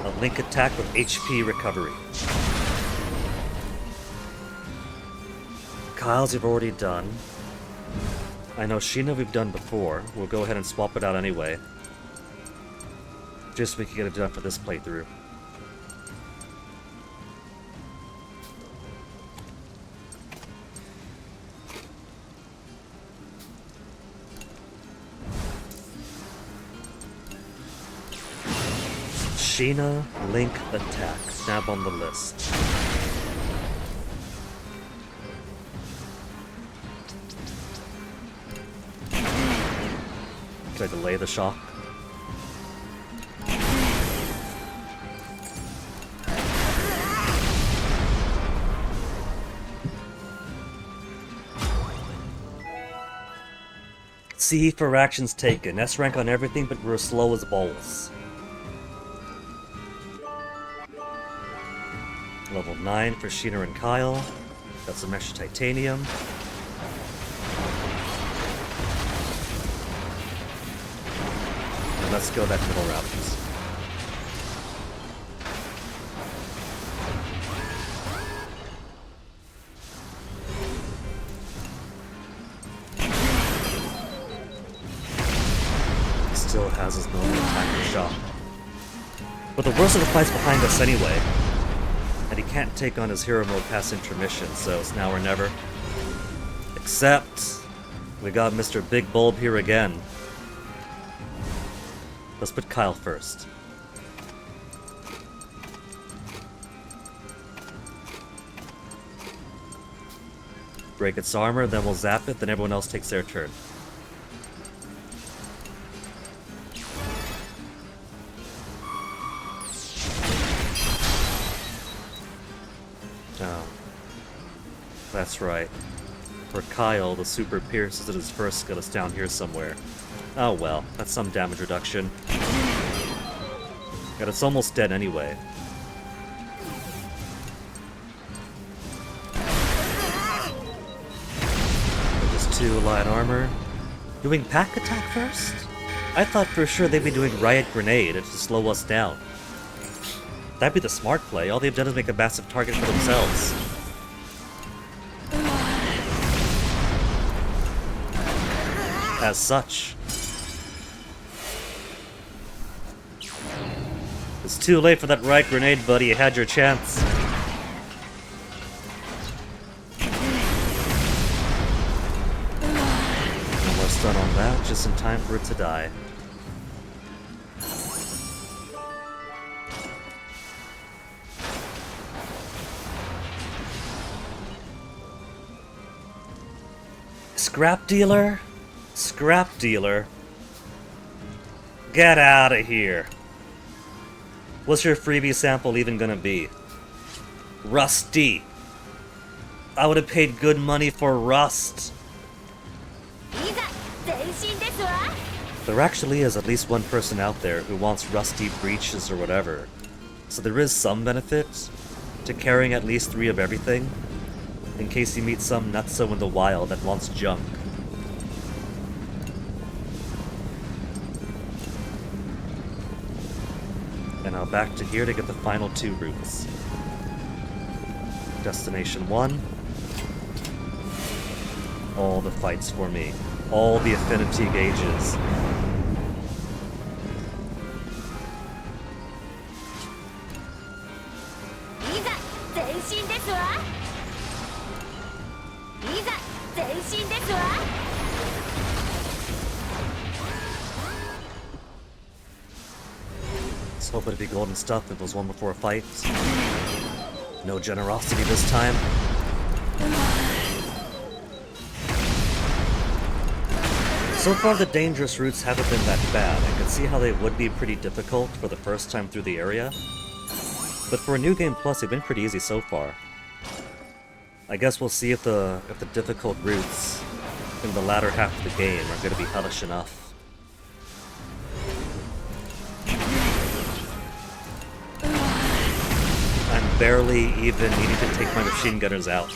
A Link attack with HP recovery. Kyle's we've already done. I know Sheena we've done before. We'll go ahead and swap it out anyway. Just so we can get it done for this playthrough. Sheena, Link, attack. Snap on the list. Can I delay the shock? C for actions taken. S rank on everything, but we're slow as balls. Level 9 for Sheena and Kyle. Got some extra titanium. And let's go that middle route. Still has his normal attack and shock. But the worst of the fight's behind us anyway. And he can't take on his hero mode past intermission, so it's now or never. Except, we got Mr. Big Bulb here again. Let's put Kyle first. Break its armor, then we'll zap it, then everyone else takes their turn. Oh. That's right. For Kyle, the super pierces at his first skill is down here somewhere. Oh well, that's some damage reduction. But it's almost dead anyway. Just 2 light armor. Doing pack attack first? I thought for sure they'd be doing riot grenade to slow us down. That'd be the smart play. All they've done is make a massive target for themselves. As such. It's too late for that riot grenade, buddy. You had your chance. Almost done on that, just in time for it to die. Scrap dealer? Scrap dealer? Get out of here. What's your freebie sample even gonna be? Rusty. I would have paid good money for rust. There actually is at least one person out there who wants rusty breeches or whatever. So there is some benefit to carrying at least 3 of everything, in case you meet some nutso in the wild that wants junk. And now back to here to get the final 2 routes. Destination 1. All the fights for me. All the affinity gauges. Let's hope it'd be golden stuff if it was one before a fight. No generosity this time. So far the dangerous routes haven't been that bad. I can see how they would be pretty difficult for the first time through the area. But for a New Game Plus, they've been pretty easy so far. I guess we'll see if the difficult routes in the latter half of the game are going to be hellish enough. I'm barely even needing to take my machine gunners out.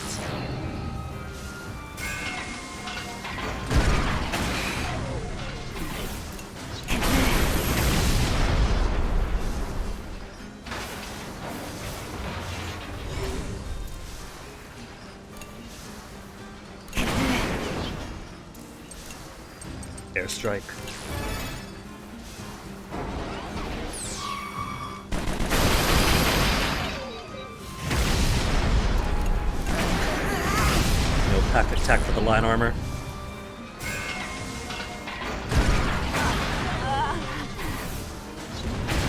Airstrike. No pack attack for the line armor.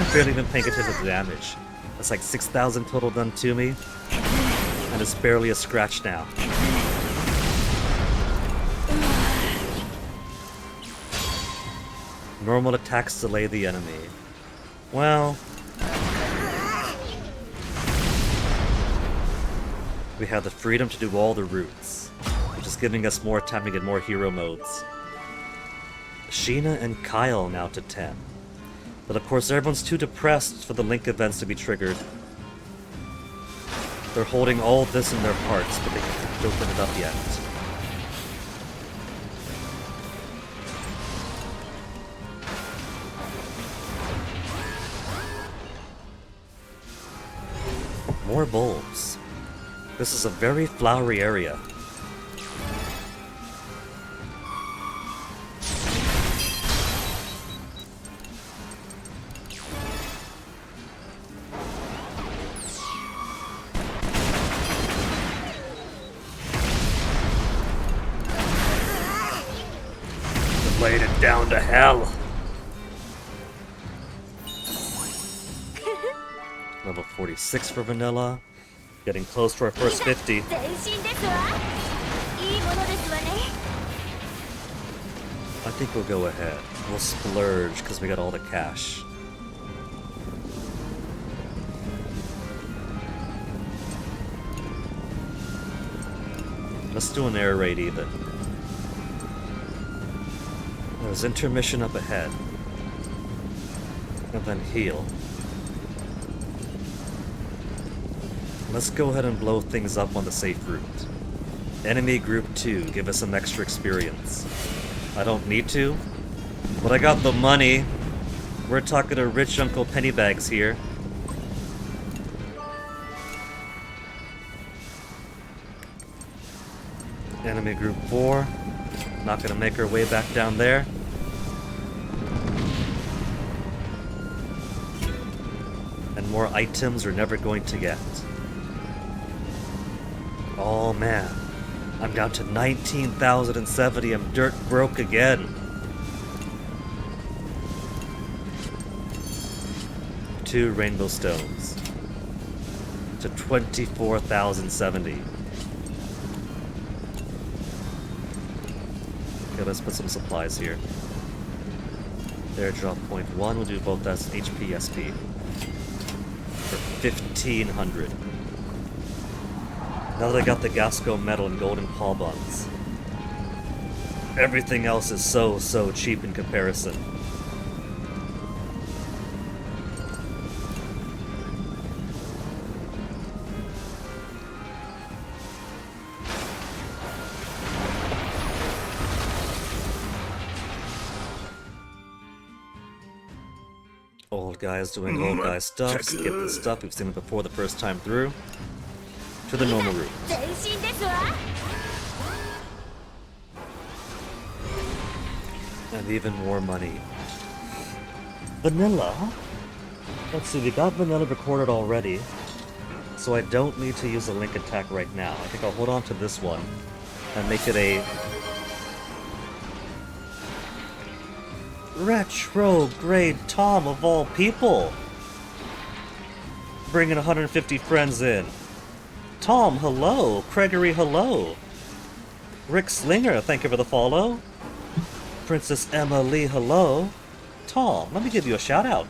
I'm barely even paying attention to the damage. That's like 6,000 total done to me, and it's barely a scratch now. Normal attacks delay the enemy. Well, we have the freedom to do all the routes, which is giving us more time to get more hero modes. Sheena and Kyle now to 10. But of course everyone's too depressed for the Link events to be triggered. They're holding all this in their hearts, but they can't open it up yet. More bulbs. This is a very flowery area. Laid it down to hell. Level 46 for vanilla. Getting close to our first 50. I think we'll go ahead. We'll splurge because we got all the cash. Let's do an air raid even. There's intermission up ahead. And then heal. Let's go ahead and blow things up on the safe route. Enemy Group 2, give us some extra experience. I don't need to, but I got the money. We're talking to rich Uncle Pennybags here. Enemy Group 4, not gonna make our way back down there. And more items we're never going to get. Oh man, I'm down to 19,070. I'm dirt broke again. Two rainbow stones to 24,070. Okay, let's put some supplies here. Airdrop point 1, we'll do both as HP, SP. For 1,500. Now that I got the Gasco medal and golden paw buns, everything else is so cheap in comparison. Old guys doing old guy stuff, skip the stuff, we've seen it before the first time through. To the normal route. And even more money. Vanilla? Let's see, we got vanilla recorded already, so I don't need to use a link attack right now. I think I'll hold on to this one and make it a retrograde Tom of all people. Bringing 150 friends in. Tom, hello. Gregory, hello. Rick Slinger, thank you for the follow. Princess Emma Lee, hello. Tom, let me give you a shout out.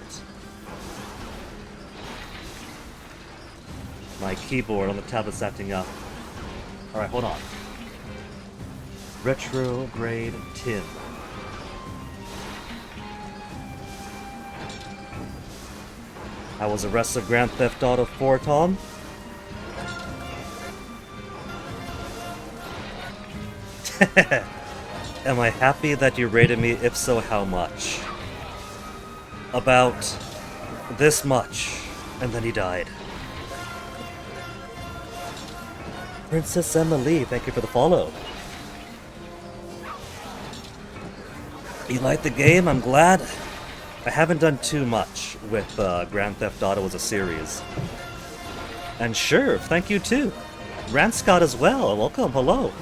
My keyboard on the tablet's acting up. Alright, hold on. Retrograde Tin. I was the rest of Grand Theft Auto 4, Tom? Am I happy that you rated me? If so, how much? About this much. And then he died. Princess Emily, thank you for the follow. You like the game? I'm glad. I haven't done too much with Grand Theft Auto as a series. And sure, thank you too. Rand Scott as well, welcome, hello.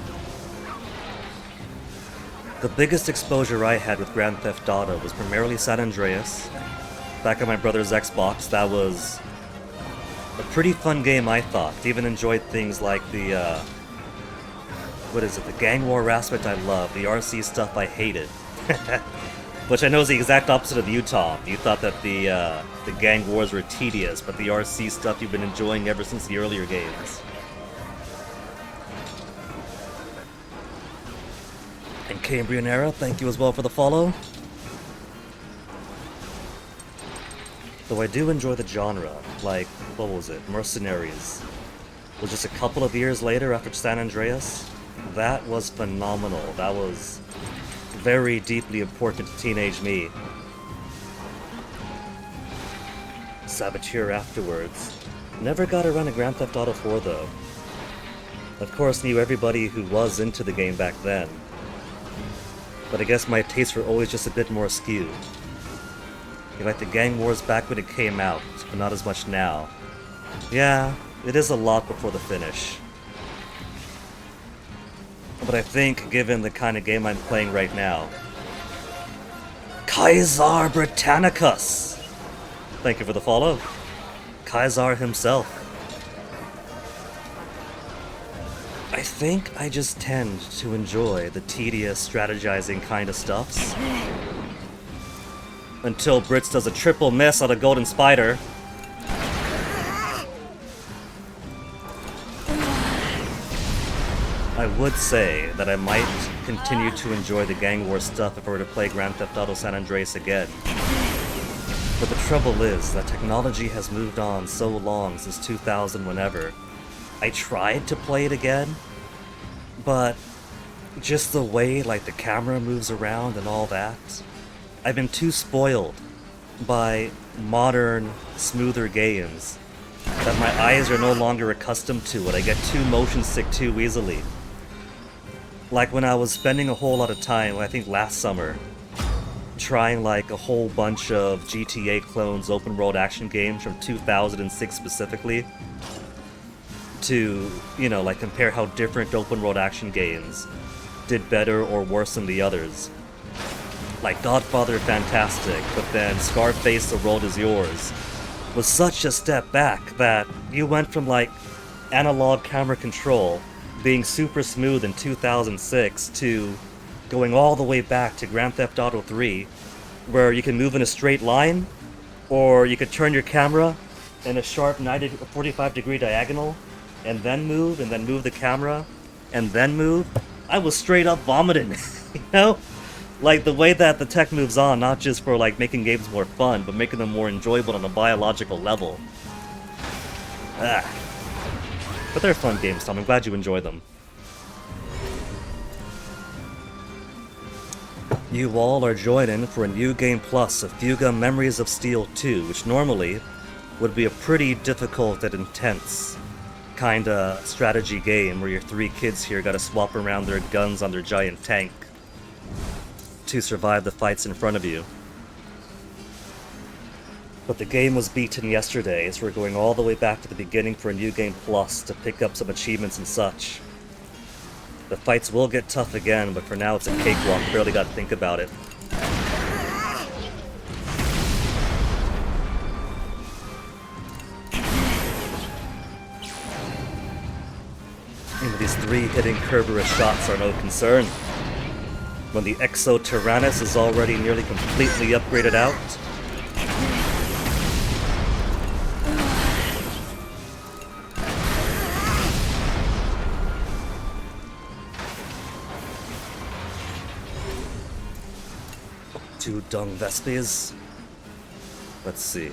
The biggest exposure I had with Grand Theft Auto was primarily San Andreas. Back on my brother's Xbox, that was a pretty fun game, I thought. Even enjoyed things like the, what is it, the gang war aspect I love, the RC stuff I hated. Which I know is the exact opposite of you, Tom. You thought that the gang wars were tedious, but the RC stuff you've been enjoying ever since the earlier games. And Cambrian Era, thank you as well for the follow. Though I do enjoy the genre, like, what was it, Mercenaries. Was just a couple of years later after San Andreas. That was phenomenal. That was very deeply important to teenage me. Saboteur afterwards. Never got around to Grand Theft Auto 4 though. Of course knew everybody who was into the game back then. But I guess my tastes were always just a bit more skewed. You like the gang wars back when it came out, but not as much now. Yeah, it is a lot before the finish. But I think, given the kind of game I'm playing right now... Kaiser Britannicus! Thank you for the follow. Kaiser himself. I think I just tend to enjoy the tedious, strategizing kind of stuffs. Until Brits does a triple miss on a golden spider. I would say that I might continue to enjoy the gang war stuff if I were to play Grand Theft Auto San Andreas again. But the trouble is that technology has moved on so long since 2000 whenever. I tried to play it again, but just the way like the camera moves around and all that, I've been too spoiled by modern, smoother games that my eyes are no longer accustomed to it. I get too motion sick too easily. Like when I was spending a whole lot of time, I think last summer, trying like a whole bunch of GTA clones open world action games from 2006 specifically, to, you know, like compare how different open world action games did better or worse than the others. Like Godfather, fantastic, but then Scarface, The World Is Yours was such a step back that you went from like analog camera control being super smooth in 2006 to going all the way back to Grand Theft Auto 3, where you can move in a straight line, or you could turn your camera in a sharp 45-degree diagonal, and then move the camera, and then move. I was straight up vomiting, you know? Like, the way that the tech moves on, not just for, like, making games more fun, but making them more enjoyable on a biological level. But they're fun games, Tom. I'm glad you enjoy them. You all are joining for a New Game Plus of Fuga Memories of Steel 2, which normally would be a pretty difficult and intense kinda strategy game where your three kids here gotta swap around their guns on their giant tank to survive the fights in front of you. But the game was beaten yesterday, so we're going all the way back to the beginning for a New Game Plus to pick up some achievements and such. The fights will get tough again, but for now it's a cakewalk, barely gotta think about it. And these three hitting Kerberos shots are no concern. When the Exo Tyrannus is already nearly completely upgraded out, 2 dung Vespes. Let's see.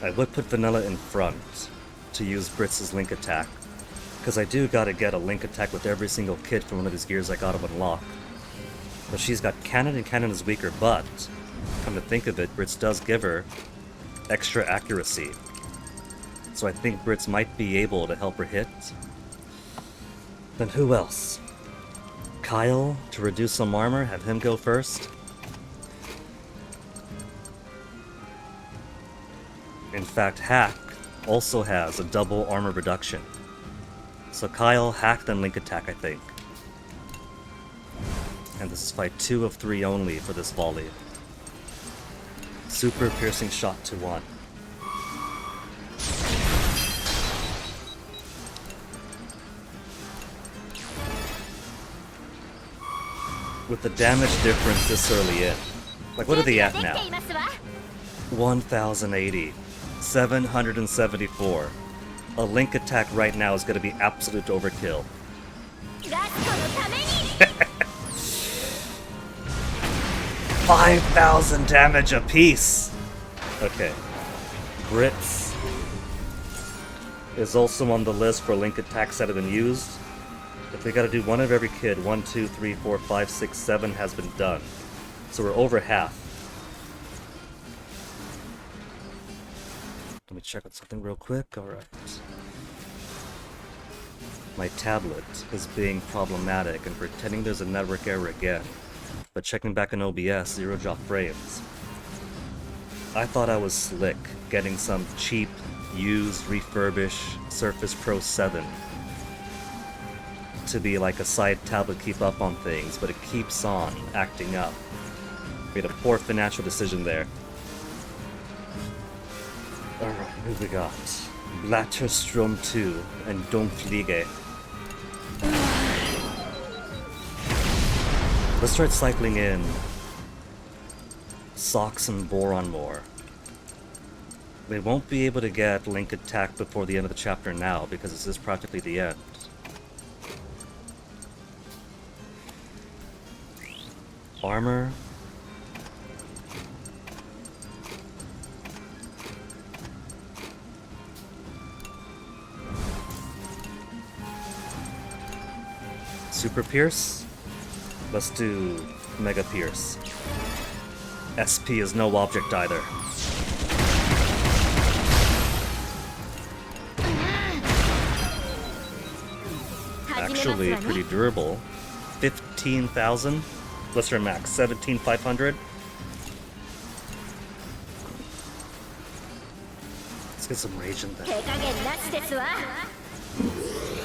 I would put Vanilla in front to use Britz's Link attack, because I do gotta get a Link attack with every single kid from one of these gears I gotta unlock. But she's got Cannon, and Cannon is weaker, but come to think of it, Britz does give her extra accuracy. So I think Britz might be able to help her hit. Then who else? Kyle, to reduce some armor, have him go first. In fact, Hack also has a double armor reduction. So Kyle, Hack, then Link attack, I think. And this is fight 2 of 3 only for this volley. Super piercing shot to 1. With the damage difference this early in. Like, what are they at now? 1080. 774. A Link attack right now is gonna be absolute overkill. 5,000 damage apiece! Okay. Britz is also on the list for Link attacks that have been used. If we gotta do one of every kid, 1, 2, 3, 4, 5, 6, 7 has been done. So we're over half. Let me check on something real quick. Alright. My tablet is being problematic and pretending there's a network error again. But checking back in OBS, 0 drop frames. I thought I was slick, getting some cheap, used, refurbished Surface Pro 7 to be like a side tablet keep up on things, but it keeps on acting up. Made a poor financial decision there. Alright, who we got? Blatterstrom 2 and Domfliege. Let's start cycling in Socks and Boron more. We won't be able to get Link attack before the end of the chapter now, because this is practically the end. Armor. Super Pierce? Let's do Mega Pierce. SP is no object either. Actually pretty durable. 15,000. What's her max? 17,500? Let's get some rage in there.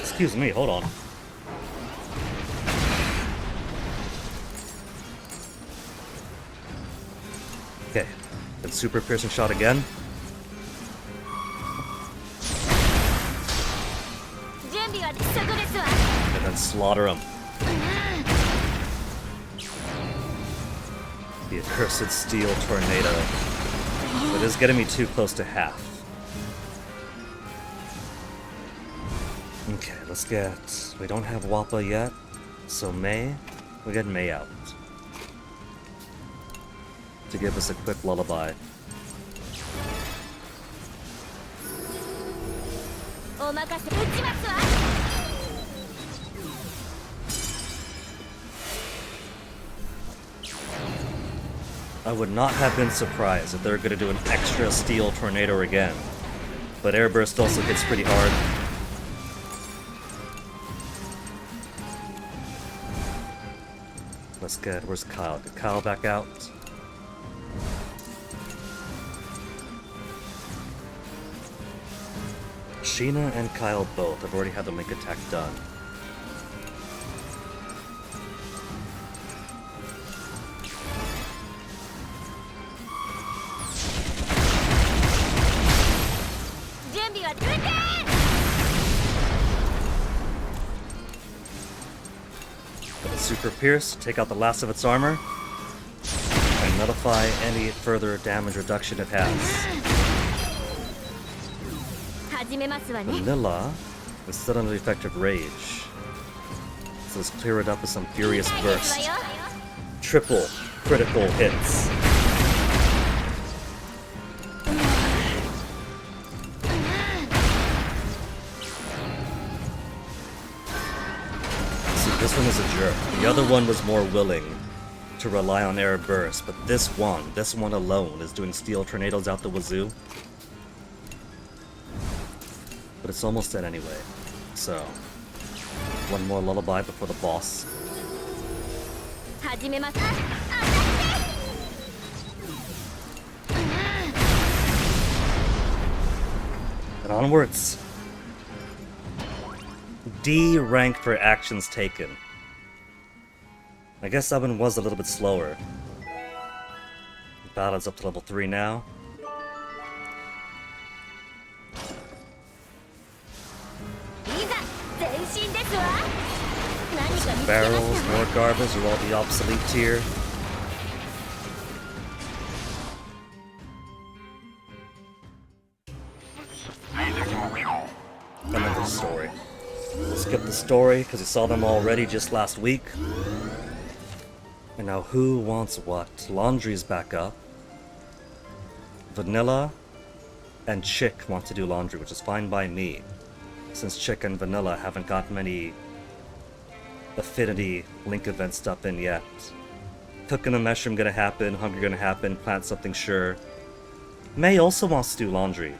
Excuse me, hold on. Okay, then super piercing shot again. And then slaughter him. The accursed steel tornado. It is getting me too close to half. Okay, let's get... We don't have Wappa yet, so May. We get May out. To give us a quick lullaby. I would not have been surprised if they were going to do an extra steel tornado again. But Airburst also hits pretty hard. Let's get... Where's Kyle? Get Kyle back out. Sheena and Kyle both have already had the Link attack done. With a Super Pierce, take out the last of its armor, and nullify any further damage reduction it has. Vanilla is still under the effect of rage, so let's clear it up with some Furious Burst. triple critical hits. See, this one is a jerk. The other one was more willing to rely on air burst, but this one alone is doing steel tornadoes out the wazoo. But it's almost dead anyway. So, one more lullaby before the boss. And onwards. D rank for actions taken. I guess that one was a little bit slower. Battle's up to level 3 now. Some barrels, more garbage, are all the obsolete tier. Another story. We'll skip the story because we saw them already just last week. And now who wants what? Laundry's back up. Vanilla and Chick want to do laundry, which is fine by me, since Chick and Vanilla haven't got many affinity link event stuff in yet. Cooking a mushroom gonna happen, hunger gonna happen, plant something sure. May also wants to do laundry.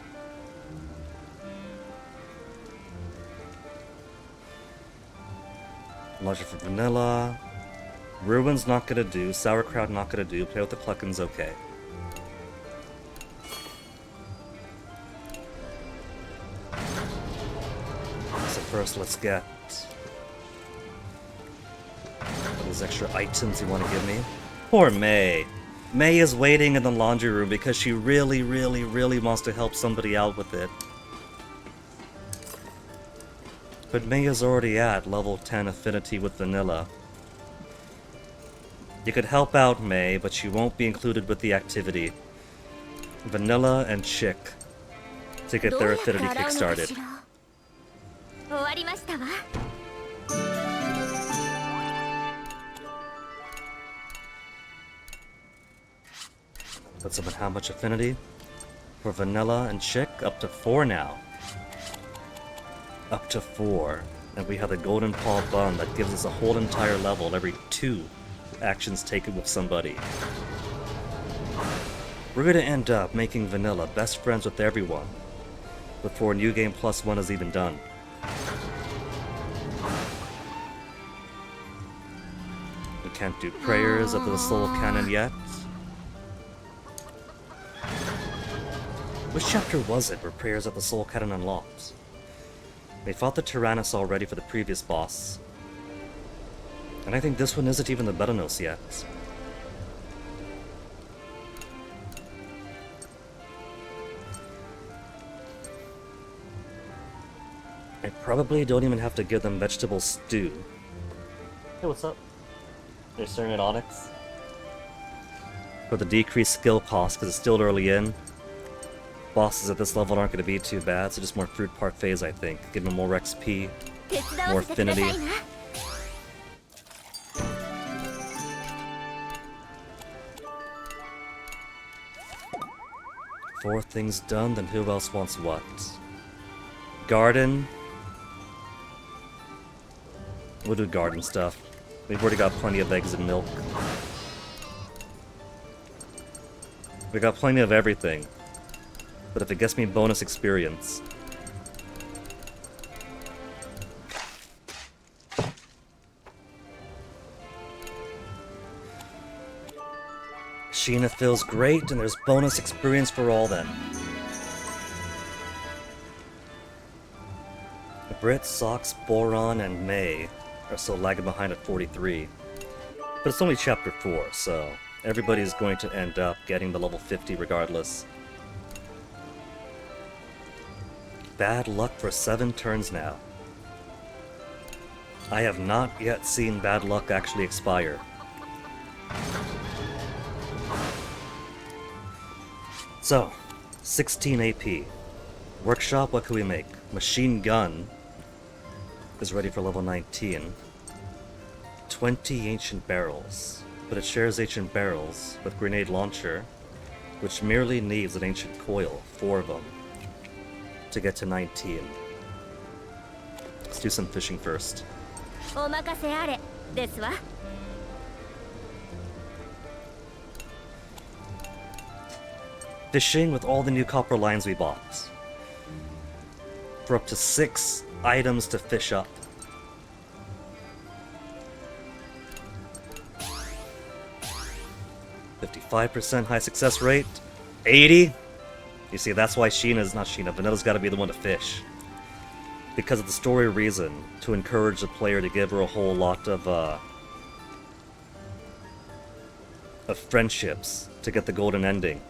Laundry for Vanilla. Ruin's not gonna do, Sauerkraut not gonna do, play with the Cluckin's okay. So first let's get those extra items you want to give me. Poor May. May is waiting in the laundry room because she really wants to help somebody out with it. But May is already at level 10 affinity with Vanilla. You could help out May, but she won't be included with the activity. Vanilla and Chick to get their affinity kickstarted. Puts them at how much affinity? For Vanilla and Chick, up to 4 now. Up to 4. And we have the Golden Paw Bun that gives us a whole entire level every 2 actions taken with somebody. We're gonna end up making Vanilla best friends with everyone before New Game Plus 1 is even done. We can't do prayers of the Soul Cannon yet. Which chapter was it where prayers of the Soul Cannon unlocked? They fought the Tyrannus already for the previous boss. And I think this one isn't even the Betanos yet. I probably don't even have to give them vegetable stew. Hey, what's up? They're staring at Onyx. For the decreased skill cost, because it's still early in. Bosses at this level aren't going to be too bad, so just more fruit parfaits, I think. Give them more XP, more affinity. Four things done, then who else wants what? Garden. We'll do garden stuff. We've already got plenty of eggs and milk. We got plenty of everything. But if it gets me bonus experience... Sheena feels great, and there's bonus experience for all then. Brit, Sox, Boron, and May are still lagging behind at 43. But it's only chapter 4, so everybody's going to end up getting the level 50 regardless. Bad luck for 7 turns now. I have not yet seen bad luck actually expire. So, 16 AP. Workshop, what can we make? Machine gun is ready for level 19. 20 ancient barrels. but it shares ancient barrels with grenade launcher, which merely needs an ancient coil, 4 of them, to get to 19. Let's do some fishing first. お任せあれですわ。 Fishing with all the new copper lines we bought. For up to 6 items to fish up. %55 high success rate. 80? You see, that's why Vanilla's gotta be the one to fish. Because of the story reason, to encourage the player to give her a whole lot of friendships to get the golden ending.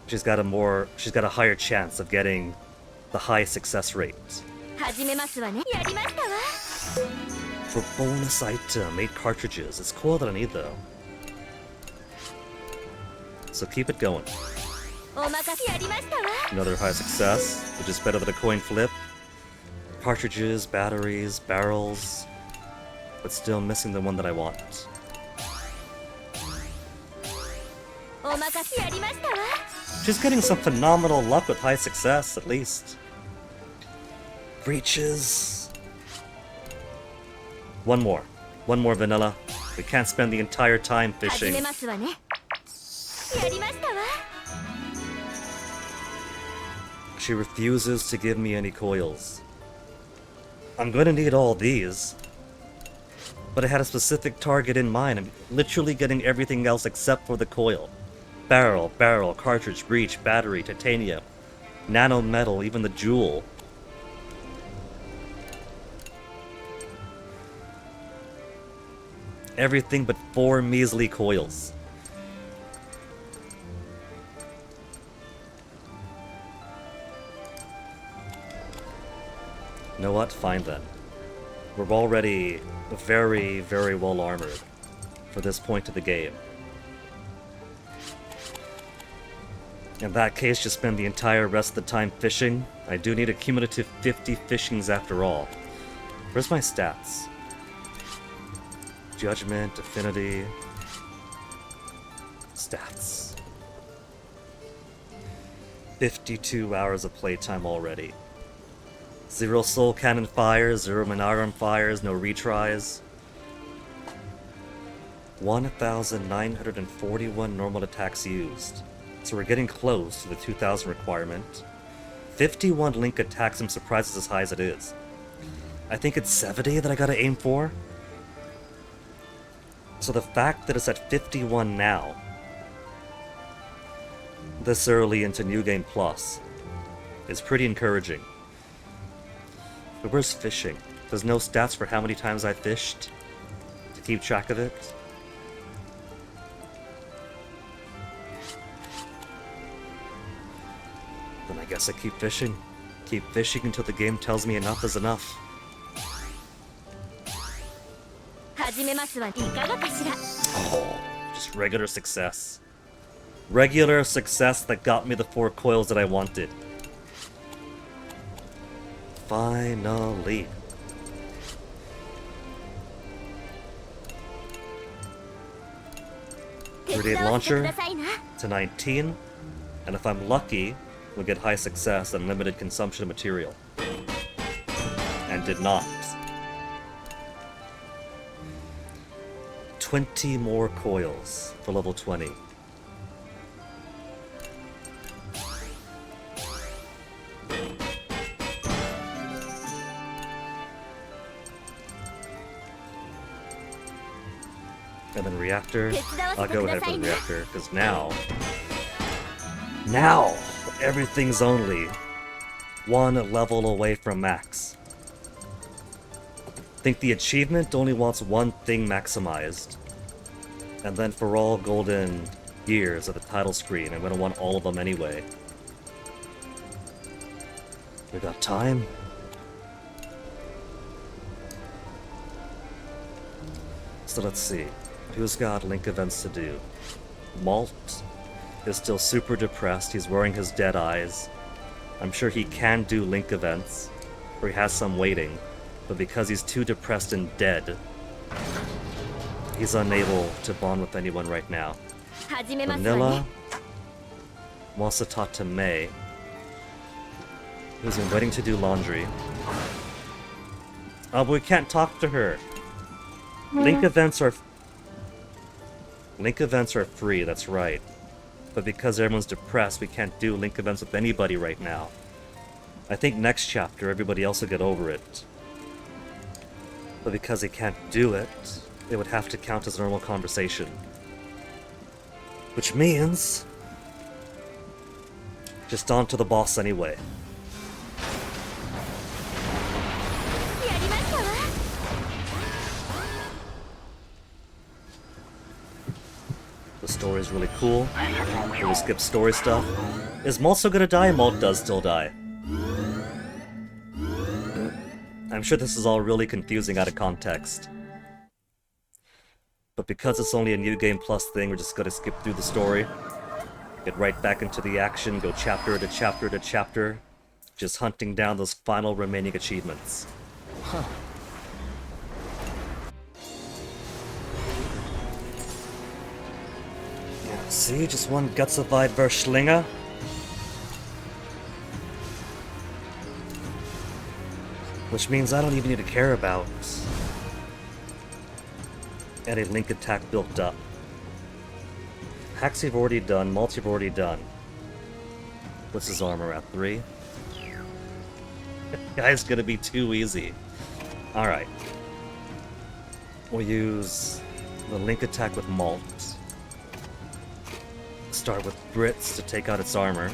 She's got a higher chance of getting the high success rate. 始めますわね。やりましたわ。 For bonus item, 8 cartridges. It's cool that I need though. So keep it going. お任せやりましたわ。 Another high success, which is better than a coin flip. Cartridges, batteries, barrels, but still missing the one that I want. お任せやりましたわ。 She's getting some phenomenal luck with high success, at least. Breaches. One more vanilla. We can't spend the entire time 始 fishing. めますわね。やりましたわ。 She refuses to give me any coils. I'm going to need all these. But I had a specific target in mind. I'm literally getting everything else except for the coil. Barrel, cartridge, breach, battery, titanium, nano metal, even the jewel. Everything but 4 measly coils. You know what? Fine then. We're already very, very well armored for this point of the game. In that case, just spend the entire rest of the time fishing. I do need a cumulative 50 fishings after all. Where's my stats? Judgment, affinity... Stats. 52 hours of playtime already. 0 soul cannon fires, 0 Minarum fires, no retries. 1,941 normal attacks used. So we're getting close to the 2,000 requirement. 51 link attacks, I'm surprised it's as high as it is. I think it's 70 that I gotta aim for. So the fact that it's at 51 now, this early into New Game Plus, is pretty encouraging. But where's fishing? There's no stats for how many times I fished to keep track of it. Then I guess I keep fishing. Keep fishing until the game tells me enough is enough. 始めますわ。いかがかしら。 Oh, just regular success. Regular success that got me the 4 coils that I wanted. Finally. Grenade launcher to 19, and if I'm lucky, we'll get high success and limited consumption of material. And did not. 20 more coils for level 20. And then reactor. I'll go ahead for the reactor, because now everything's only 1 level away from max. I think the achievement only wants 1 thing maximized. And then for all golden gears at the title screen, I'm gonna want all of them anyway. We got time. So let's see. Who's got link events to do? Malt is still super depressed. He's wearing his dead eyes. I'm sure he can do link events, or he has some waiting, but because he's too depressed and dead, he's unable to bond with anyone right now. 始めますわね Vanilla wants to talk to May, who's been waiting to do laundry. Oh, but we can't talk to her. Link events are free, that's right. But because everyone's depressed, we can't do link events with anybody right now. I think next chapter, everybody else will get over it. But because they can't do it, it would have to count as normal conversation. Which means... just on to the boss anyway. やりましたわ The story's really cool. We skip story stuff. Is Malt still gonna die? Malt does still die. I'm sure this is all really confusing out of context. But because it's only a New Game Plus thing, we're just gonna skip through the story. Get right back into the action, go chapter to chapter to chapter. Just hunting down those final remaining achievements. Huh. Yeah, see, just one Gutsified versus Schlinger. Which means I don't even need to care about any link attack built up. Hacks you've already done, Malt you've already done. What's his armor at? 3? Guy's gonna be too easy. Alright. We'll use the link attack with Malt. Start with Brits to take out its armor.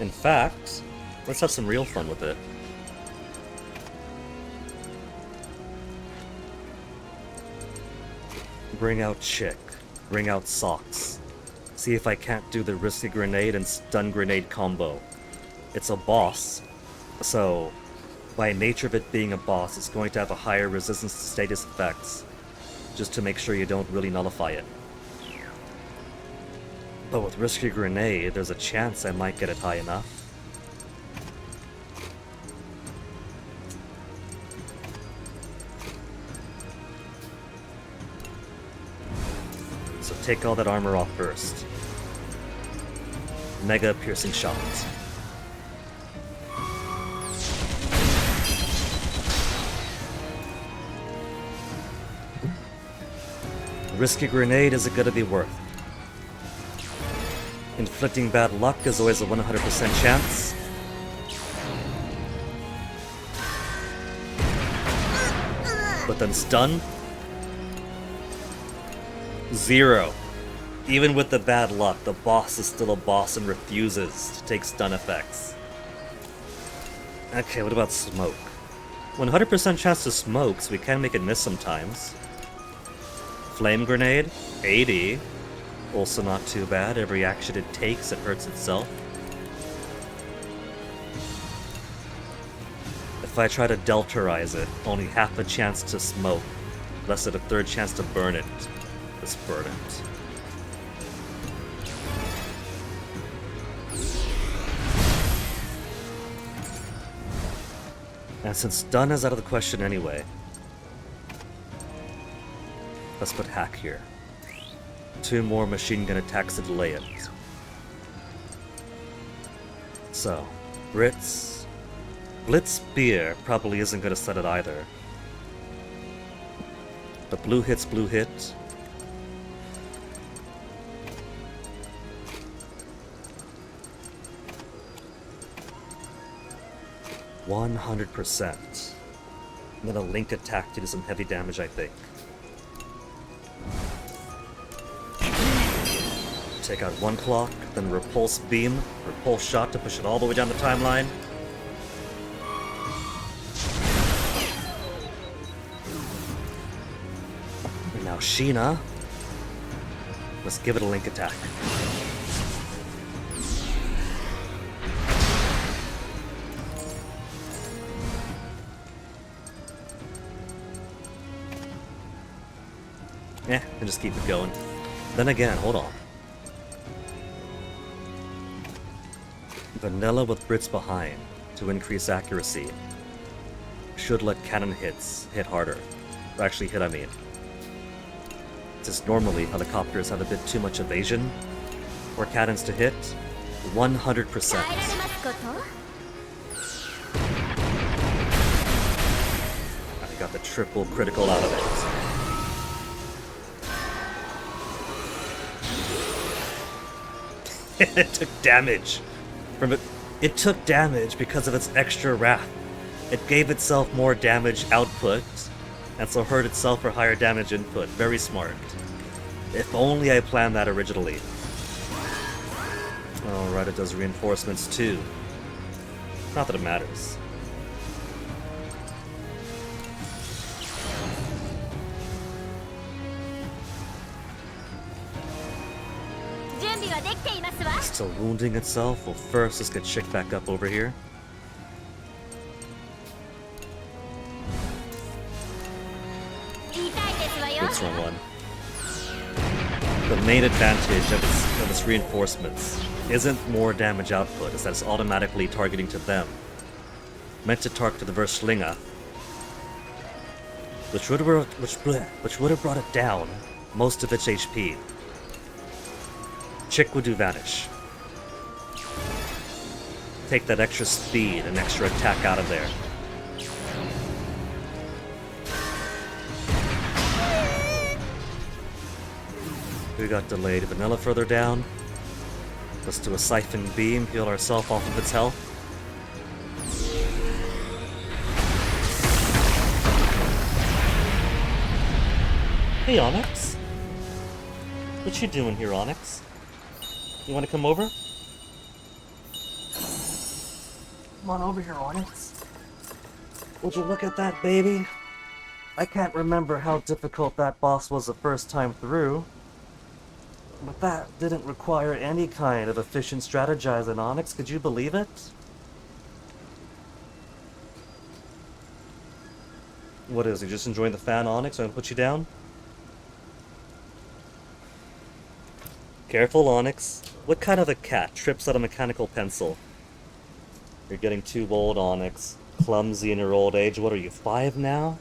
In fact, let's have some real fun with it. Bring out Chick. Bring out Socks. See if I can't do the risky grenade and stun grenade combo. It's a boss, so by nature of it being a boss, it's going to have a higher resistance to status effects, just to make sure you don't really nullify it. But with risky grenade, there's a chance I might get it high enough. So take all that armor off first. Mega piercing shot. Risky grenade is it gonna be worth? Inflicting bad luck is always a 100% chance. But then stun? 0. Even with the bad luck, the boss is still a boss and refuses to take stun effects. Okay, what about smoke? 100% chance to smoke, so we can make it miss sometimes. Flame grenade, 80. Also not too bad. Every action it takes, it hurts itself. If I try to deltarize it, only half a chance to smoke, less than a third chance to burn it. Let's burn it. And since stun is out of the question anyway, let's put hack here. 2 more machine gun attacks to delay it. So, Blitz Spear probably isn't going to set it either. But blue hit's blue hit. %. I'm gonna link attack to do some heavy damage, I think. Take out 1 clock, then repulse beam, repulse shot to push it all the way down the timeline. And now Sheena. Let's give it a link attack. And just keep it going. Then again, hold on. Vanilla with Brits behind to increase accuracy should let cannon hits hit harder. actually hit, I mean. Just normally, helicopters have a bit too much evasion for cannons to hit. 100%. I got the triple critical out of it. It took damage from it. It took damage because of its extra wrath. It gave itself more damage output, and so hurt itself for higher damage input. Very smart. If only I planned that originally. Oh, right, it does reinforcements too. Not that it matters. Still wounding itself? Well, first, let's get Chick back up over here. Oops, wrong one. The main advantage of its reinforcements isn't more damage output, it's that it's automatically targeting to them. Meant to target to the Verschlinga, which would have brought it down most of its HP. Chick would do Vanish. Take that extra speed and extra attack out of there. We got delayed. Vanilla further down. Let's do a Siphon Beam, heal ourselves off of its health. Hey, Onyx. What you doing here, Onyx? You want to come over? Come on over here, Onyx. Would you look at that, baby? I can't remember how difficult that boss was the first time through. But that didn't require any kind of efficient strategizing, Onyx. Could you believe it? What is he, just enjoying the fan, Onyx? I'm gonna put you down? Careful, Onyx. What kind of a cat trips on a mechanical pencil? You're getting too old, Onyx. Clumsy in your old age. What are you, 5 now?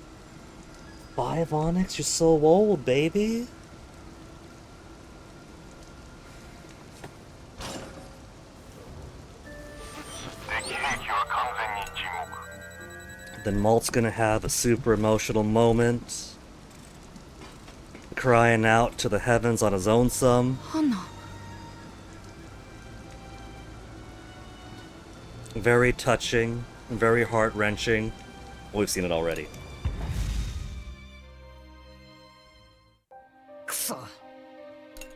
5, Onyx? You're so old, baby. Then Malt's gonna have a super emotional moment, crying out to the heavens on his own sum. Hana. Very touching, very heart-wrenching. We've seen it already.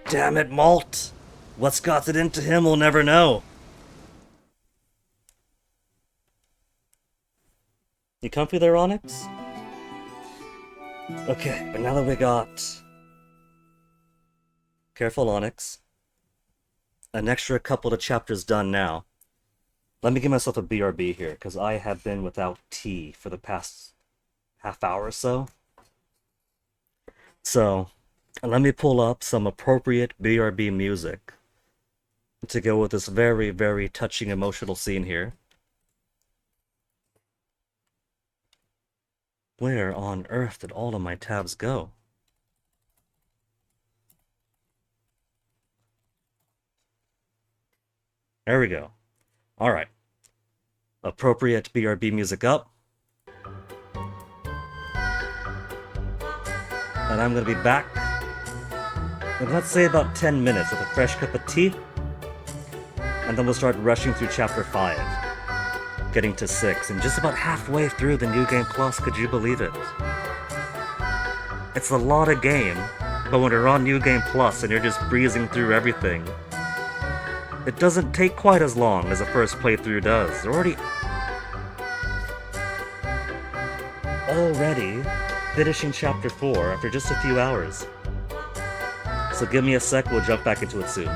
Damn it, Malt! What's got it into him, we'll never know. You comfy there, Onyx? Okay, but now that we got... Careful, Onyx. An extra couple of chapters done now. Let me give myself a BRB here, because I have been without tea for the past half hour or so. So, let me pull up some appropriate BRB music to go with this very, very touching emotional scene here. Where on earth did all of my tabs go? There we go. Alright. Appropriate BRB music up. And I'm gonna be back in, let's say, about 10 minutes with a fresh cup of tea. And then we'll start rushing through Chapter 5. Getting to 6, and just about halfway through the New Game Plus, could you believe it? It's a lot of game, but when you're on New Game Plus and you're just breezing through everything, it doesn't take quite as long as the first playthrough does. Already finishing Chapter 4 after just a few hours. So give me a sec, we'll jump back into it soon.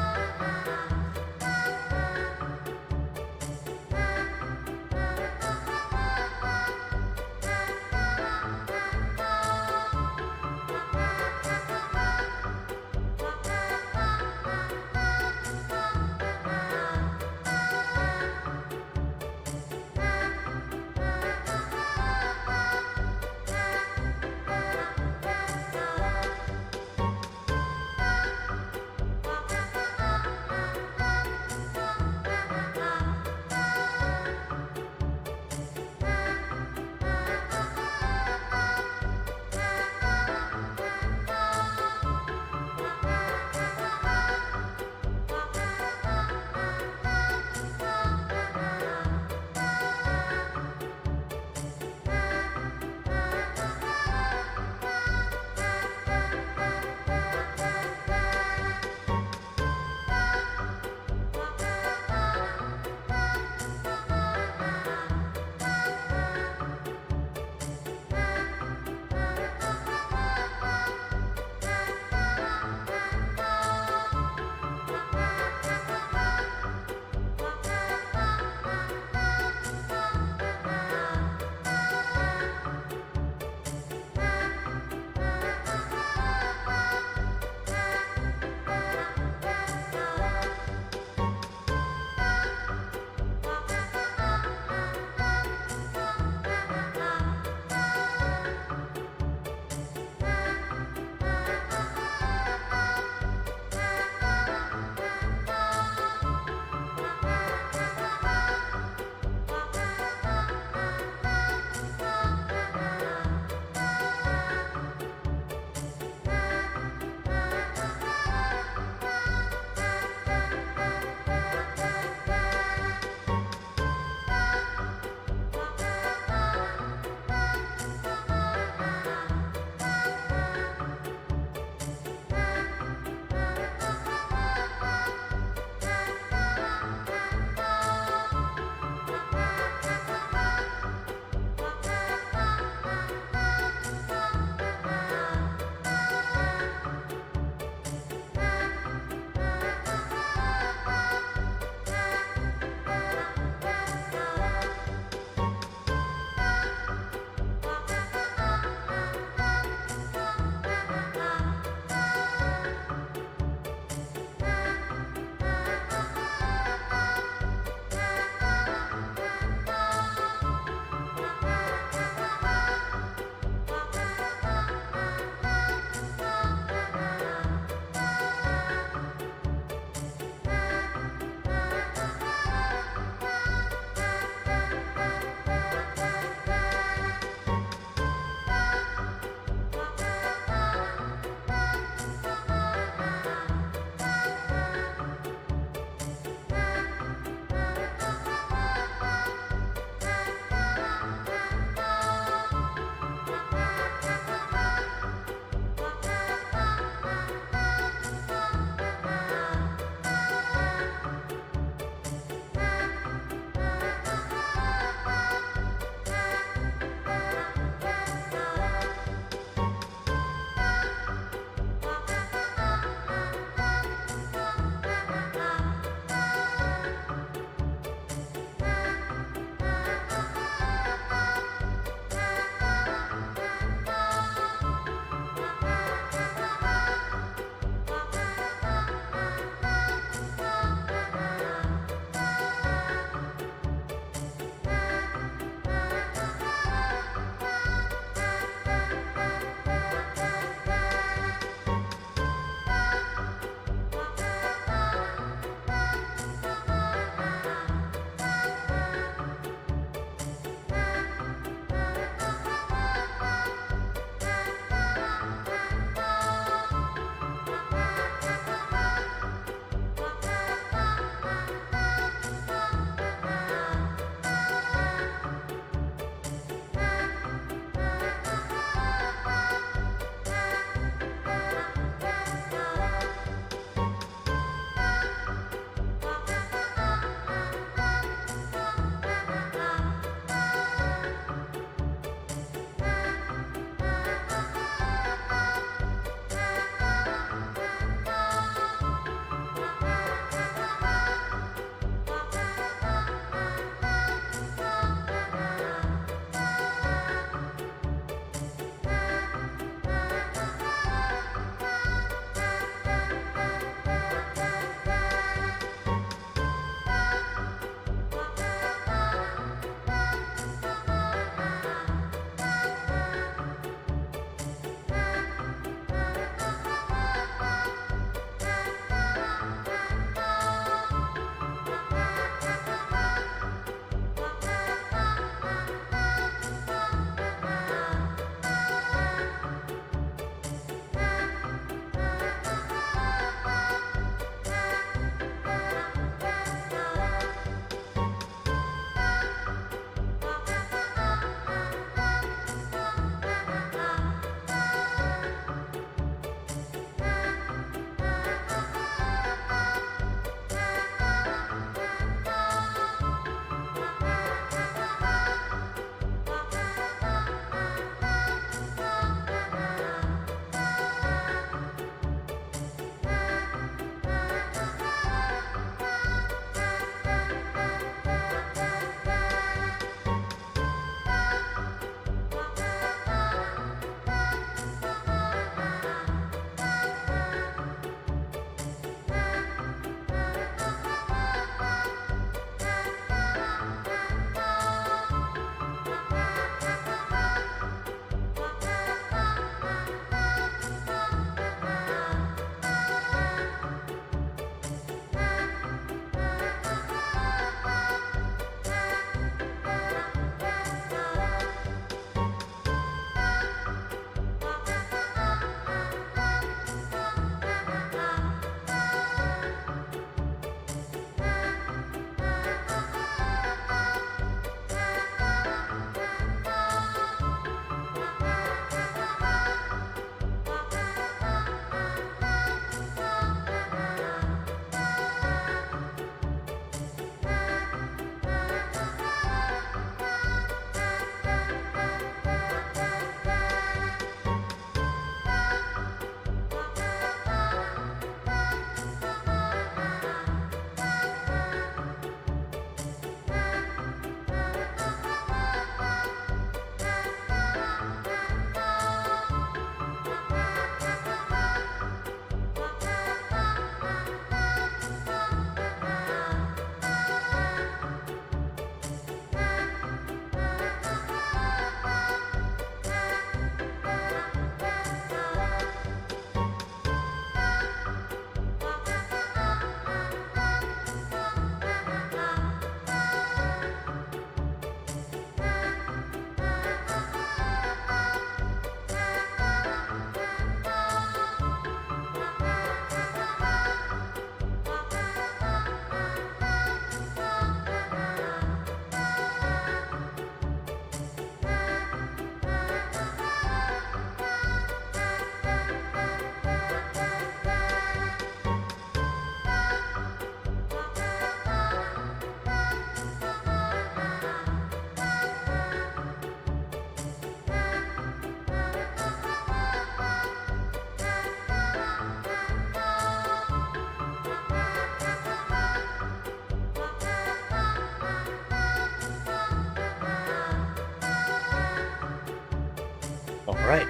Alright.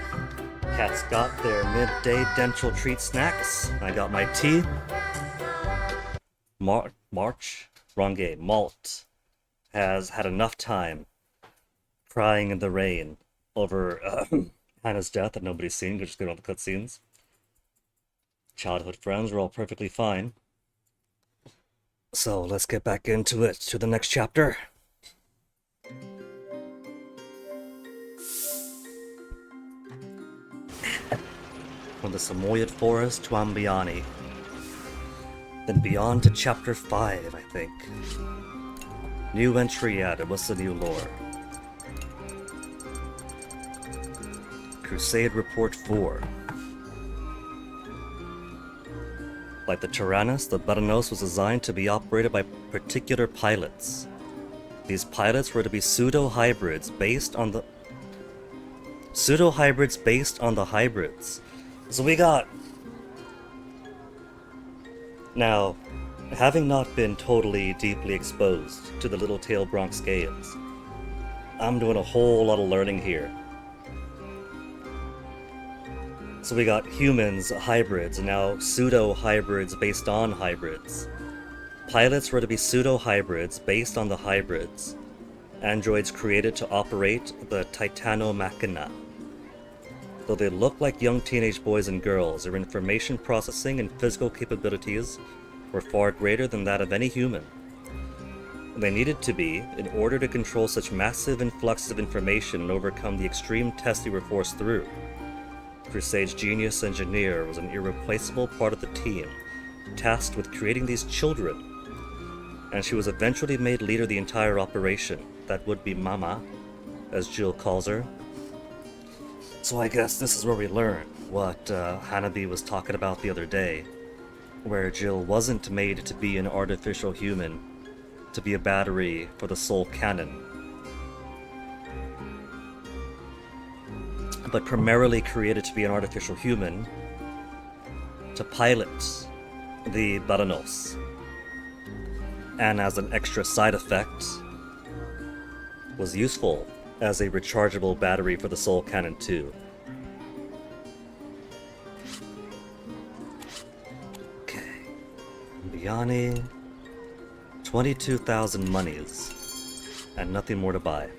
Cats got their midday dental treat snacks. I got my tea. Wrong game. Malt has had enough time crying in the rain over Hannah's death that nobody's seen. We're just going on the cutscenes. Childhood friends were all perfectly fine. So let's get back into it, to the next chapter. From the Samoyed Forest to Ambiani. Then beyond to chapter 5, I think. New entry added. What's the new lore? Crusade Report 4. Like the Tyrannus, the Baranos was designed to be operated by particular pilots. These pilots were to be pseudo-hybrids based on the hybrids. So we got... Now, having not been totally deeply exposed to the Little Tail Bronx games, I'm doing a whole lot of learning here. So we got humans, hybrids, and now pseudo-hybrids based on hybrids. Pilots were to be pseudo-hybrids based on the hybrids. Androids created to operate the Titano Machina. Though they look like young teenage boys and girls, their information processing and physical capabilities were far greater than that of any human. They needed to be, in order to control such massive influxes of information and overcome the extreme tests they were forced through. Crusade's genius engineer was an irreplaceable part of the team, tasked with creating these children, and she was eventually made leader of the entire operation. That would be Mama, as Jill calls her. So I guess this is where we learn what Hanabi was talking about the other day, where Jill wasn't made to be an artificial human, to be a battery for the soul cannon, but primarily created to be an artificial human to pilot the Baranos. And as an extra side effect, was useful as a rechargeable battery for the soul cannon too. Okay. Biani. 22,000 monies. And nothing more to buy.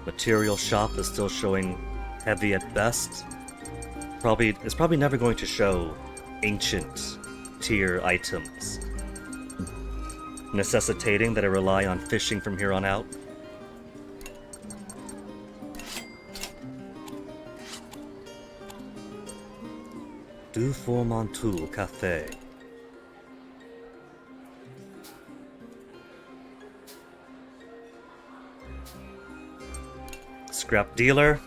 Material shop is still showing heavy at best. It's probably never going to show ancient tier items, necessitating that I rely on fishing from here on out. Du Formantul Cafe. Scrap dealer.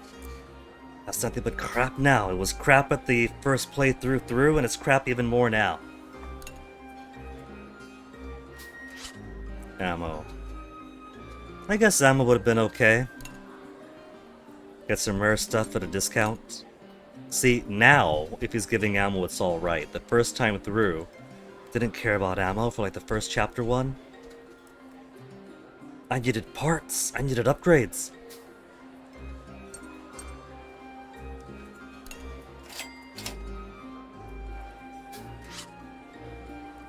That's nothing but crap now. It was crap at the first playthrough through, and it's crap even more now. Ammo. I guess ammo would have been okay. Get some rare stuff at a discount. See, now, if he's giving ammo, it's alright. The first time through, didn't care about ammo for like the first chapter one. I needed parts. I needed upgrades.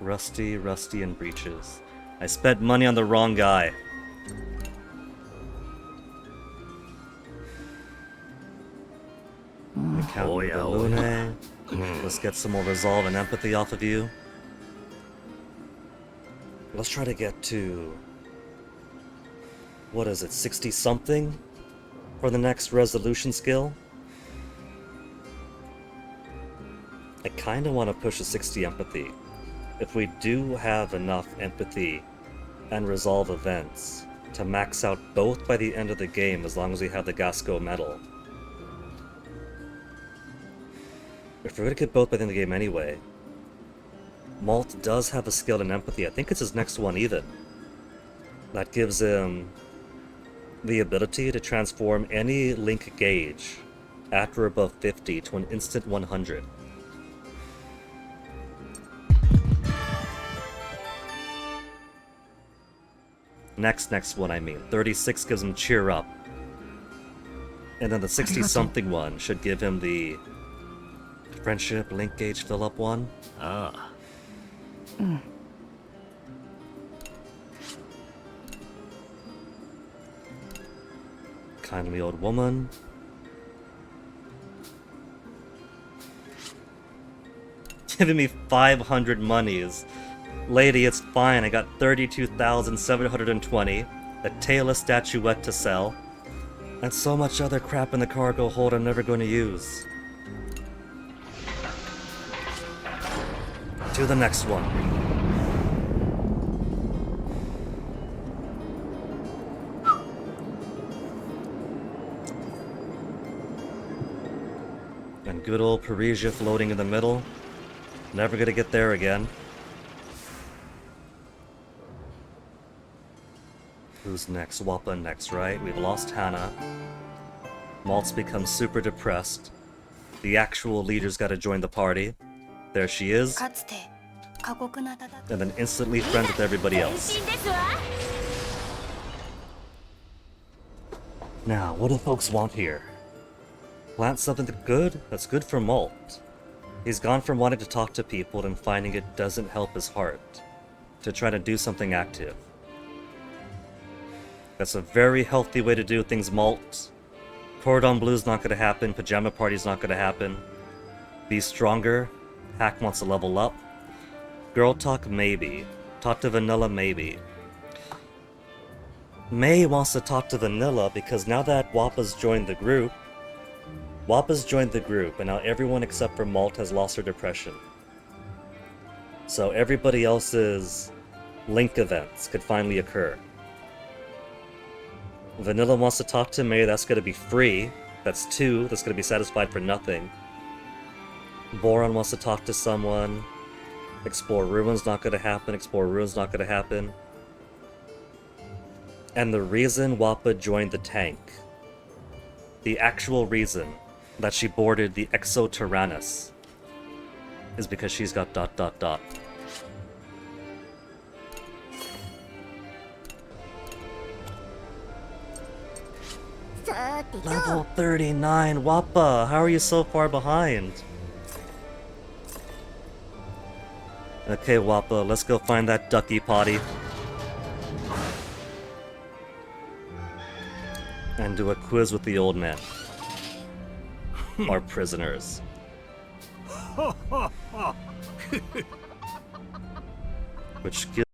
Rusty, and breeches. I spent money on the wrong guy. Let's get some more resolve and empathy off of you. Let's try to get to... what is it, 60-something? For the next resolution skill? I kinda want to push a 60 empathy. If we do have enough empathy and resolve events to max out both by the end of the game, as long as we have the Gasco medal. If we're gonna get both by the end of the game anyway, Malt does have a skill in empathy. I think it's his next one even. That gives him the ability to transform any link gauge at or above 50 to an instant 100. Next one, I mean. 36 gives him cheer up. And then the 60-something one should give him the friendship, link gauge, fill up one. Ah. Kindly old woman. Giving me 500 monies. Lady, it's fine. I got 32,720. A tailless statuette to sell. And so much other crap in the cargo hold I'm never going to use. To the next one. And good old Parisia floating in the middle. Never gonna get there again. Who's next? Wappa next, right? We've lost Hannah. Malt's become super depressed. The actual leader's gotta join the party. There she is. And then instantly friends with everybody else. Now, what do folks want here? Plant something good? That's good for Malt. He's gone from wanting to talk to people and finding it doesn't help his heart, to try to do something active. That's a very healthy way to do things, Malt. Cordon Blue's not gonna happen, Pajama Party's not gonna happen. Be stronger. Hack wants to level up. Girl talk, maybe. Talk to Vanilla, maybe. May wants to talk to Vanilla because now that Wappa's joined the group, and now everyone except for Malt has lost their depression. So everybody else's link events could finally occur. Vanilla wants to talk to May, that's gonna be free. That's 2, that's gonna be satisfied for nothing. Boron wants to talk to someone. Explore Ruins not gonna happen, Explore Ruins not gonna happen. And the reason Wappa joined the tank, the actual reason that she boarded the Exo Tyrannus, is because she's got ... Level 39, Wappa! How are you so far behind? Okay, Wappa, let's go find that ducky potty. And do a quiz with the old man. Our prisoners. Which gives